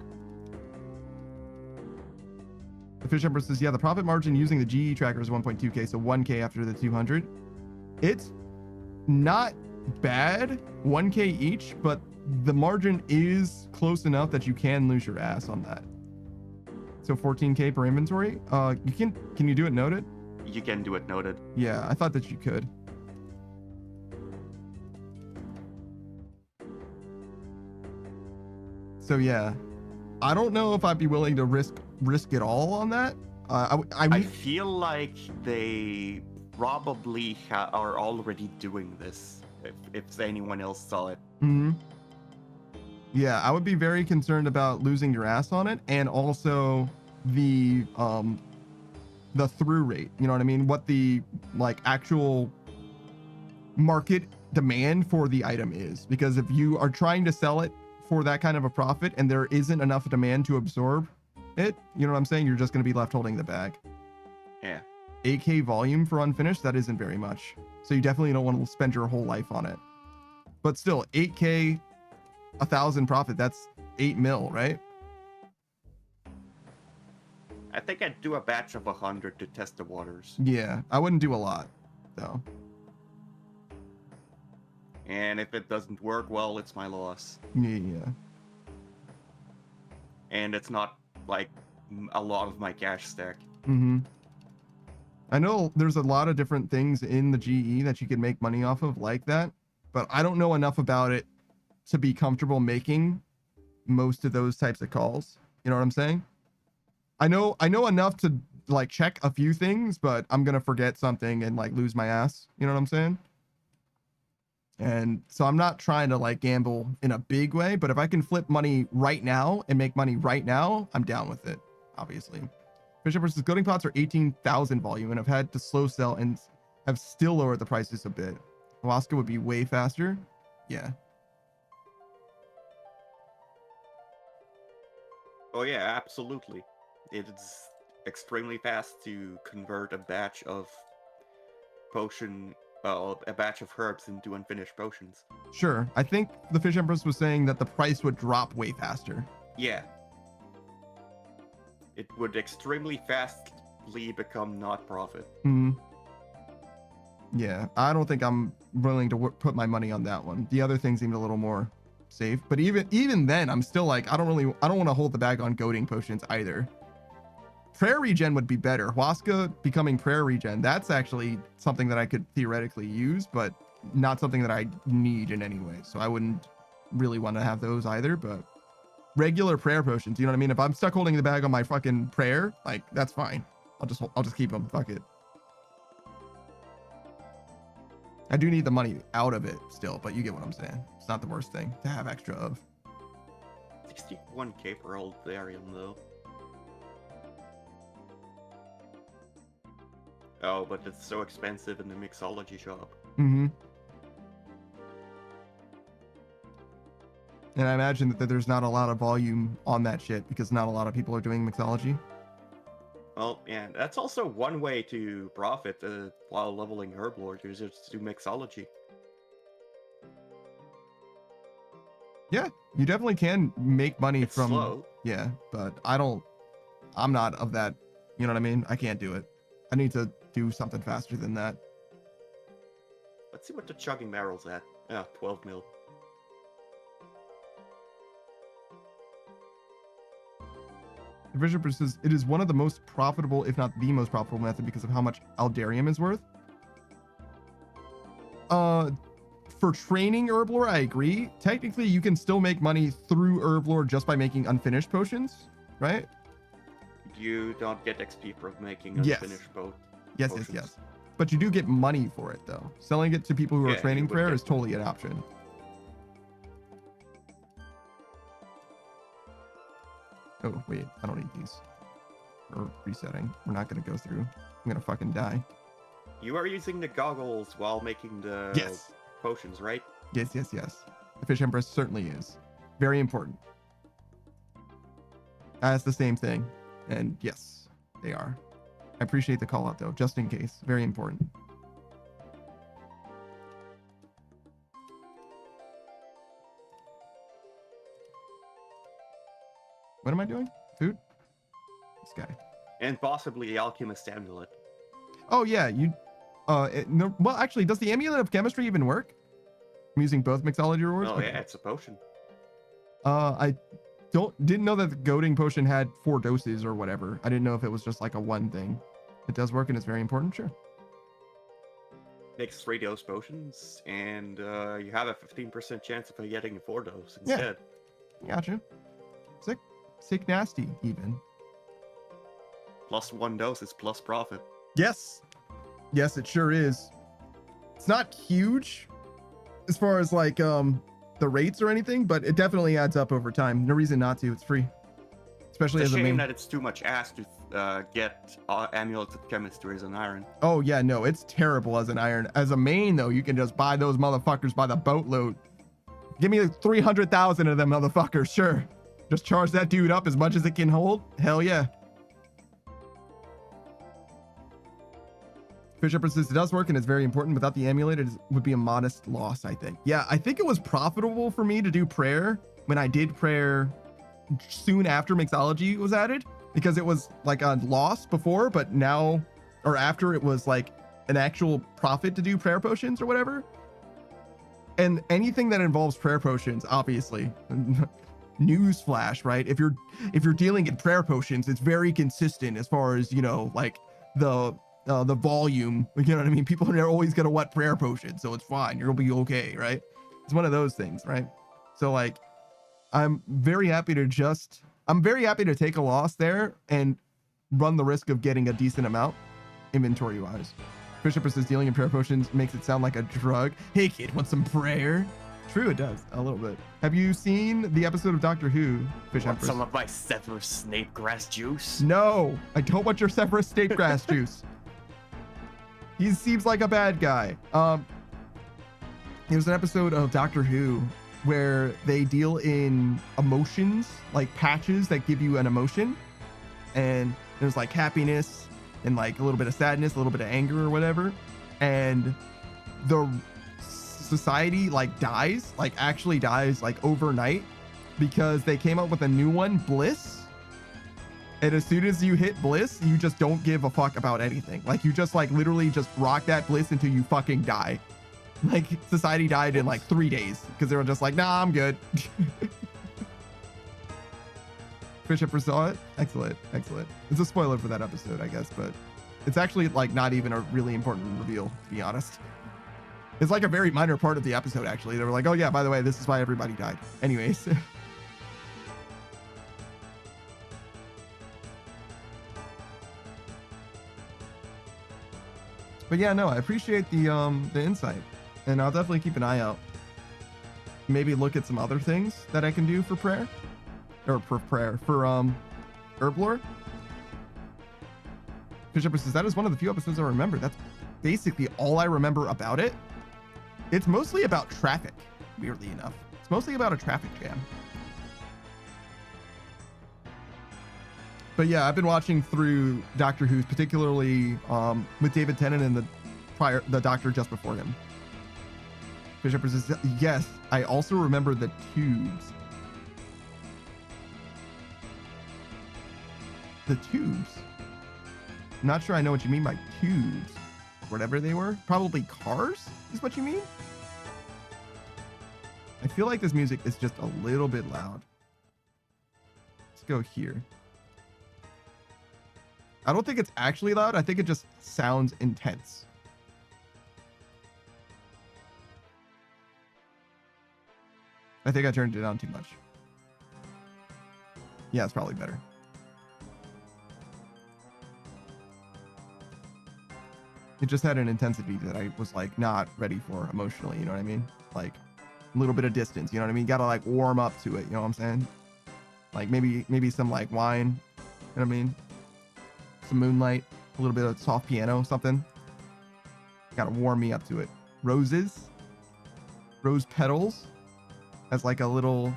The Fish Empress says, yeah, the profit margin using the GE tracker is 1.2k, so 1k after the 200. It's not bad, 1k each, but the margin is close enough that you can lose your ass on that. So 14k per inventory. Can you do it noted? You can do it noted. Yeah, I thought that you could. So yeah, I don't know if I'd be willing to risk it all on that. I feel like they probably are already doing this. If anyone else saw it. Mm-hmm. Yeah, I would be very concerned about losing your ass on it, and also the through rate. You know what I mean? What the like actual market demand for the item is, because if you are trying to sell it for that kind of a profit and there isn't enough demand to absorb it, you know what I'm saying? You're just going to be left holding the bag. Yeah. 8k volume for unfinished, that isn't very much. So you definitely don't want to spend your whole life on it. But still, 8k, 1,000 profit, that's 8 mil, right? I think I'd do a batch of 100 to test the waters. Yeah, I wouldn't do a lot, though. And if it doesn't work, well, it's my loss. Yeah. And it's not like a lot of my cash stack. Mm-hmm. I know there's a lot of different things in the GE that you can make money off of like that, but I don't know enough about it to be comfortable making most of those types of calls. You know what I'm saying? I know enough to like check a few things, but I'm gonna forget something and like lose my ass. You know what I'm saying? And so I'm not trying to like gamble in a big way, but if I can flip money right now and make money right now, I'm down with it, obviously. Bishop versus Goading Pots are 18,000 volume and have had to slow sell and have still lowered the prices a bit. Alaska would be way faster. Yeah. Oh yeah, absolutely. It's extremely fast to convert a batch of a batch of herbs into unfinished potions. Sure. I think the Fish Empress was saying that the price would drop way faster. Yeah. It would extremely fastly become not profit. Hmm. Yeah, I don't think I'm willing to put my money on that one. The other thing seemed a little more safe, but even then, I'm still like, I don't want to hold the bag on goading potions either. Prayer regen would be better. Huasca becoming prayer regen, that's actually something that I could theoretically use, but not something that I need in any way. So I wouldn't really want to have those either, but regular prayer potions, you know what I mean? If I'm stuck holding the bag on my fucking prayer, like that's fine. I'll just keep them. Fuck it. I do need the money out of it still, but you get what I'm saying. It's not the worst thing to have extra of. 61k for Oldarium though. Oh, but it's so expensive in the mixology shop. Mm-hmm. And I imagine that there's not a lot of volume on that shit because not a lot of people are doing mixology. Well, yeah, that's also one way to profit while leveling Herblord, is just to do mixology. Yeah, you definitely can make money it's from slow. Yeah, but I'm not of that, you know what I mean? I can't do it. I need to do something faster than that. Let's see what the chugging barrel's at. Yeah, 12 mil. The Bishop says it is one of the most profitable, if not the most profitable method because of how much Aldarium is worth. For training Herblore, I agree. Technically, you can still make money through Herblore just by making unfinished potions, right? You don't get XP for making unfinished potions. Yes. But you do get money for it, though. Selling it to people who are training prayer is totally an option. Oh, wait. I don't need these. Or resetting. We're not going to go through. I'm going to fucking die. You are using the goggles while making the potions, right? Yes. The Fish Empress certainly is. Very important. That's the same thing. And yes, they are. I appreciate the call out though, just in case. Very important. What am I doing? Food? This guy. And possibly the Alchemist Amulet. Oh yeah, no, well actually, does the Amulet of Chemistry even work? I'm using both mixology rewards? Oh yeah, it's a potion. I didn't know that the goading potion had 4 doses or whatever. I didn't know if it was just like a one thing. It does work and it's very important, sure. Makes 3 dose potions, and you have a 15% chance of getting a 4 dose instead. Yeah, gotcha. Sick nasty, even. Plus 1 dose is plus profit. Yes, it sure is. It's not huge as far as like the rates or anything, but it definitely adds up over time. No reason not to. It's free, especially it's as a a shame main. that it's too much ass to get Amulet of Chemistry as an iron. Oh yeah, no, it's terrible as an iron. As a main though, you can just buy those motherfuckers by the boatload. Give me 300,000 of them motherfuckers, sure. Just charge that dude up as much as it can hold. Hell yeah. Fish Empress says it does work and it's very important. Without the amulet, it would be a modest loss, I think. Yeah, I think it was profitable for me to do prayer when I did prayer soon after mixology was added, because it was like a loss before, but now or after it was like an actual profit to do prayer potions or whatever. And anything that involves prayer potions, obviously, newsflash, right? If you're dealing in prayer potions, it's very consistent as far as, you know, like the volume, you know what I mean? People are always gonna want prayer potions, so it's fine. You'll be okay, right? It's one of those things, right? So like, I'm very happy to take a loss there and run the risk of getting a decent amount inventory wise. Fish Empress says dealing in prayer potions makes it sound like a drug. Hey kid, want some prayer? True, it does a little bit. Have you seen the episode of Doctor Who, Fish Want Empress? some of my Severus Snape grass juice? No, I don't want your Severus Snape grass juice. He seems like a bad guy. There's an episode of Doctor Who where they deal in emotions, like patches that give you an emotion, and there's like happiness and like a little bit of sadness, a little bit of anger or whatever, and the society like dies, like actually dies like overnight, because they came up with a new one, bliss. And as soon as you hit bliss, you just don't give a fuck about anything. Like you just like literally just rock that bliss until you fucking die. Like society died in like 3 days because they were just like, nah, I'm good. Fish Empress saw it. Excellent. It's a spoiler for that episode, I guess, but it's actually like not even a really important reveal, to be honest. It's like a very minor part of the episode, actually. They were like, oh yeah, by the way, this is why everybody died. Anyways. But yeah, no, I appreciate the insight, and I'll definitely keep an eye out. Maybe look at some other things that I can do for prayer, or for herb lore. Fish Empress says that is one of the few episodes I remember. That's basically all I remember about it. It's mostly about traffic, weirdly enough. It's mostly about a traffic jam. But yeah, I've been watching through Doctor Who, particularly with David Tennant and the Doctor just before him. Fish Empress says, yes, I also remember the tubes. The tubes? I'm not sure I know what you mean by tubes. Whatever they were. Probably cars is what you mean? I feel like this music is just a little bit loud. Let's go here. I don't think it's actually loud. I think it just sounds intense. I think I turned it down too much. Yeah, it's probably better. It just had an intensity that I was like not ready for emotionally, you know what I mean? Like a little bit of distance, you know what I mean? You gotta like warm up to it, you know what I'm saying? Like maybe some like wine. You know what I mean? Some moonlight, a little bit of soft piano, something. Gotta warm me up to it. Roses, rose petals, as like a little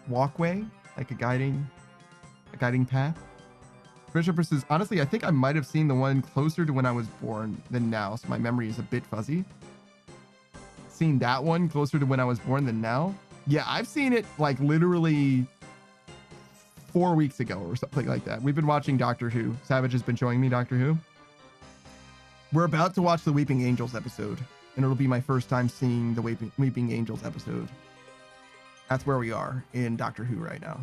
walkway, like a guiding path. Bishop says, honestly, I think I might have seen the one closer to when I was born than now, so my memory is a bit fuzzy. Seen that one closer to when I was born than now? Yeah, I've seen it like literally 4 weeks ago or something like that. We've been watching Doctor Who. Savage has been showing me Doctor Who. We're about to watch the Weeping Angels episode, and it'll be my first time seeing the Weeping Angels episode. That's where we are in Doctor Who right now.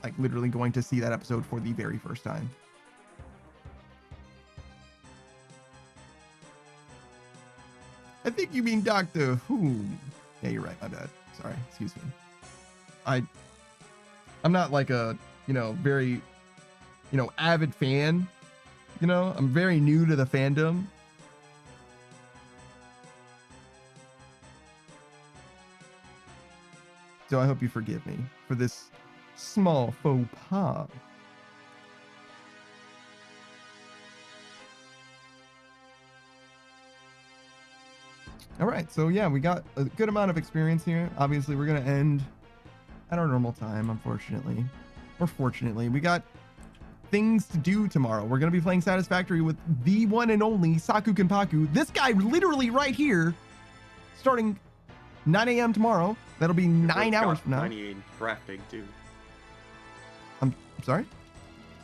Like literally going to see that episode for the very first time. I think you mean Doctor Who. Yeah, you're right. My bad. Sorry. Excuse me. I'm not like a, very, avid fan. I'm very new to the fandom. So I hope you forgive me for this small faux pas. All right, so yeah, we got a good amount of experience here. Obviously, we're going to end at our normal time, unfortunately. Or fortunately, we got things to do tomorrow. We're going to be playing Satisfactory with the one and only Saku Kenpaku. This guy literally right here, starting 9 a.m. tomorrow. That'll be 9 hours from now. 98 crafting, too. I'm sorry?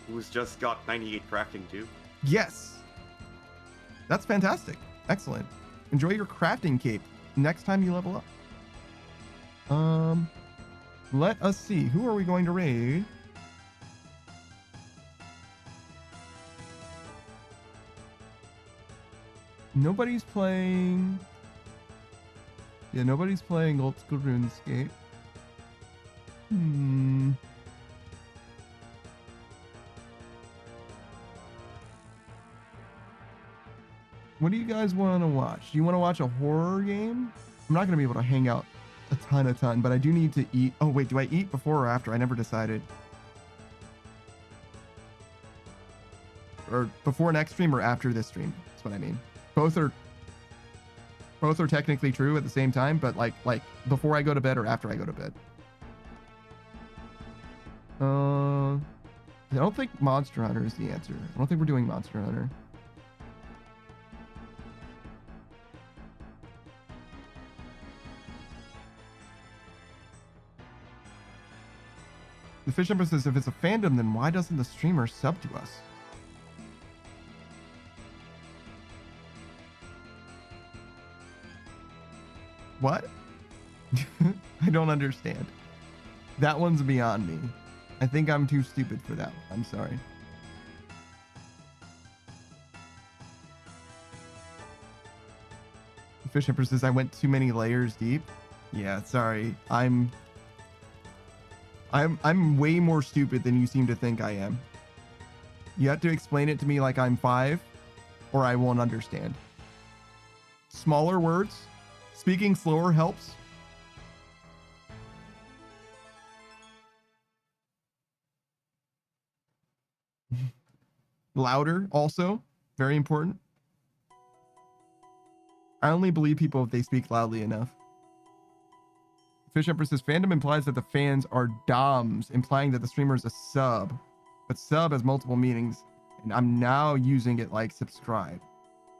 Who's just got 98 crafting, too. Yes. That's fantastic. Excellent. Enjoy your crafting cape next time you level up. Let us see. Who are we going to raid? Nobody's playing. Yeah, nobody's playing Oldschool Runescape. What do you guys want to watch? Do you want to watch a horror game? I'm not going to be able to hang out a ton, but I do need to eat. Oh, wait, do I eat before or after? I never decided. Or before next stream or after this stream. That's what I mean. Both are technically true at the same time, but like before I go to bed or after I go to bed. I don't think Monster Hunter is the answer. I don't think we're doing Monster Hunter. The Fish Empress says, if it's a fandom, then why doesn't the streamer sub to us? What? I don't understand. That one's beyond me. I think I'm too stupid for that one. I'm sorry. The Fish Empress says, I went too many layers deep. Yeah, sorry. I'm way more stupid than you seem to think I am. You have to explain it to me like I'm 5, or I won't understand. Smaller words. Speaking slower helps. Louder also. Very important. I only believe people if they speak loudly enough. Fish Empress says, fandom implies that the fans are DOMs, implying that the streamer is a sub. But sub has multiple meanings, and I'm now using it like subscribe.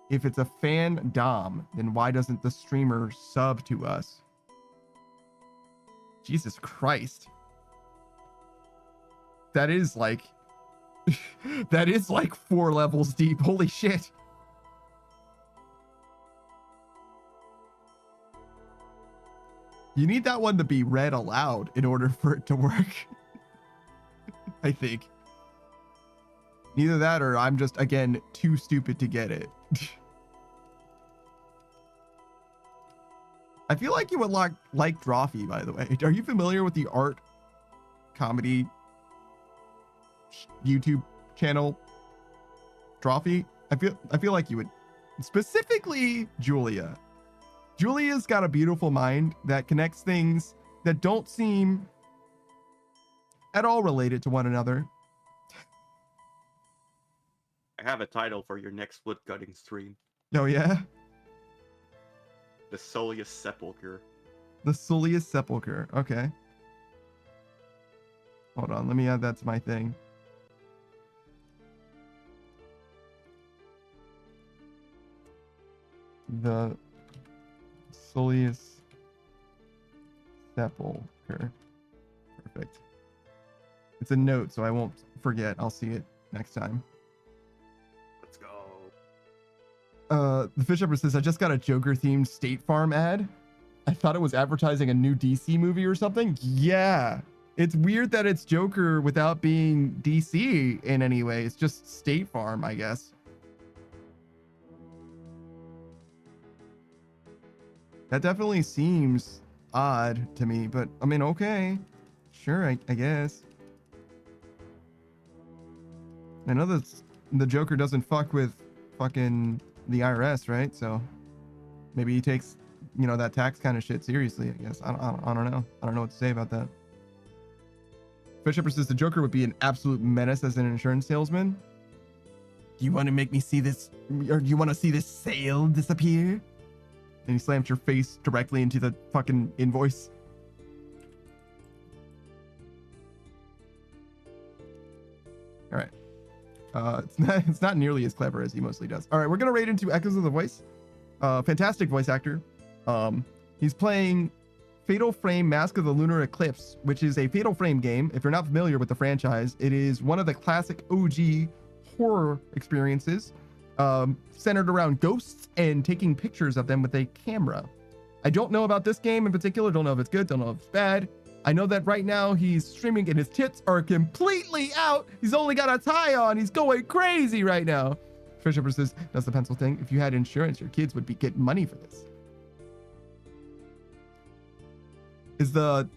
If it's a fan DOM, then why doesn't the streamer sub to us? Jesus Christ. That is like... that is like 4 levels deep. Holy shit. You need that one to be read aloud in order for it to work. I think. Either that or I'm just, again, too stupid to get it. I feel like you would like Drawfee, by the way. Are you familiar with the art comedy YouTube channel Drawfee? I feel like you would. Specifically, Julia. Julia's got a beautiful mind that connects things that don't seem at all related to one another. I have a title for your next woodcutting stream. Oh, yeah? The Soleus Sepulchre. The Soleus Sepulchre. Okay. Hold on. Let me add that to my thing. The Soleus Sepulchre. Perfect. It's a note, so I won't forget. I'll see it next time. Let's go. The Fish Upper says, I just got a Joker-themed State Farm ad. I thought it was advertising a new DC movie or something. Yeah. It's weird that it's Joker without being DC in any way. It's just State Farm, I guess. That definitely seems odd to me, but I mean, okay. Sure, I guess. I know that the Joker doesn't fuck with fucking the IRS, right? So maybe he takes, you know, that tax kind of shit seriously, I guess. I don't know. I don't know what to say about that. Fishhipper says the Joker would be an absolute menace as an insurance salesman. Do you want to make me see this, or do you want to see this sale disappear? And he slams your face directly into the fucking invoice. All right. It's not nearly as clever as he mostly does. All right, we're gonna raid into Echoes of the Voice. Fantastic voice actor. He's playing Fatal Frame: Mask of the Lunar Eclipse, which is a Fatal Frame game. If you're not familiar with the franchise, it is one of the classic OG horror experiences, centered around ghosts and taking pictures of them with a camera. I don't know about this game in particular. Don't know if it's good. Don't know if it's bad. I know that right now he's streaming and his tits are completely out. He's only got a tie on. He's going crazy right now. Fisher says, does the pencil thing. If you had insurance, your kids would be getting money for this. Is the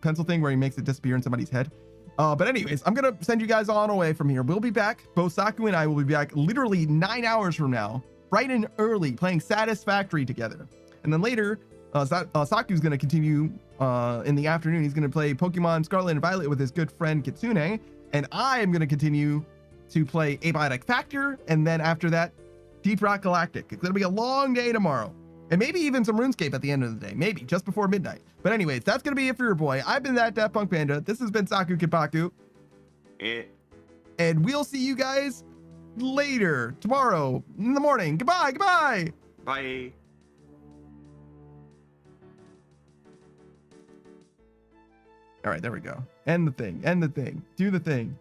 pencil thing where he makes it disappear in somebody's head? But anyways, I'm going to send you guys on away from here. We'll be back. Both Saku and I will be back literally 9 hours from now, bright and early, playing Satisfactory together. And then later, Saku's going to continue in the afternoon. He's going to play Pokemon Scarlet and Violet with his good friend Kitsune. And I am going to continue to play Abiotic Factor. And then after that, Deep Rock Galactic. It's going to be a long day tomorrow. And maybe even some RuneScape at the end of the day. Maybe, just before midnight. But anyways, that's going to be it for your boy. I've been that Daft Punk Panda. This has been Saku Kipaku. And we'll see you guys later, tomorrow, in the morning. Goodbye, goodbye. Bye. All right, there we go. End the thing. End the thing. Do the thing.